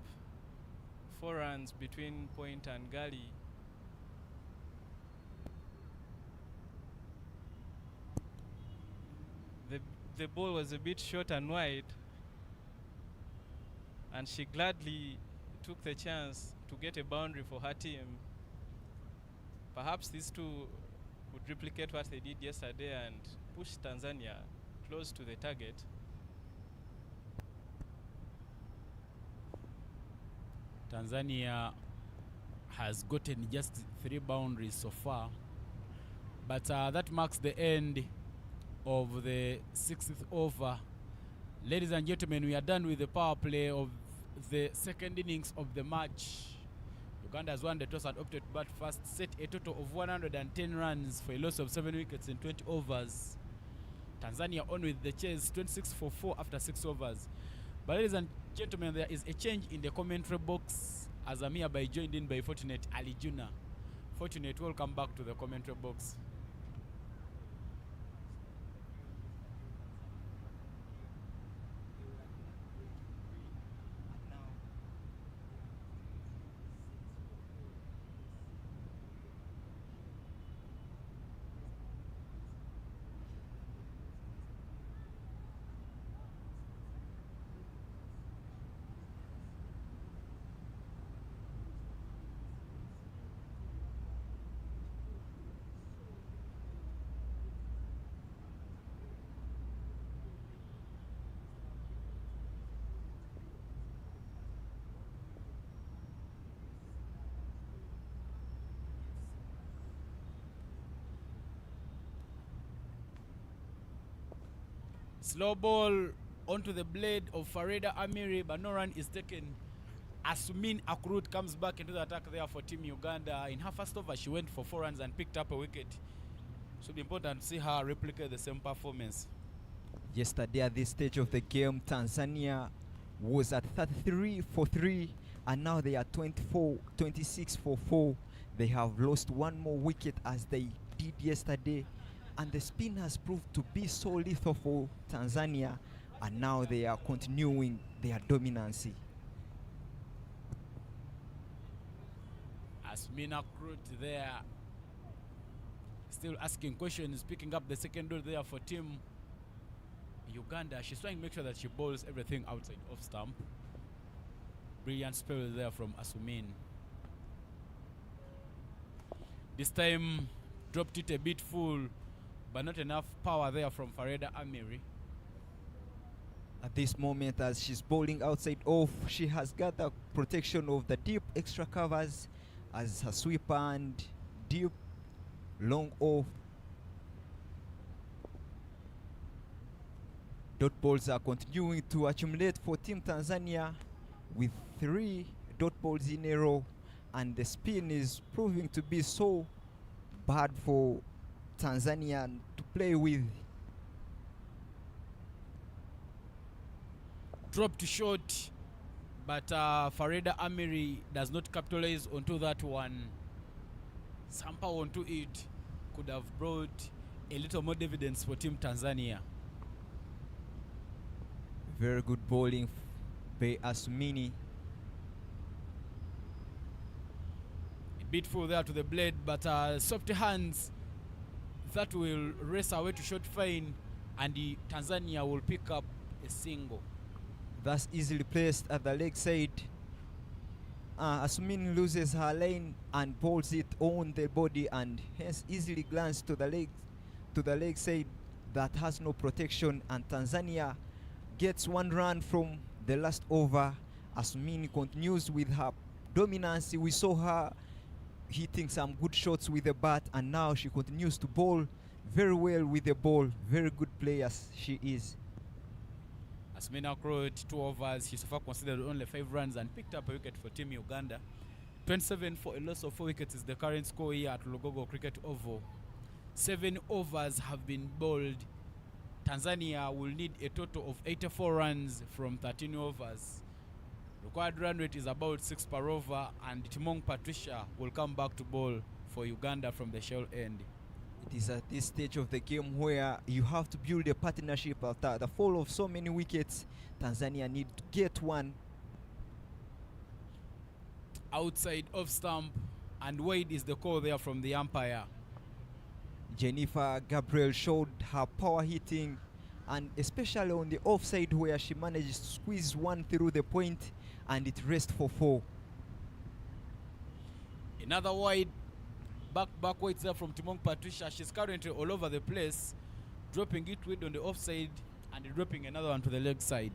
4 runs between point and gully. The ball was a bit short and wide, and she gladly took the chance to get a boundary for her team. Perhaps these two would replicate what they did yesterday and push Tanzania close to the target. Tanzania has gotten just 3 boundaries so far, but that marks the end of the 6th over. Ladies and gentlemen, we are done with the power play of the second innings of the match. Uganda has won the toss and opted to bat first, set a total of 110 runs for a loss of 7 wickets in 20 overs. Tanzania on with the chase, 26 for 4 after 6 overs. But ladies and gentlemen, there is a change in the commentary box as I'm hereby joined in by Fortunate Ali Juna. Fortunate, welcome back to the commentary box. Slow ball onto the blade of Farida Amiri, but no run is taken. Asumin Akrut comes back into the attack there for Team Uganda. In her first over, she went for 4 runs and picked up a wicket. Should be important to see her replicate the same performance. Yesterday at this stage of the game, Tanzania was at 33 for 3, and now they are 26 for 4. They have lost 1 more wicket as they did yesterday, and the spin has proved to be so lethal for Tanzania, and now they are continuing their dominancy. Asmina Krut there, still asking questions, picking up the second ball there for Team Uganda. She's trying to make sure that she bowls everything outside off stump. Brilliant spell there from Asumin. This time dropped it a bit full, but not enough power there from Farida Amiri. At this moment, as she's bowling outside off, she has got the protection of the deep extra covers as her sweeper and deep long off. Dot balls are continuing to accumulate for Team Tanzania with 3 dot balls in a row, and the spin is proving to be so bad for Tanzania to play with. Dropped short, but Farida Amiri does not capitalize onto that one. Some power onto it could have brought a little more dividends for Team Tanzania. Very good bowling by Asumini. A bit full there to the blade, but soft hands that will race away to short fine, and the Tanzania will pick up a single. That's easily placed at the leg side. Asumini loses her lane and bowls it on the body, and hence easily glanced to the leg side that has no protection, and Tanzania gets 1 run from the last over. Asumini continues with her dominance. We saw her hitting some good shots with the bat, and now she continues to bowl very well with the ball. Very good player she is. Asmina Krut, 2 overs. She so far considered only 5 runs and picked up a wicket for Team Uganda. 27 for a loss of 4 wickets is the current score here at Lugogo Cricket Oval. 7 overs have been bowled. Tanzania will need a total of 84 runs from 13 overs. Required run rate is about 6 per over, and Timong Patricia will come back to bowl for Uganda from the shell end. It is at this stage of the game where you have to build a partnership. After the fall of so many wickets, Tanzania need to get one. Outside off stump, and wide is the call there from the umpire. Jennifer Gabriel showed her power hitting, and especially on the offside where she managed to squeeze one through the point and it rest for 4. Another wide, back wide there from Timong Patricia. She's currently all over the place, dropping it wide on the offside and dropping another one to the leg side.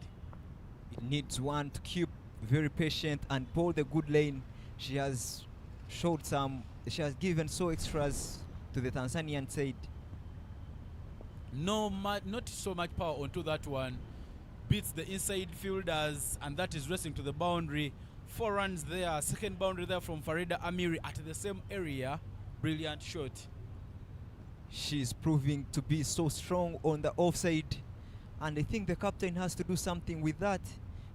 It needs one to keep very patient and bowl the good lane. She has given so extras to the Tanzanian side. Not so much power onto that one. Beats the inside fielders, and that is racing to the boundary. 4 runs there. Second boundary there from Farida Amiri at the same area. Brilliant shot. She's proving to be so strong on the offside, and I think the captain has to do something with that,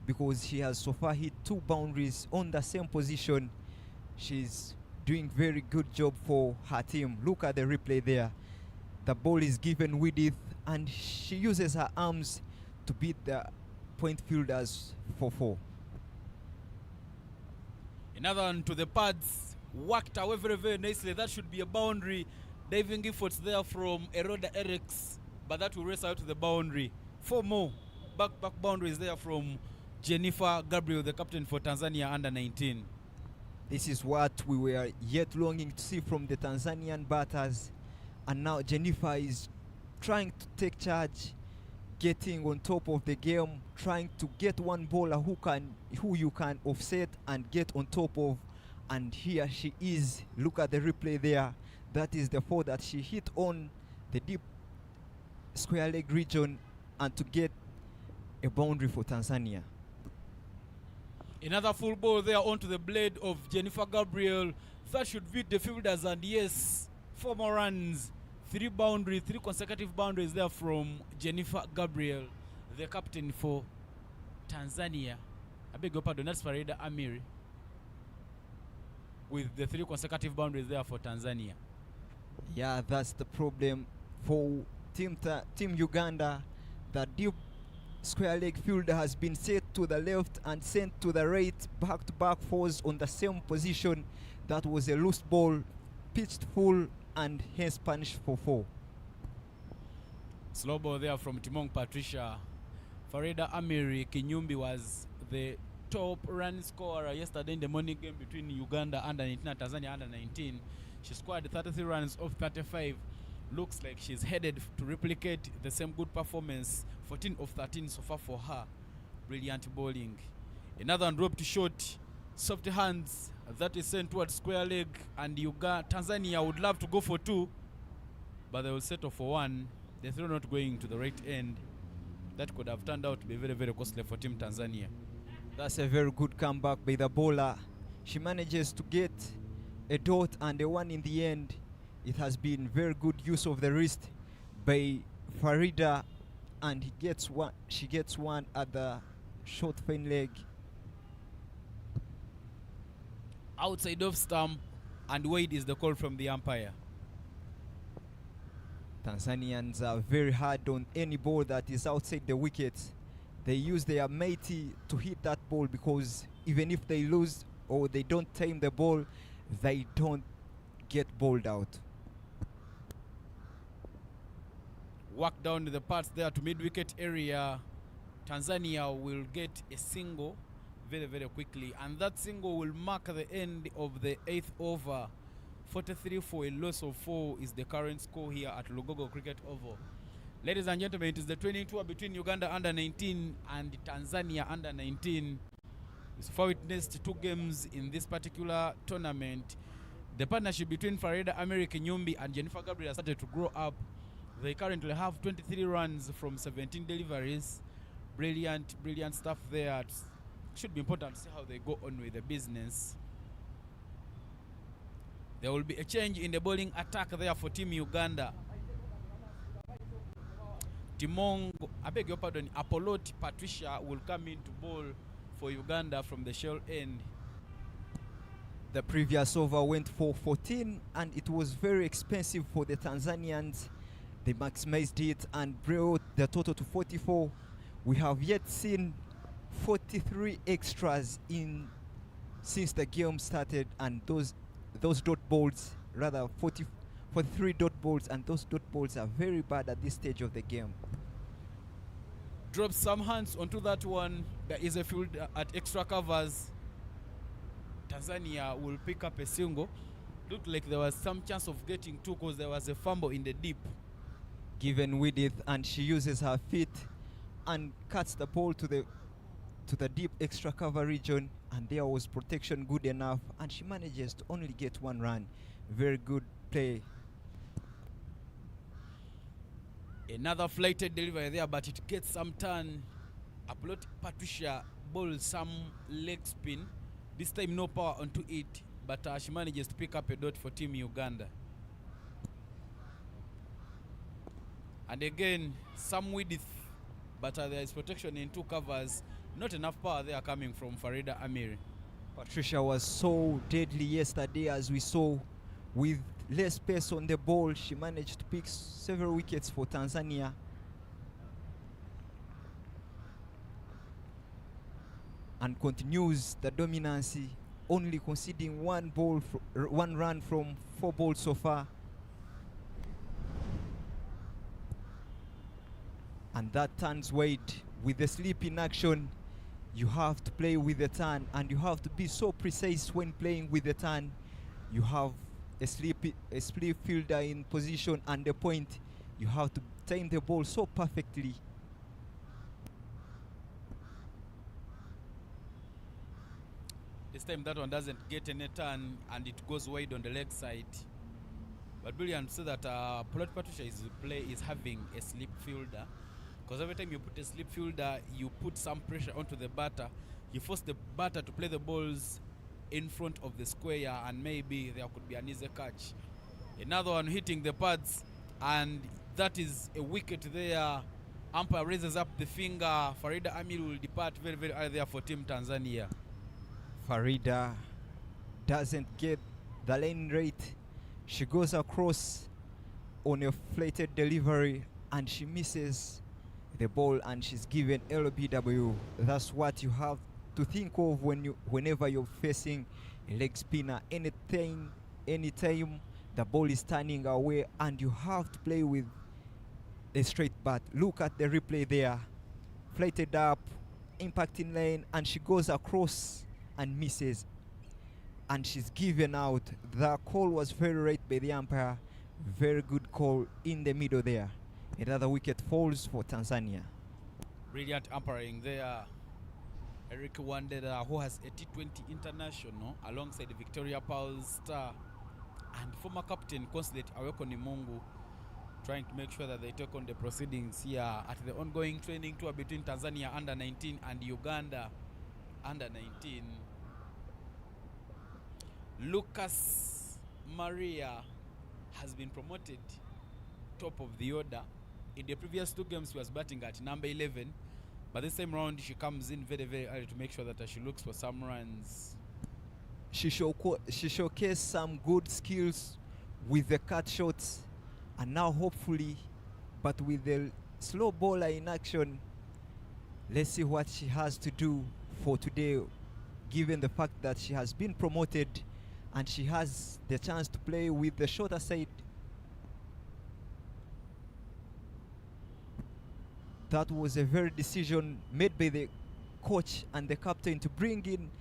because she has so far hit 2 boundaries on the same position. She's doing very good job for her team. Look at the replay there. The ball is given with it, and she uses her arms to beat the point fielders for 4. Another one to the pads. Worked away very, very nicely. That should be a boundary. Diving efforts there from Eroda Eriks, but that will race out to the boundary. 4 more back boundaries there from Jennifer Gabriel, the captain for Tanzania under 19. This is what we were yet longing to see from the Tanzanian batters, and now Jennifer is trying to take charge, getting on top of the game, trying to get one bowler who you can offset and get on top of, and here she is. Look at the replay there. That is the 4 that she hit on the deep square leg region, and to get a boundary for Tanzania. Another full ball there onto the blade of Jennifer Gabriel. That should beat the fielders, and yes, 4 more runs. 3 consecutive boundaries there from Jennifer Gabriel, the captain for Tanzania. I beg your pardon, that's Farida Amiri, with the 3 consecutive boundaries there for Tanzania. Yeah, that's the problem for Team Uganda. The deep square leg fielder has been set to the left and sent to the right. Back-to-back 4s on the same position. That was a loose ball, pitched full, and hence punished for 4. Slow ball there from Timong Patricia. Farida Amiri Kinyumbi was the top run scorer yesterday in the morning game between Uganda under 19 and Tanzania under 19. She scored 33 runs off 35. Looks like she's headed to replicate the same good performance. 14 of 13 so far for her. Brilliant bowling. Another one dropped short. Soft hands. That is sent towards square leg. And Tanzania would love to go for 2, but they will settle for 1. The throw not going to the right end. That could have turned out to be very, very costly for Team Tanzania. That's a very good comeback by the bowler. She manages to get a dot and a 1 in the end. It has been very good use of the wrist by Farida, and she gets one at the short fine leg. Outside off stump, and wide is the call from the umpire. Tanzanians are very hard on any ball that is outside the wicket. They use their mighty to hit that ball, because even if they lose or they don't time the ball, they don't get bowled out. Work down the pads there to mid-wicket area. Tanzania will get a single very, very quickly, and that single will mark the end of the 8th over. 43 for a loss of 4 is the current score here at Lugogo Cricket Oval. Ladies and gentlemen, it is the training tour between Uganda under 19 and Tanzania under 19. So far witnessed 2 games in this particular tournament. The partnership between Farida Amiri Kinyumbi and Jennifer Gabriel has started to grow up. They currently have 23 runs from 17 deliveries. Brilliant stuff there. It should be important to see how they go on with the business. There will be a change in the bowling attack there for Team Uganda. Apoloti Patricia will come in to bowl for Uganda from the shell end. The previous over went for 14 and it was very expensive for the Tanzanians. They maximized it and brought the total to 44. We have yet seen 43 extras in since the game started, and those dot balls, rather 43 dot balls, and those dot balls are very bad at this stage of the game. Drop some hands onto that one. There is a field at extra covers. Tanzania will pick up a single. Looked like there was some chance of getting two because there was a fumble in the deep. Given Widith, and she uses her feet and cuts the ball to the deep extra cover region, and there was protection good enough, and she manages to only get one run. Very good play. Another flighted delivery there, but it gets some turn. Upload Patricia ball some leg spin. This time no power onto it, but she manages to pick up a dot for Team Uganda. And again, some width, but there is protection in two covers. Not enough power there coming from Farida Amiri. Patricia was so deadly yesterday, as we saw. With less pace on the ball, she managed to pick several wickets for Tanzania. And continues the dominance, only conceding one run from 4 balls so far. And that turns wide. With the slip in action, you have to play with the turn, and you have to be so precise when playing with the turn. You have a split fielder in position, and the point, you have to time the ball so perfectly. This time that one doesn't get any turn and it goes wide on the leg side. But brilliant to say that Polot Patricia is having a slip fielder, because every time you put a slip fielder, you put some pressure onto the batter. You force the batter to play the balls in front of the square, and maybe there could be an easy catch. Another one hitting the pads, and that is a wicket there. Umpire raises up the finger. Farida Amir will depart very, very early there for Team Tanzania. Farida doesn't get the lane rate. She goes across on a flatted delivery and she misses the ball, and she's given LBW. That's what you have to think of whenever you're facing a leg spinner. Anytime the ball is turning away and you have to play with a straight bat. Look at the replay there. Flatted up, impacting lane, and she goes across and misses, and she's given out. The call was very right by the umpire. Very good call in the middle there. Another wicket falls for Tanzania. Brilliant umpiring there. Eric Wandera, who has a T20 international alongside the Victoria Pulse star and former captain Consulate Aweko Nimungu, trying to make sure that they take on the proceedings here at the ongoing training tour between Tanzania under 19 and Uganda under 19. Lucas Maria has been promoted top of the order. In the previous 2 games, she was batting at number 11, but this time round she comes in very, very early to make sure that she looks for some runs. She showcased some good skills with the cut shots, and now hopefully, but with the slow bowler in action, let's see what she has to do for today, given the fact that she has been promoted and she has the chance to play with the shorter side. That was a very decision made by the coach and the captain to bring in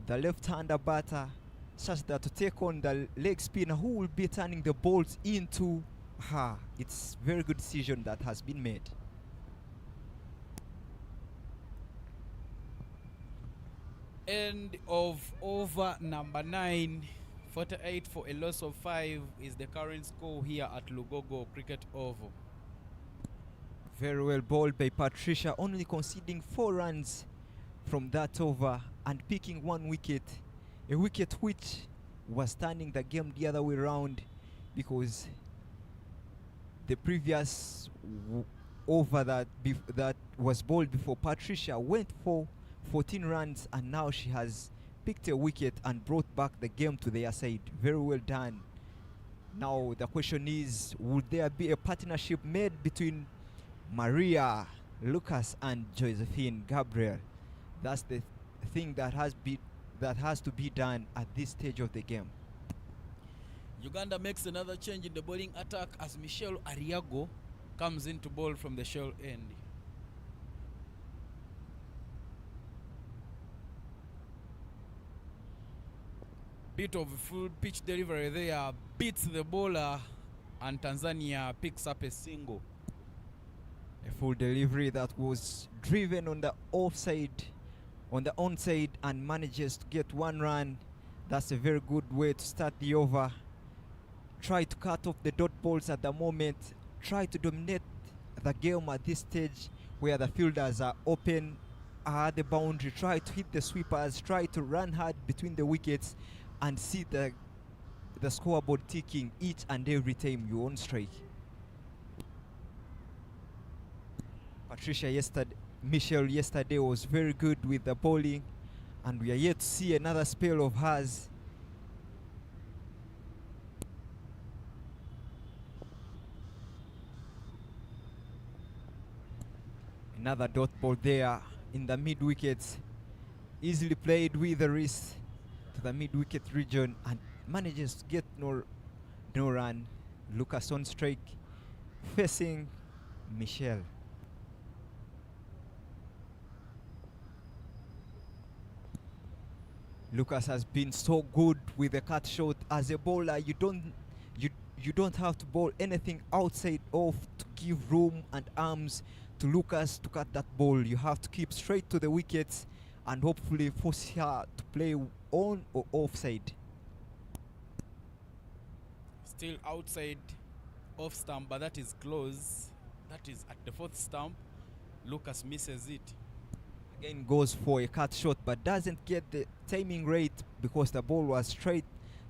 the left-hander batter, such that to take on the leg spinner who will be turning the balls into her. It's a very good decision that has been made. End of over number 9. 48 for a loss of 5 is the current score here at Lugogo Cricket Oval. Very well bowled by Patricia, only conceding 4 runs from that over and picking 1 wicket. A wicket which was turning the game the other way around, because the previous over that was bowled before Patricia went for 14 runs, and now she has picked a wicket and brought back the game to their side. Very well done. Now the question is, would there be a partnership made between Maria, Lucas and Josephine Gabriel? That's the thing that has to be done at this stage of the game. Uganda makes another change in the bowling attack as Michelle Ariago comes in to bowl from the shell end. Bit of full pitch delivery there, beats the bowler, and Tanzania picks up a single. A full delivery that was driven on the offside, on the onside, and manages to get 1 run. That's a very good way to start the over. Try to cut off the dot balls at the moment. Try to dominate the game at this stage where the fielders are open at the boundary. Try to hit the sweepers. Try to run hard between the wickets and see the scoreboard ticking each and every time you on strike. Michelle yesterday was very good with the bowling, and we are yet to see another spell of hers. Another dot ball there in the mid wickets, easily played with the wrist to the mid wicket region and manages to get no run. Lucas on strike facing Michelle. Lucas has been so good with the cut shot. As a bowler, you don't have to bowl anything outside off to give room and arms to Lucas to cut that ball. You have to keep straight to the wickets and hopefully force her to play on or offside. Still outside off stump, but that is close. That is at the 4th stump. Lucas misses it. Again goes for a cut shot but doesn't get the timing right because the ball was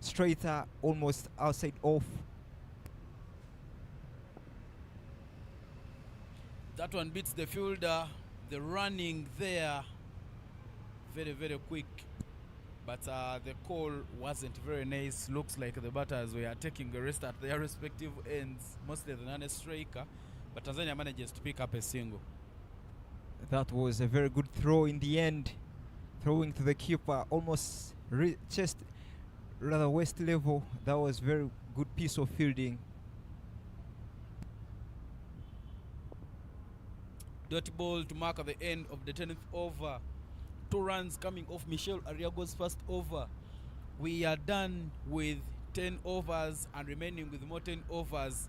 straighter, almost outside off. That one beats the fielder. The running there, very, very quick. But the call wasn't very nice. Looks like the batters were taking a rest at their respective ends, mostly the non-striker. But Tanzania manages to pick up a single. That was a very good throw in the end. Throwing to the keeper, almost chest, rather waist level. That was very good piece of fielding. Dot ball to mark at the end of the 10th over. 2 runs coming off Michelle Ariago's first over. We are done with 10 overs and remaining with more 10 overs.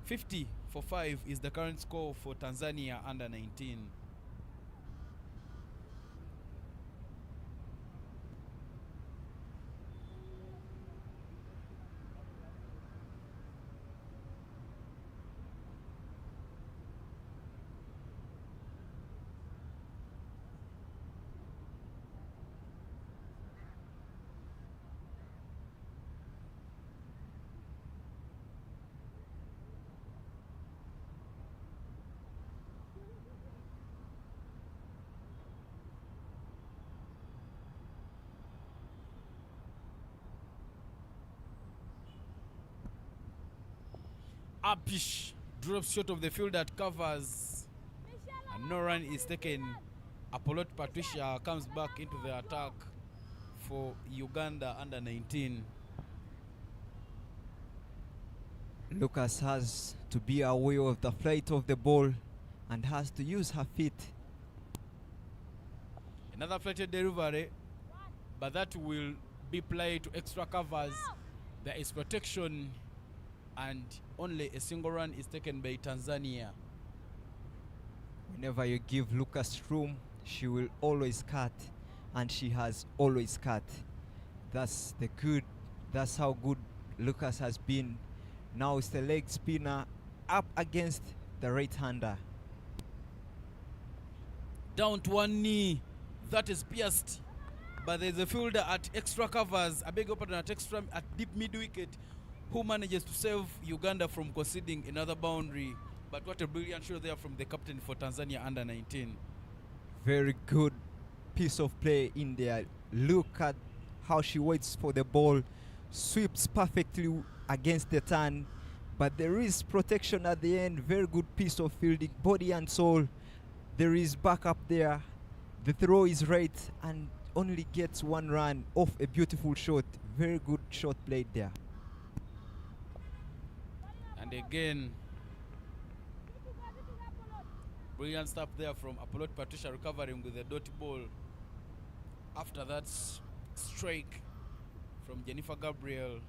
50 for 5 is the current score for Tanzania under 19. Upish drops short of the field that covers, and no run is taken. Apollo Patricia comes back into the attack for Uganda under 19. Lucas has to be aware of the flight of the ball and has to use her feet. Another flighted delivery, but that will be played to extra covers. There is protection, and only a single run is taken by Tanzania. Whenever you give Lucas room, she will always cut, and she has always cut. That's how good Lucas has been. Now it's the leg spinner up against the right-hander. Down to one knee, that is pierced, but there's a fielder at extra covers, at deep mid-wicket, who manages to save Uganda from conceding another boundary. But what a brilliant show there from the captain for Tanzania under 19. Very good piece of play in there. Look at how she waits for the ball, sweeps perfectly against the turn, but there is protection at the end. Very good piece of fielding, body and soul. There is backup there. The throw is right and only gets one run off a beautiful shot. Very good shot played there. And again, brilliant stuff there from Apollo Patricia, recovering with a dot ball. After that strike from Jennifer Gabriel.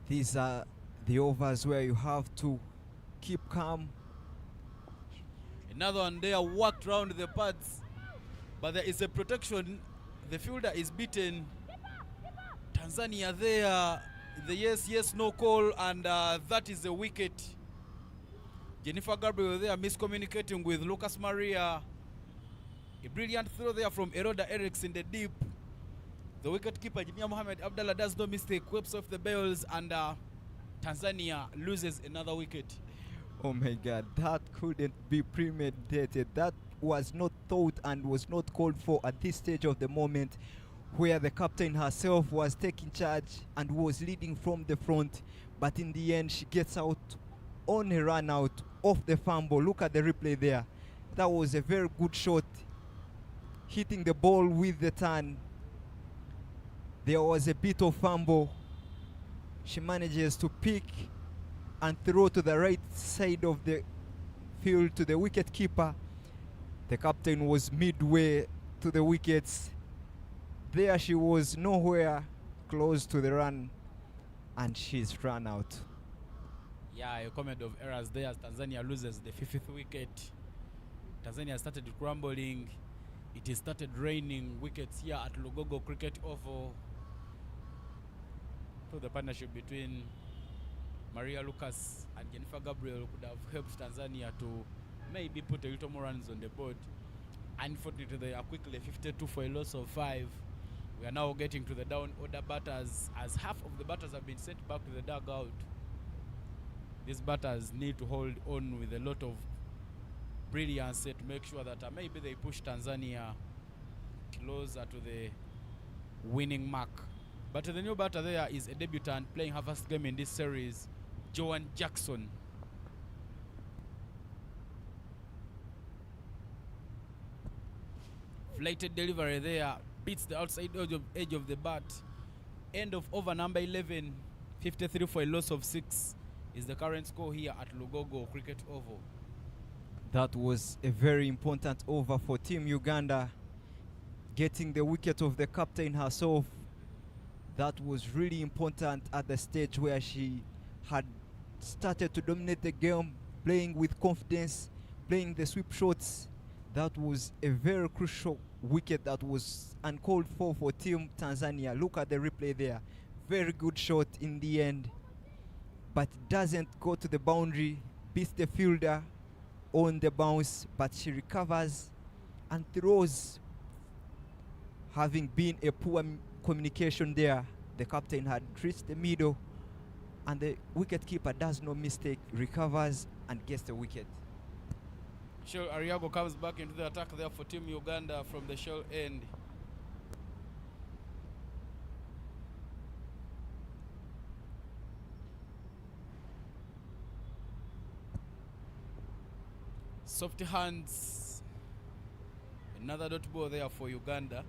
These are the overs where you have to keep calm. Another one there, worked round the pads, but there is a protection. The fielder is beaten. Tanzania there, the yes, no call, and that is a wicket. Jennifer Gabriel there miscommunicating with Lucas Maria. A brilliant throw there from Eroda Eriks in the deep. The wicketkeeper Jimia Mohamed Abdallah does no mistake, whips off the bells, and Tanzania loses another wicket. Oh my God, that couldn't be premeditated. That was not thought and was not called for at this stage of the moment, where the captain herself was taking charge and was leading from the front. But in the end, she gets out on a run out off the fumble. Look at the replay there. That was a very good shot, hitting the ball with the turn. There was a bit of fumble. She manages to pick and throw to the right side of the field to the wicket keeper. The captain was midway to the wickets. There she was nowhere close to the run, and she's run out. Yeah, a comment of errors there as Tanzania loses the 5th wicket. Tanzania started crumbling. It started raining wickets here at Lugogo Cricket Oval. So the partnership between Maria Lucas and Jennifer Gabriel could have helped Tanzania to maybe put a little more runs on the board. Unfortunately, they are quickly 52 for a loss of 5. We are now getting to the down order batters, as half of the batters have been sent back to the dugout. These batters need to hold on with a lot of brilliance to make sure that maybe they push Tanzania closer to the winning mark. But the new batter there is a debutant playing her first game in this series, Joan Jackson. Flighted delivery there, beats the outside edge of the bat. End of over number 11, 53 for a loss of 6 is the current score here at Lugogo Cricket Oval. That was a very important over for Team Uganda, getting the wicket of the captain herself. That was really important at the stage where she had started to dominate the game, playing with confidence, playing the sweep shots. That was a very crucial wicket that was uncalled for Team Tanzania. Look at the replay there. Very good shot in the end, but doesn't go to the boundary, beats the fielder on the bounce, but she recovers and throws. Having been a poor communication there, the captain had reached the middle, and the wicketkeeper does no mistake, recovers and gets the wicket. Shell Ariago comes back into the attack there for Team Uganda from the shell end. Soft hands. Another dot ball there for Uganda.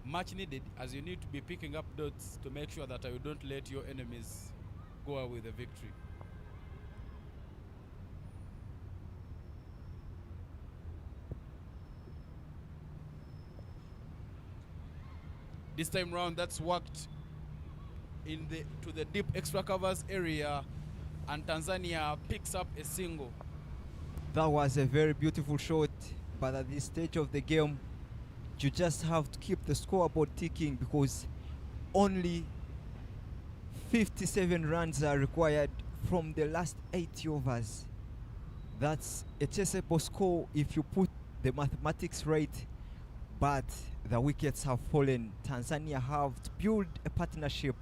Much needed, as you need to be picking up dots to make sure that you don't let your enemies go away with the victory. This time round, that's worked to the deep extra covers area, and Tanzania picks up a single. That was a very beautiful shot, but at this stage of the game, you just have to keep the scoreboard ticking, because only 57 runs are required from the last 80 overs. That's a chaseable score if you put the mathematics right, but the wickets have fallen. Tanzania have to build a partnership.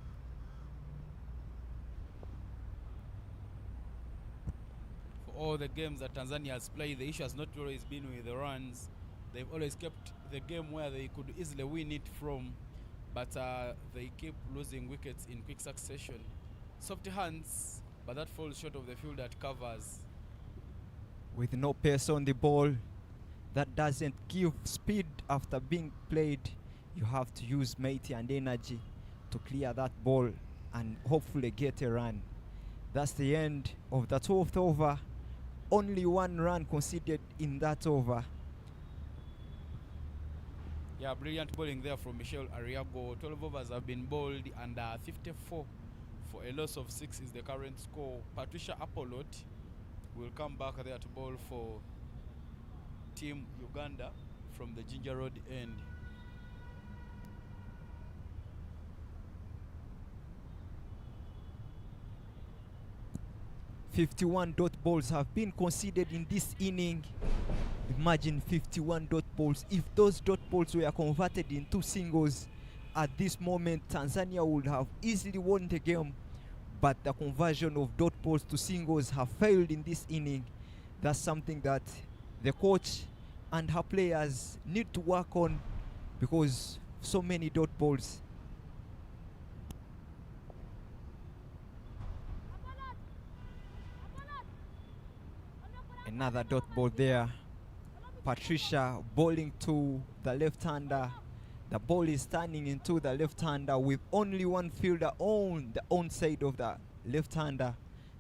For all the games that Tanzania has played, the issue has not always been with the runs. They've always kept the game where they could easily win it from, but they keep losing wickets in quick succession. Soft hands, but that falls short of the field that covers. With no pace on the ball, that doesn't give speed after being played. You have to use might and energy to clear that ball and hopefully get a run. That's the end of the 12th over. Only one run conceded in that over. Yeah, brilliant bowling there from Michelle Ariago. 12 overs have been bowled, and 54 for a loss of 6 is the current score. Patricia Apolot will come back there to bowl for Team Uganda from the Ginger Road end. .51 dot balls have been conceded in this inning. Imagine 51 dot balls. If those dot balls were converted into singles at this moment, Tanzania would have easily won the game. But the conversion of dot balls to singles have failed in this inning. That's something that the coach and her players need to work on, because so many dot balls. Another dot ball there. Patricia bowling to the left-hander. The ball is turning into the left-hander with only one fielder on the onside of the left-hander.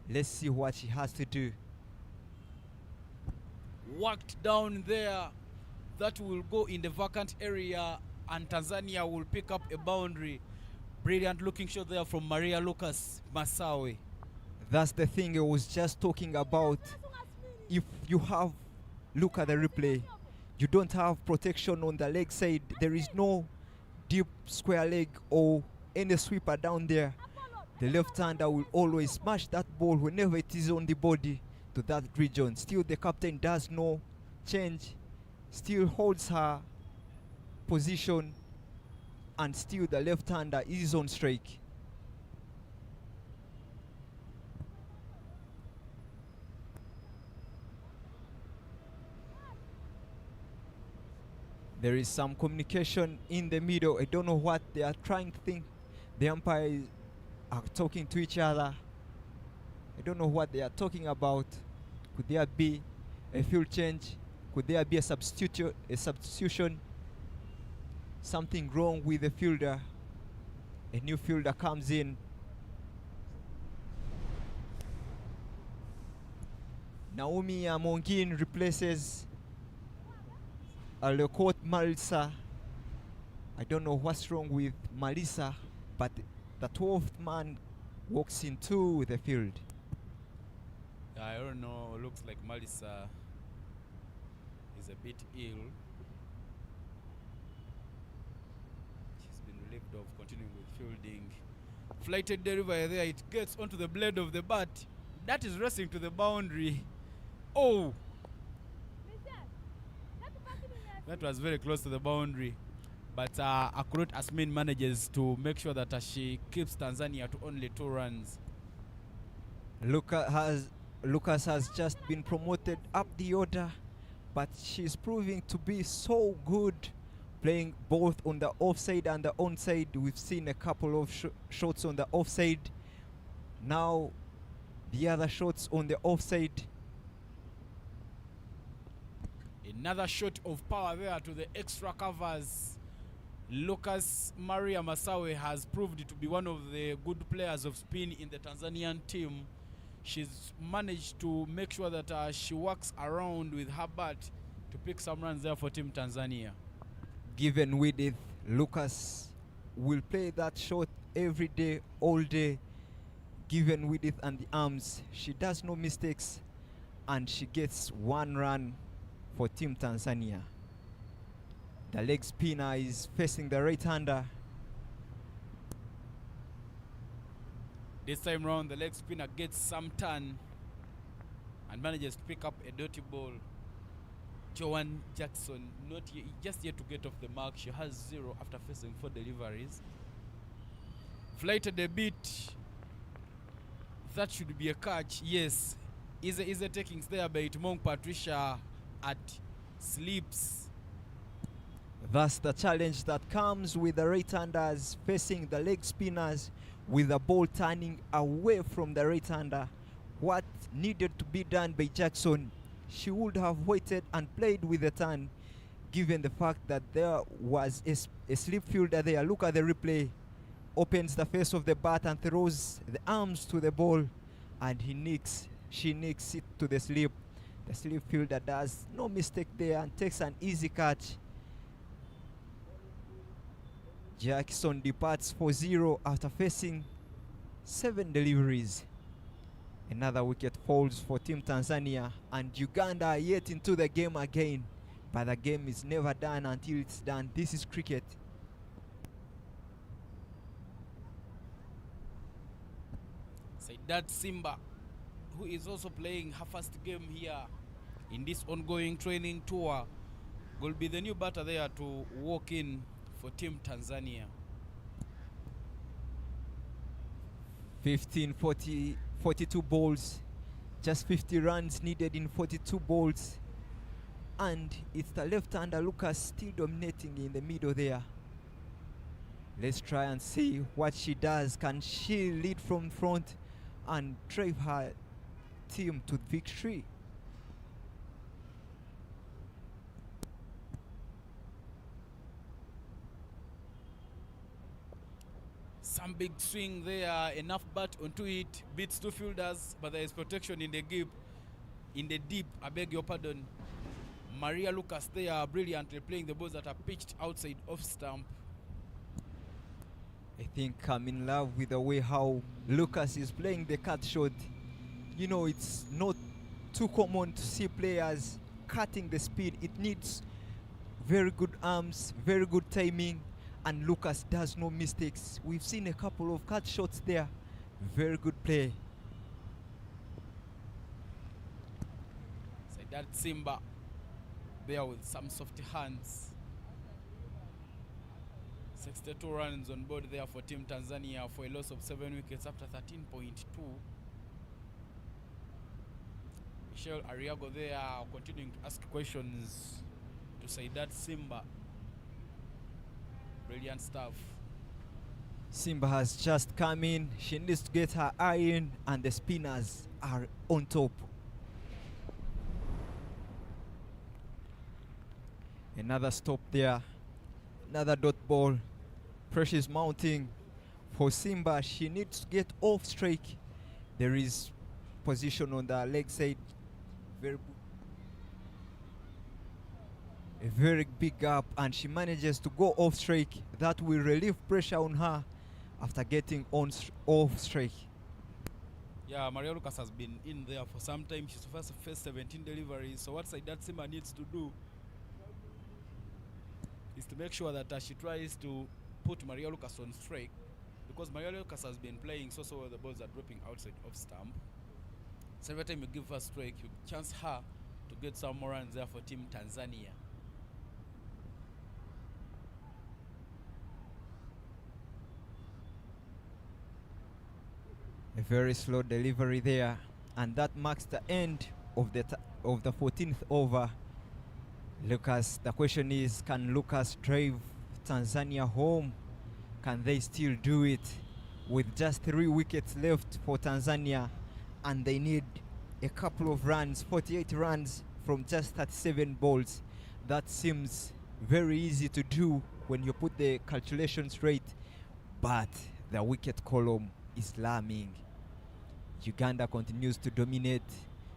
Let's see what she has to do. Worked down there. That will go in the vacant area, and Tanzania will pick up a boundary. Brilliant looking shot there from Maria Lucas Masawe. That's the thing I was just talking about. If you have, look at the replay, you don't have protection on the leg side. There is no deep square leg or any sweeper down there. The left-hander will always smash that ball whenever it is on the body to that region. Still, the captain does no change, still holds her position, and still the left-hander is on strike. There is some communication in the middle. I don't know what they are trying to think. The umpires are talking to each other. I don't know what they are talking about. Could there be a field change? Could there be a substitution? Something wrong with the fielder. A new fielder comes in. Naomi Amongin replaces Lekot Marisa. I don't know what's wrong with Marisa, but the 12th man walks into the field. I don't know, looks like Marisa is a bit ill. She's been relieved of continuing with fielding. Flighted delivery there, it gets onto the blade of the bat. That is racing to the boundary. Oh! That was very close to the boundary. But Akurut Asmin manages to make sure that she keeps Tanzania to only 2 runs. Lucas has just been promoted up the order, but she's proving to be so good, playing both on the offside and the onside. We've seen a couple of shots on the offside. Now the other shots on the offside. Another shot of power there to the extra covers. Lucas Maria Masawe has proved to be one of the good players of spin in the Tanzanian team. She's managed to make sure that she works around with her bat to pick some runs there for Team Tanzania. Given with it, Lucas will play that shot every day, all day. Given with it and the arms, she does no mistakes, and she gets 1 run for Team Tanzania. The leg spinner is facing the right-hander. This time round, the leg spinner gets some turn and manages to pick up a dirty ball. Joanne Jackson, just yet to get off the mark. She has 0 after facing 4 deliveries. Flighted a bit. That should be a catch. Yes. Is a takings there by Mong Patricia at slips. That's the challenge that comes with the right-handers facing the leg spinners, with the ball turning away from the right-hander. What needed to be done by Jackson? She would have waited and played with the turn, given the fact that there was a slip fielder there. Look at the replay. Opens the face of the bat and throws the arms to the ball, and she nicks it to the slip. The slip fielder does no mistake there and takes an easy catch. Jackson departs for 0 after facing 7 deliveries. Another wicket falls for Team Tanzania, and Uganda are yet into the game again. But the game is never done until it's done. This is cricket. Saidat Simba, who is also playing her first game here in this ongoing training tour, will be the new batter there to walk in for Team Tanzania. 42 balls, just 50 runs needed in 42 balls, and it's the left-hander Lucas still dominating in the middle there. Let's try and see what she does. Can she lead from front and drive her team to victory? Some big swing there, enough bat onto it, beats 2 fielders, but there is protection in the deep, I beg your pardon. Maria Lucas there brilliantly playing the balls that are pitched outside off stump. I think I'm in love with the way how Lucas is playing the cut shot. You know, it's not too common to see players cutting the speed. It needs very good arms, very good timing, and Lucas does no mistakes. We've seen a couple of cut shots there. Very good play. Saidat Simba there with some softy hands. 62 runs on board there for Team Tanzania for a loss of 7 wickets after 13.2. Michelle Ariago there continuing to ask questions to Saidat Simba. Brilliant stuff. Simba has just come in. She needs to get her eye in, and the spinners are on top. Another stop there. Another dot ball. Pressure is mounting for Simba. She needs to get off strike. There is position on the leg side. A very big gap, and she manages to go off strike. That will relieve pressure on her after getting off strike. Yeah, Maria Lucas has been in there for some time. She's first faced 17 deliveries. So what Saidat Simba needs to do is to make sure that she tries to put Maria Lucas on strike, because Maria Lucas has been playing so well. The balls are dropping outside off stump. So every time you give her strike, you chance her to get some more runs there for Team Tanzania. A very slow delivery there, and that marks the end of the 14th over. Lucas, the question is, can Lucas drive Tanzania home? Can they still do it with just 3 wickets left for Tanzania, and they need a couple of runs, 48 runs from just 37 balls? That seems very easy to do when you put the calculations right, but the wicket column is lambing. Uganda continues to dominate.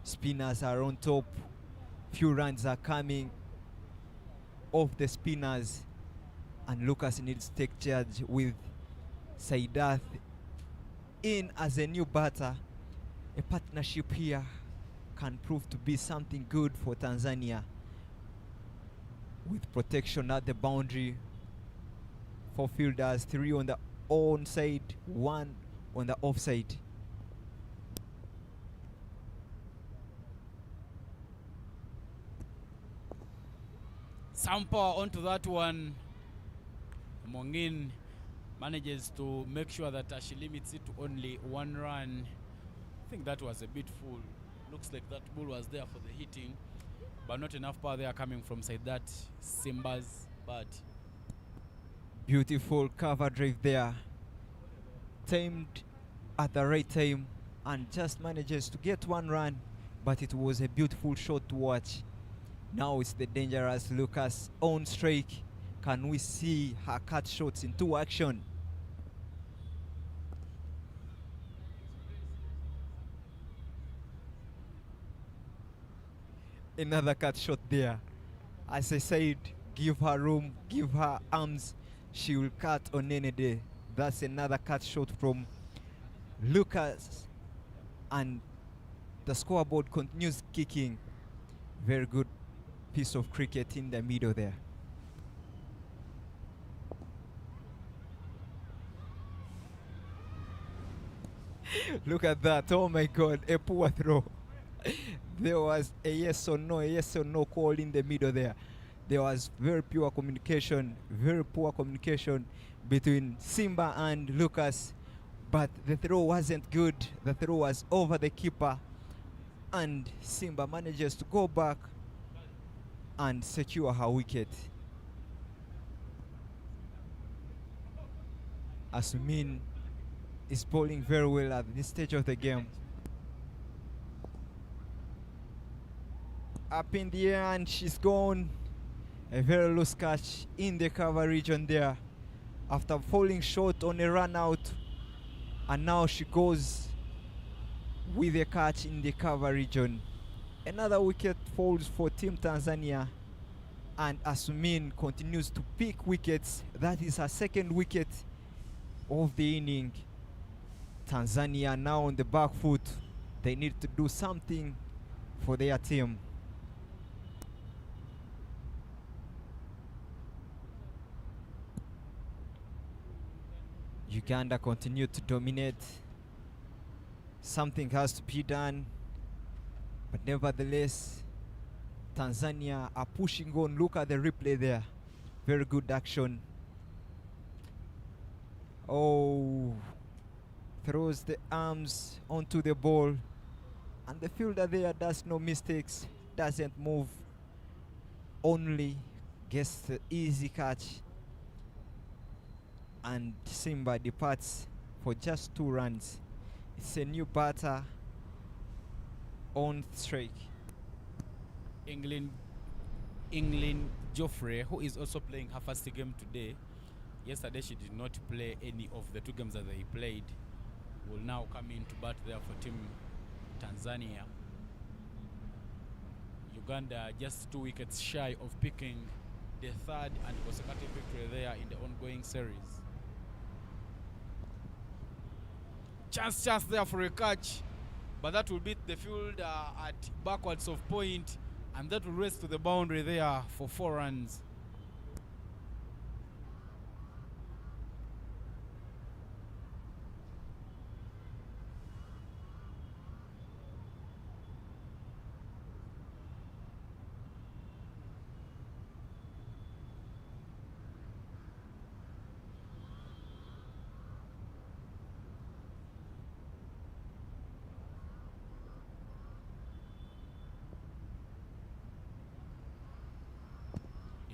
Spinners are on top. Few runs are coming off the spinners, and Lucas needs to take charge with Saidat in as a new batter. A partnership here can prove to be something good for Tanzania, with protection at the boundary. 4 fielders, 3 on the on side, 1 on the offside. Some power onto that one. Mongin manages to make sure that she limits it to only 1 run. I think that was a bit full. Looks like that ball was there for the hitting, but not enough power there coming from Saidat Simba's but Beautiful cover drive there. Timed at the right time and just manages to get one run, but it was a beautiful shot to watch. Now it's the dangerous Lucas on strike. Can we see her cut shots into action? Another cut shot there. As I said, give her room, give her arms. She will cut on any day. That's another cut shot from Lucas. And the scoreboard continues kicking. Very good piece of cricket in the middle there. Look at that. Oh my God, a poor throw. There was a yes or no call in the middle there. There was very poor communication between Simba and Lucas, but the throw wasn't good. The throw was over the keeper, and Simba manages to go back and secure her wicket. Asmin is bowling very well at this stage of the game. Up in the air and she's gone. A very loose catch in the cover region there after falling short on a run out, and now she goes with a catch in the cover region. Another wicket falls for Team Tanzania, and Asmin continues to pick wickets. That is her second wicket of the inning. Tanzania now on the back foot. They need to do something for their team. Uganda continue to dominate. Something has to be done, but nevertheless, Tanzania are pushing on. Look at the replay there. Very good action. Oh, throws the arms onto the ball, and the fielder there does no mistakes, doesn't move, only gets the easy catch, and Simba departs for just 2 runs. It's a new batter on strike. England Joffrey, who is also playing her first game today. Yesterday she did not play any of the 2 games that they played. Will now come in to bat there for Team Tanzania. Uganda just 2 wickets shy of picking the 3rd and consecutive victory there in the ongoing series. Chance there for a catch, but that will beat the field at backwards of point, and that will race to the boundary there for 4 runs.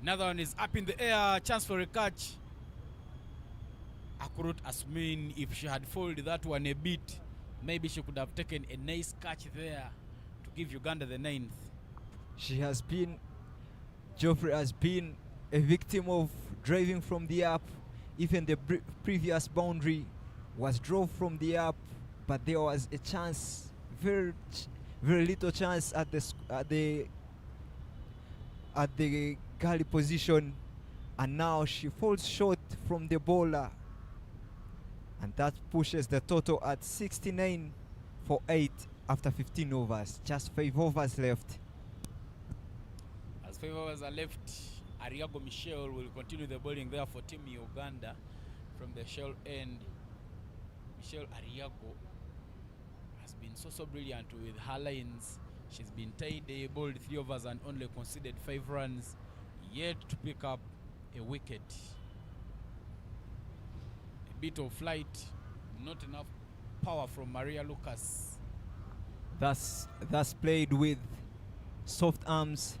Another one is up in the air, chance for a catch. Akurut Asmin, if she had folded that one a bit, maybe she could have taken a nice catch there to give Uganda the 9th. Geoffrey has been a victim of driving from the up. Even the previous boundary was drove from the up, but there was a chance, very little chance at the gully position, and now she falls short from the bowler, and that pushes the total at 69 for 8 after 15 overs. Just 5 overs left. As 5 overs are left, Ariago Michelle will continue the bowling there for Team Uganda from the shell end. Michelle Ariago has been so brilliant with her lines. She's been tidy, bowled 3 overs and only conceded 5 runs, yet to pick up a wicket. A bit of flight, not enough power from Maria Lucas. That's played with soft arms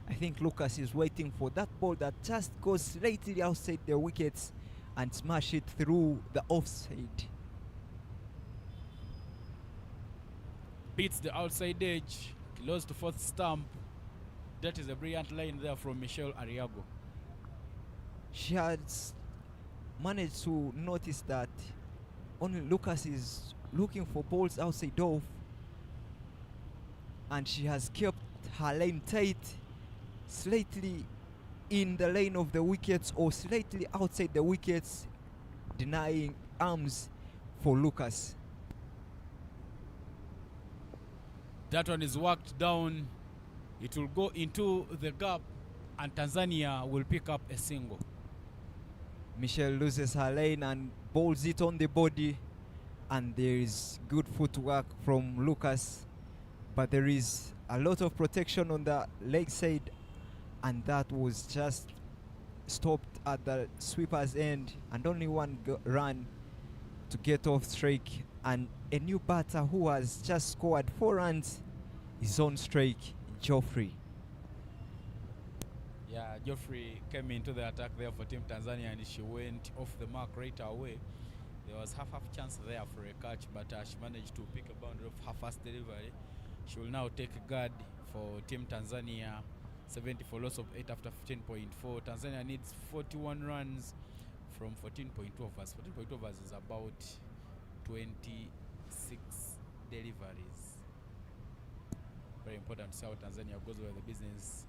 I think Lucas is waiting for that ball that just goes slightly outside the wickets and smash it through the offside. Beats the outside edge, close to fourth stump. That is a brilliant line there from Michelle Ariago. She has managed to notice that only Lucas is looking for balls outside off, and she has kept her line tight, slightly in the lane of the wickets or slightly outside the wickets, denying arms for Lucas. That one is worked down. It will go into the gap and Tanzania will pick up a single. Michelle loses her lane and bowls it on the body, and there is good footwork from Lucas, but there is a lot of protection on the leg side, and that was just stopped at the sweeper's end, and only one run to get off strike, and a new batter who has just scored 4 runs is on strike, Geoffrey. Yeah, Geoffrey came into the attack there for Team Tanzania and she went off the mark right away. There was half chance there for a catch, but she managed to pick a boundary of her first delivery. She will now take a guard for Team Tanzania. 70 for loss of 8 after 15.4. Tanzania needs 41 runs from 14.2 overs. 14.2 overs is about 26 deliveries. Very important to see how Tanzania goes over the business.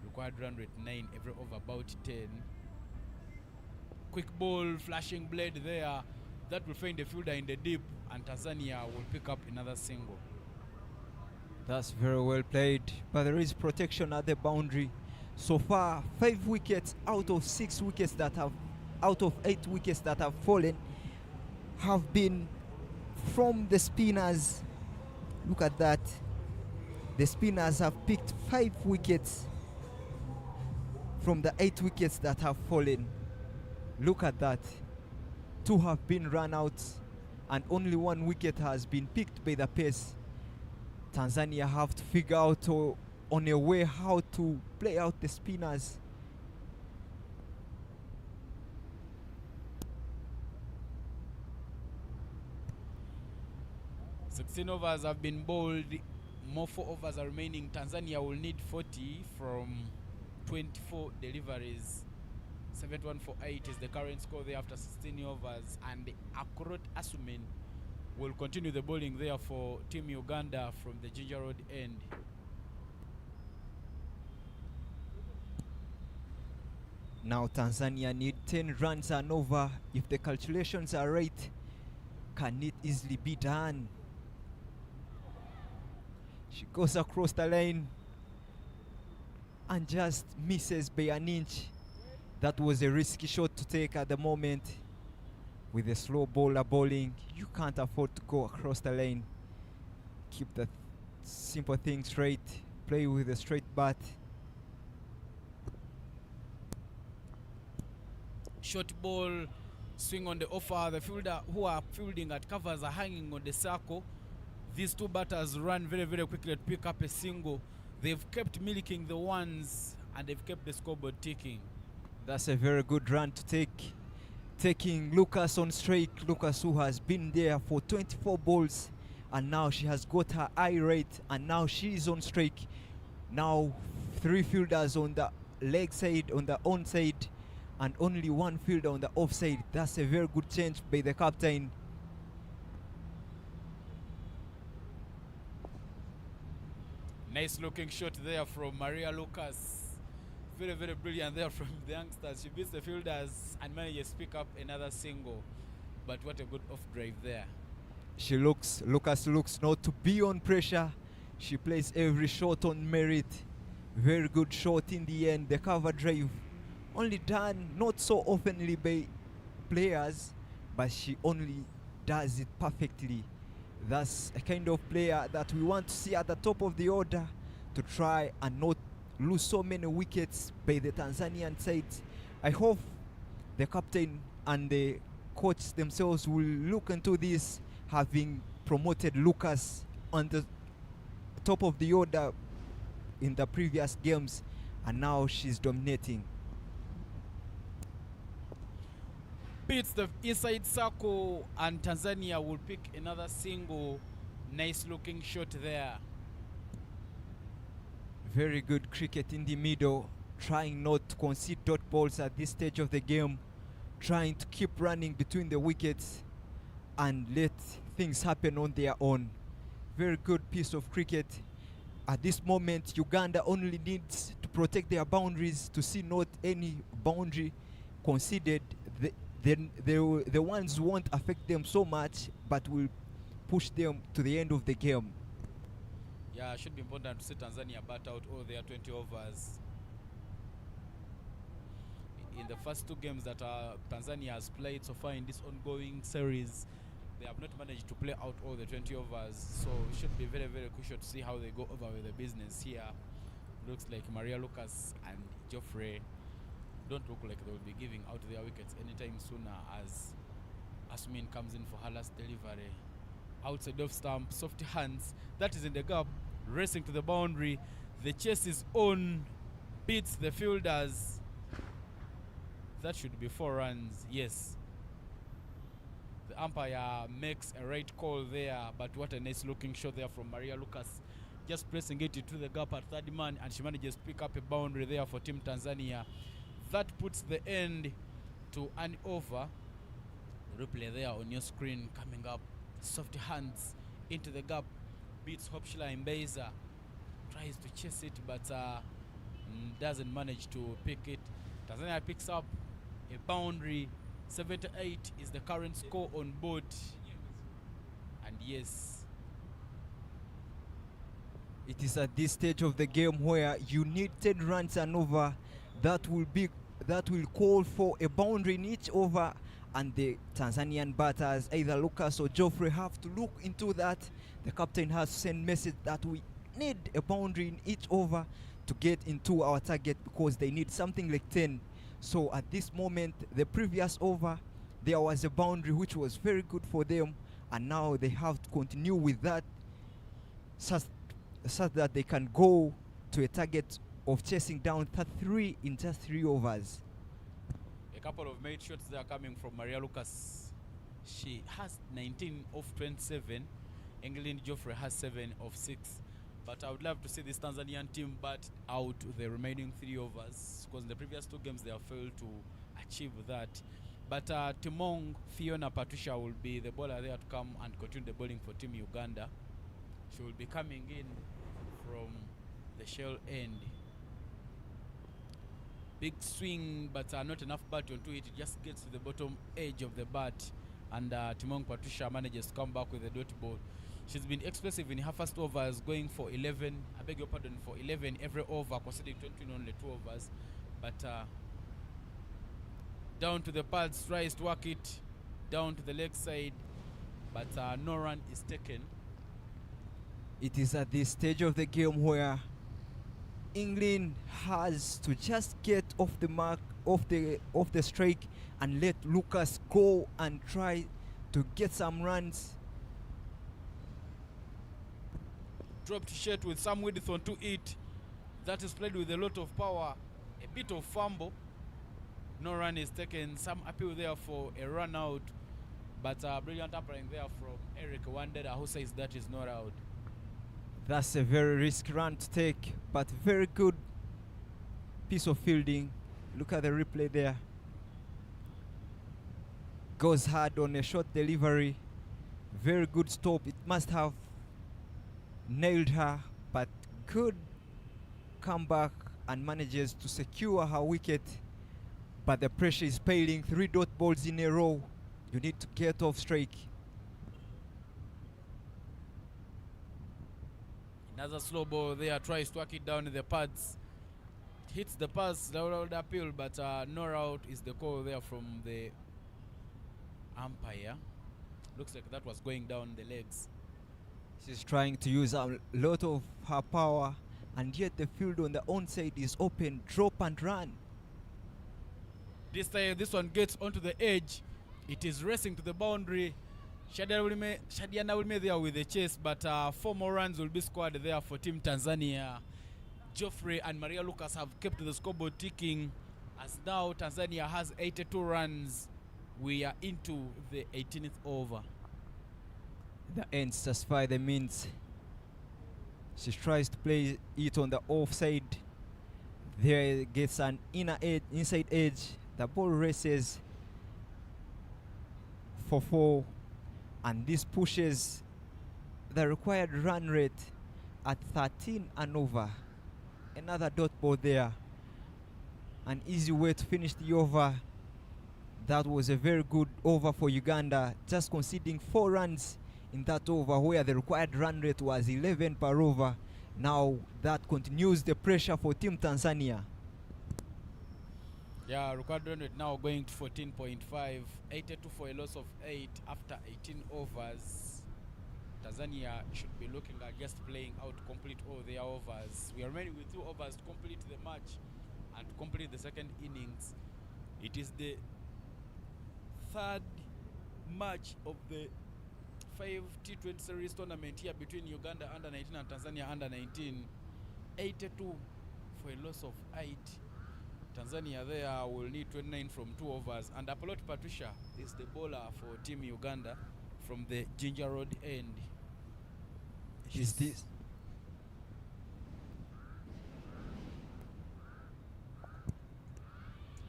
Required run rate 9, every over about 10. Quick ball, flashing blade there. That will find the fielder in the deep, and Tanzania will pick up another single. That's very well played, but there is protection at the boundary. So far, 5 wickets out of 6 wickets that have, out of 8 wickets that have fallen, have been from the spinners. Look at that. The spinners have picked 5 wickets from the 8 wickets that have fallen. Look at that. 2 have been run out and only 1 wicket has been picked by the pace. Tanzania have to figure out on a way how to play out the spinners. Sixteen overs have been bowled. More 4 overs are remaining. Tanzania will need 40 from 24 deliveries. 71 for 8 is the current score there after 16 overs. And Akurot Asumen will continue the bowling there for Team Uganda from the Ginger Road end. Now Tanzania need 10 runs and over. If the calculations are right, can it easily be done? She goes across the line and just misses by an inch. That was a risky shot to take at the moment. With a slow bowler bowling, you can't afford to go across the lane. Keep the simple thing straight. Play with a straight bat. Short ball, swing on the offer. The fielder who are fielding at covers are hanging on the circle. These 2 batters run very, very quickly to pick up a single. They've kept milking the ones and they've kept the scoreboard ticking. That's a very good run to take. Taking Lucas on strike. Lucas, who has been there for 24 balls, and now she has got her eye right, and now she is on strike. Now 3 fielders on the leg side, on the onside, and only 1 fielder on the offside. That's a very good change by the captain. Nice looking shot there from Maria Lucas. Very, very brilliant there from the youngsters. She beats the fielders and manages to pick up another single. But what a good off drive there. Lucas looks not to be on pressure. She plays every shot on merit. Very good shot in the end. The cover drive only done not so oftenly by players, but she only does it perfectly. That's a kind of player that we want to see at the top of the order, to try and not lose so many wickets by the Tanzanian side. I hope the captain and the coach themselves will look into this, having promoted Lucas on the top of the order in the previous games, and now she's dominating. Beats the inside circle, and Tanzania will pick another single. Nice looking shot there. Very good cricket in the middle, trying not to concede dot balls at this stage of the game, trying to keep running between the wickets and let things happen on their own. Very good piece of cricket. At this moment, Uganda only needs to protect their boundaries to see not any boundary conceded. The ones won't affect them so much, but will push them to the end of the game. Yeah, it should be important to see Tanzania bat out all their 20 overs. In the first two games that Tanzania has played so far in this ongoing series, they have not managed to play out all the 20 overs. So it should be very, very crucial to see how they go over with the business here. Looks like Maria Lucas and Geoffrey don't look like they will be giving out their wickets anytime sooner, as Asmin comes in for her last delivery. Outside of stump, soft hands, that is in the gap, racing to the boundary. The chase is on, beats the fielders. That should be 4 runs, yes. The umpire makes a right call there, but what a nice looking shot there from Maria Lucas. Just pressing it into the gap at third man, and she manages to pick up a boundary there for Team Tanzania. That puts the end to an over. Replay there on your screen coming up. Soft hands into the gap, beats Hopshila Mbeza, tries to chase it but doesn't manage to pick it. Tanzania picks up a boundary. 78 is the current score on board, and yes, it is at this stage of the game where you need 10 runs and over. That will call for a boundary in each over, and the Tanzanian batters, either Lucas or Geoffrey, have to look into that. The captain has sent message that we need a boundary in each over to get into our target, because they need something like 10. So at this moment, the previous over, there was a boundary which was very good for them, and now they have to continue with that such that they can go to a target of chasing down 3 in just 3 overs. A couple of made shots there coming from Maria Lucas. She has 19 of 27. England Geoffrey has 7 of 6. But I would love to see this Tanzanian team bat out the remaining 3 overs, because in the previous 2 games they have failed to achieve that. But Timong Fiona Patricia will be the bowler there to come and continue the bowling for Team Uganda. She will be coming in from the shell end. Big swing, but not enough bat onto it. It just gets to the bottom edge of the bat, and Timong Patricia manages to come back with a dot ball. She's been explosive in her first overs, going for 11. I beg your pardon, for 11 every over, considering 20 in only 2 overs. But down to the pads, tries to work it down to the leg side, but no run is taken. It is at this stage of the game where England has to just get off the mark, off the strike, and let Lucas go and try to get some runs. Dropped shot with some width onto it. That is played with a lot of power. A bit of fumble. No run is taken. Some appeal there for a run out, but brilliant umpiring there from Eric Wandera, who says that is not out. That's a very risky run to take, but very good piece of fielding. Look at the replay there. Goes hard on a short delivery. Very good stop. It must have nailed her, but good comeback and manages to secure her wicket. But the pressure is piling. 3 dot balls in a row. You need to get off strike. Another slow ball there, tries to work it down in the pads. It hits the pass, loud appeal, but no out is the call there from the umpire. Looks like that was going down the legs. She's trying to use a lot of her power, and yet the field on the onside is open. Drop and run. This time, this one gets onto the edge. It is racing to the boundary. Shadiana will be there with the chase, but 4 more runs will be scored there for Team Tanzania. Geoffrey and Maria Lucas have kept the scoreboard ticking, as now Tanzania has 82 runs. We are into the 18th over. The ends satisfy the means. She tries to play it on the offside. There gets an inside edge. The ball races for 4, and this pushes the required run rate at 13 and over. Another dot ball there. An easy way to finish the over. That was a very good over for Uganda, just conceding 4 runs in that over, where the required run rate was 11 per over. Now that continues the pressure for Team Tanzania. Yeah, required run rate now going to 14.5, 82 for a loss of 8 after 18 overs. Tanzania should be looking at just playing out to complete all their overs. We are remaining with 2 overs to complete the match and to complete the second innings. It is the third match of the 5 T20 series tournament here between Uganda under 19 and Tanzania under 19. 82 for a loss of 8. Tanzania there will need 29 from 2 overs, and Apollo Patricia is the bowler for Team Uganda from the Ginger Road end. Is this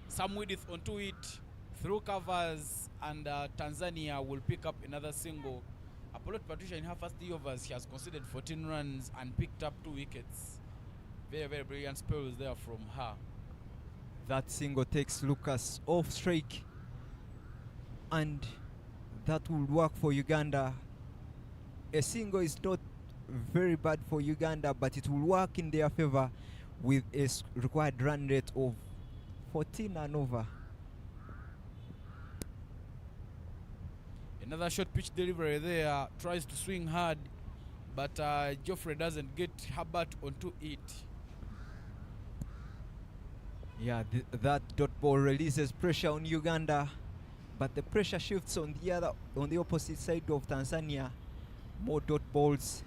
Sam Widith onto it through covers, and Tanzania will pick up another single. Apollo Patricia in her first 3 overs, she has conceded 14 runs and picked up 2 wickets. Very, very brilliant spells there from her. that single takes Lucas off strike, and that will work for Uganda. A single is not very bad for Uganda, but it will work in their favor with a required run rate of 14 and over. Another short pitch delivery there, tries to swing hard, but Geoffrey doesn't get Herbert onto it. Yeah, that dot ball releases pressure on Uganda, but the pressure shifts on the opposite side of Tanzania. More dot balls.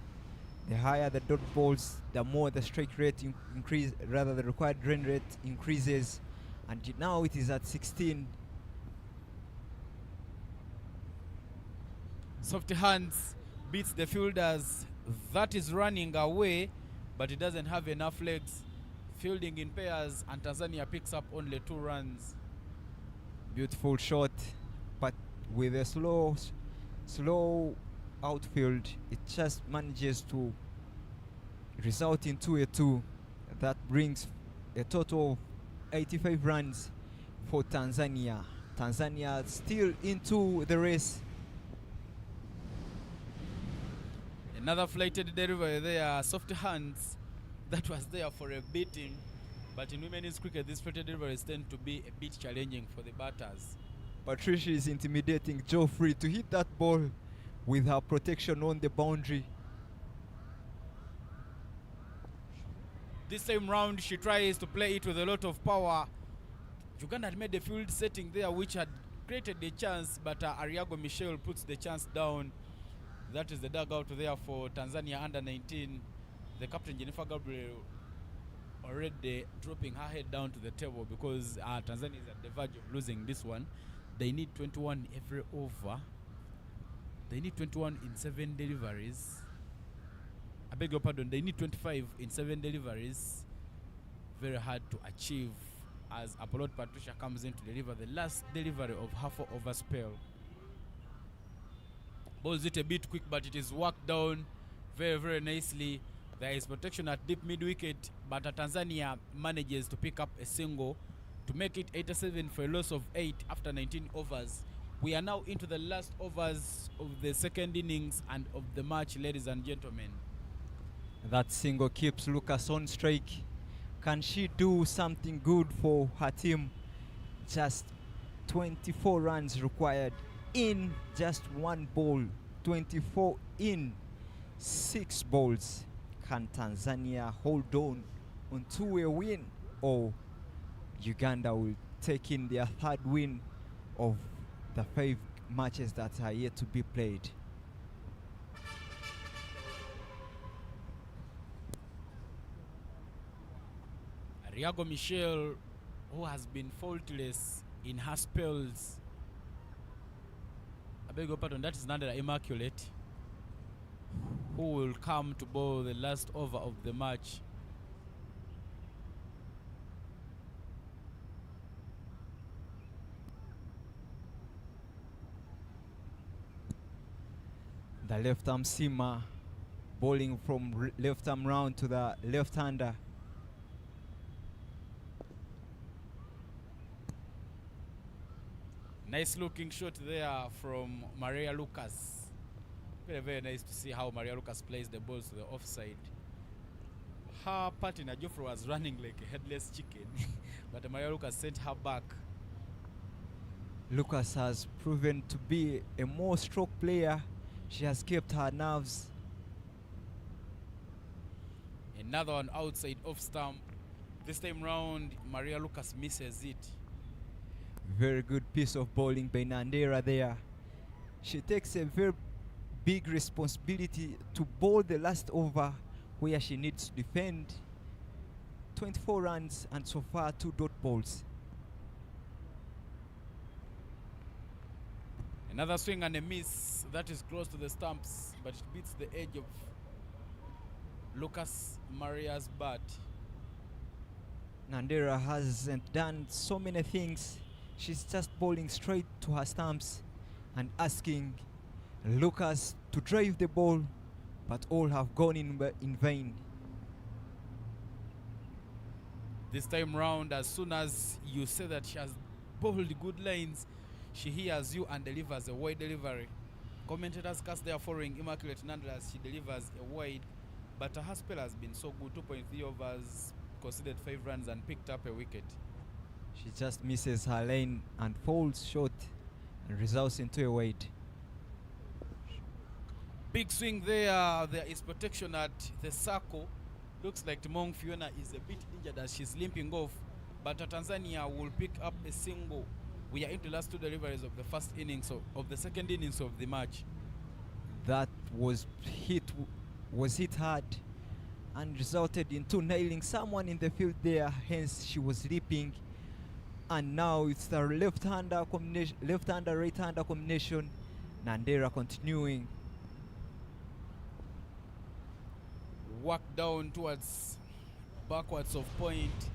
The higher the dot balls, the more the strike rate the required run rate increases, and now it is at 16. Soft hands beats the fielders. That is running away, but it doesn't have enough legs. Fielding in pairs, and Tanzania picks up only 2 runs. Beautiful shot, but with a slow outfield, it just manages to result into a 2. That brings a total of 85 runs for Tanzania. Tanzania still into the race. Another flighted delivery there, soft hands. That was there for a beating, but in women's cricket, these flighted deliveries tend to be a bit challenging for the batters. Patricia is intimidating Geoffrey to hit that ball with her protection on the boundary. This time round, she tries to play it with a lot of power. Uganda had made a field setting there which had created a chance, but Ariago Michelle puts the chance down. That is the dugout there for Tanzania under 19. The captain, Jennifer Gabriel, already dropping her head down to the table because Tanzania is at the verge of losing this one. They need 21 every over. They need 21 in 7 deliveries. I beg your pardon, they need 25 in 7 deliveries. Very hard to achieve as Apollo Patricia comes in to deliver the last delivery of half over spell. Balls it a bit quick, but it is worked down very, very nicely. There is protection at deep mid-wicket, but Tanzania manages to pick up a single to make it 87 for a loss of 8 after 19 overs. We are now into the last overs of the second innings and of the match, ladies and gentlemen. That single keeps Lucas on strike. Can she do something good for her team? Just 24 runs required in just 1 ball. 24 in 6 balls. Can Tanzania hold on to a win, or Uganda will take in their 3rd win of the 5 matches that are yet to be played? Riago Michelle, who has been faultless in her spells. I beg your pardon, that is Nandera Immaculate, who will come to bowl the last over of the match. The left arm seamer bowling from left arm round to the left hander. Nice looking shot there from Maria Lucas. Very, very nice to see how Maria Lucas plays the balls to the offside. Her partner Joffrey was running like a headless chicken, but Maria Lucas sent her back. Lucas has proven to be a more stroke player. She has kept her nerves. Another one outside off stump. This time round, Maria Lucas misses it. Very good piece of bowling by Nandera there. She takes a very big responsibility to bowl the last over where she needs to defend. 24 runs and so far 2 dot balls. Another swing and a miss. That is close to the stumps, but it beats the edge of Lucas Maria's bat. Nandera hasn't done so many things. She's just bowling straight to her stumps and asking Lucas to drive the ball, but all have gone in vain. This time round, as soon as you say that she has bowled good lines, she hears you and delivers a wide delivery. Commentators cast their following Immaculate Nandera as she delivers a wide, but her spell has been so good. 2.3 overs, conceded 5 runs and picked up a wicket. She just misses her lane and falls short and results into a wide. Big swing there. There is protection at the circle. Looks like Timong Fiona is a bit injured as she's limping off, but Tanzania will pick up a single. We are into the last 2 deliveries of the first innings of the second innings of the match. That was hit hard and resulted in 2 nailing someone in the field there, hence she was leaping. And now it's the left-hander combination, left-hander, right-hander combination. Nandera continuing. Work down towards backwards of point.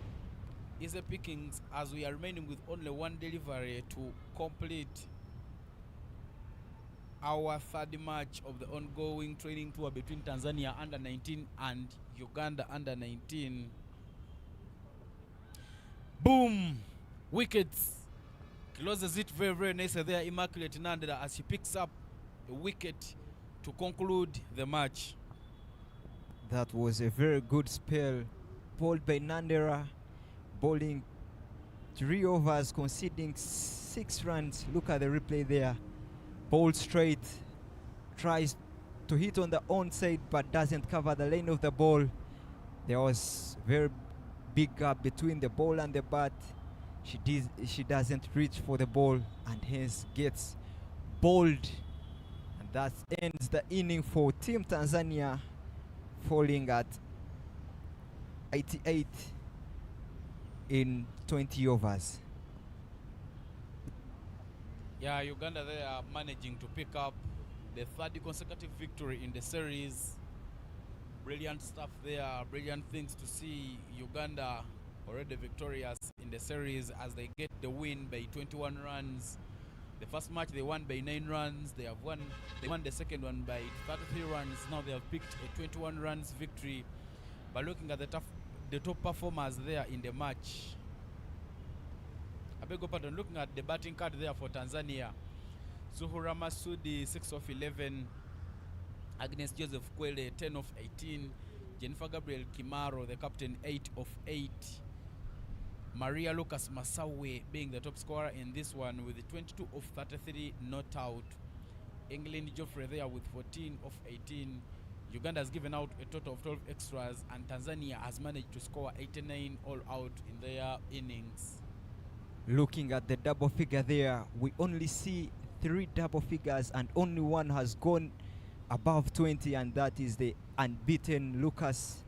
Is a pickings as we are remaining with only 1 delivery to complete our 3rd match of the ongoing training tour between Tanzania under 19 and Uganda under 19. Boom! Wickets. Closes it very, very nicely there. Immaculate Nandera as she picks up a wicket to conclude the match. That was a very good spell bowled by Nandera, bowling 3 overs, conceding 6 runs. Look at the replay there. Bowled straight, tries to hit on the onside but doesn't cover the lane of the ball. There was very big gap between the ball and the bat. She doesn't reach for the ball and hence gets bowled. And that ends the inning for Team Tanzania, falling at 88 in 20 overs. Yeah, Uganda, they are managing to pick up the 3rd consecutive victory in the series. Brilliant stuff there, brilliant things to see. Uganda already victorious in the series as they get the win by 21 runs. The first match they won by 9 runs. They won the second one by 33 runs. Now they have picked a 21 runs victory. But looking at the top performers there in the match, I beg your pardon, looking at the batting card there for Tanzania, Zuhura Masudi 6 of 11, Agnes Joseph Kwele 10 of 18, Jennifer Gabriel Kimaro the captain 8 of 8, Maria Lucas Masawe being the top scorer in this one with 22 of 33 not out. England Geoffrey there with 14 of 18. Uganda has given out a total of 12 extras and Tanzania has managed to score 89 all out in their innings. Looking at the double figure there, we only see 3 double figures and only 1 has gone above 20, and that is the unbeaten Lucas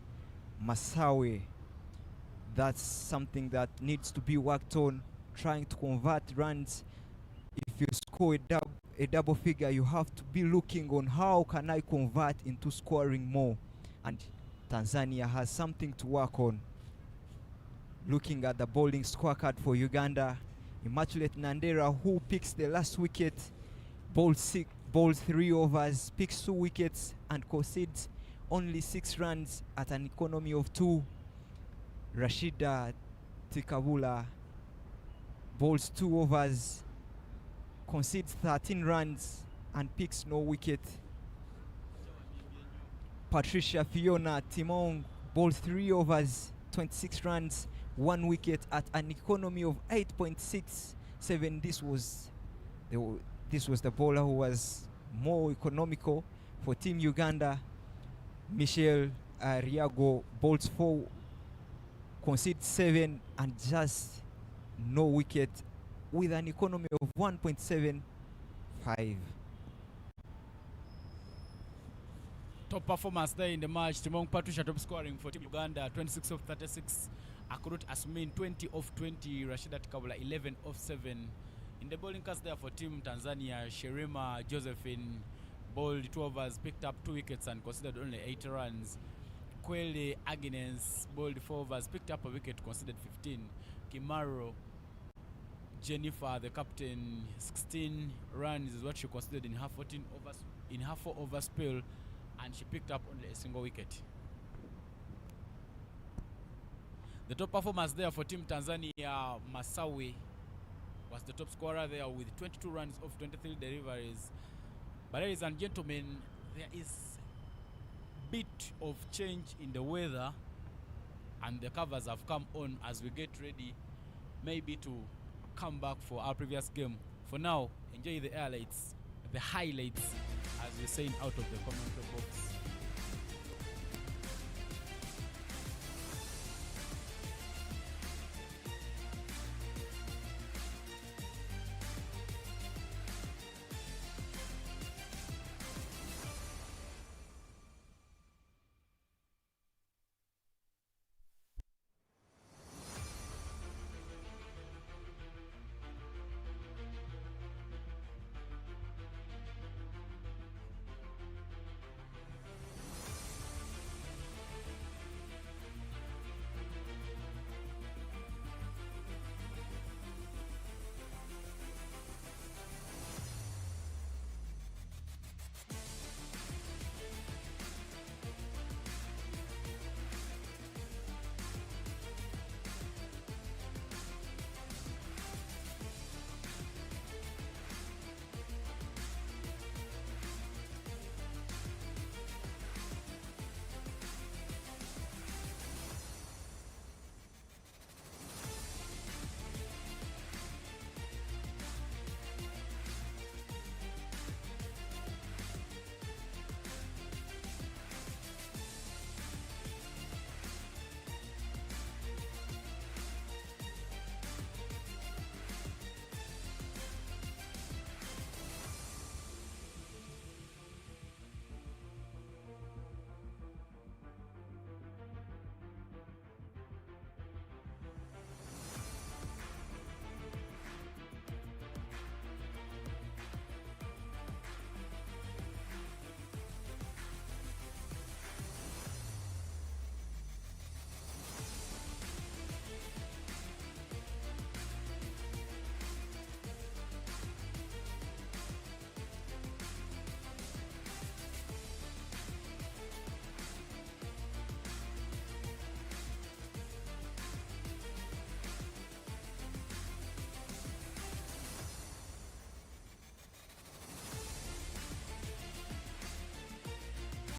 Masawe. That's something that needs to be worked on, trying to convert runs. If you score a double figure, you have to be looking on how can I convert into scoring more. And Tanzania has something to work on. Looking at the bowling scorecard for Uganda, Immaculate Nandera, who picks the last wicket, bowls 3 overs, picks 2 wickets, and concedes only 6 runs at an economy of 2. Rashida Tikabula bowls 2 overs, concedes 13 runs, and picks no wicket. Patricia Fiona Timong bowls 3 overs, 26 runs, 1 wicket at an economy of 8.67. This was the bowler who was more economical for Team Uganda. Michelle Riago bowls 4, concedes 7, and just no wicket with an economy of 1.75. Top performance there in the match. Timong Patricia top scoring for Team Uganda, 26 of 36. Akurut Asmin 20 of 20. Rashida Tikabula 11 of 7. In the bowling cast there for Team Tanzania, Sherima Josephine bowled 2 overs, picked up 2 wickets and considered only 8 runs. Kwele Agnes bowled 4 overs, picked up a wicket, considered 15. Kimaro Jennifer, the captain, 16 runs is what she considered in her 4 over spell, and she picked up only a single wicket. The top performance there for Team Tanzania, Masawi, was the top scorer there with 22 runs of 23 deliveries. But ladies and gentlemen, there is a bit of change in the weather, and the covers have come on as we get ready maybe to come back for our previous game. For now, enjoy the highlights, as we're saying out of the commentary box.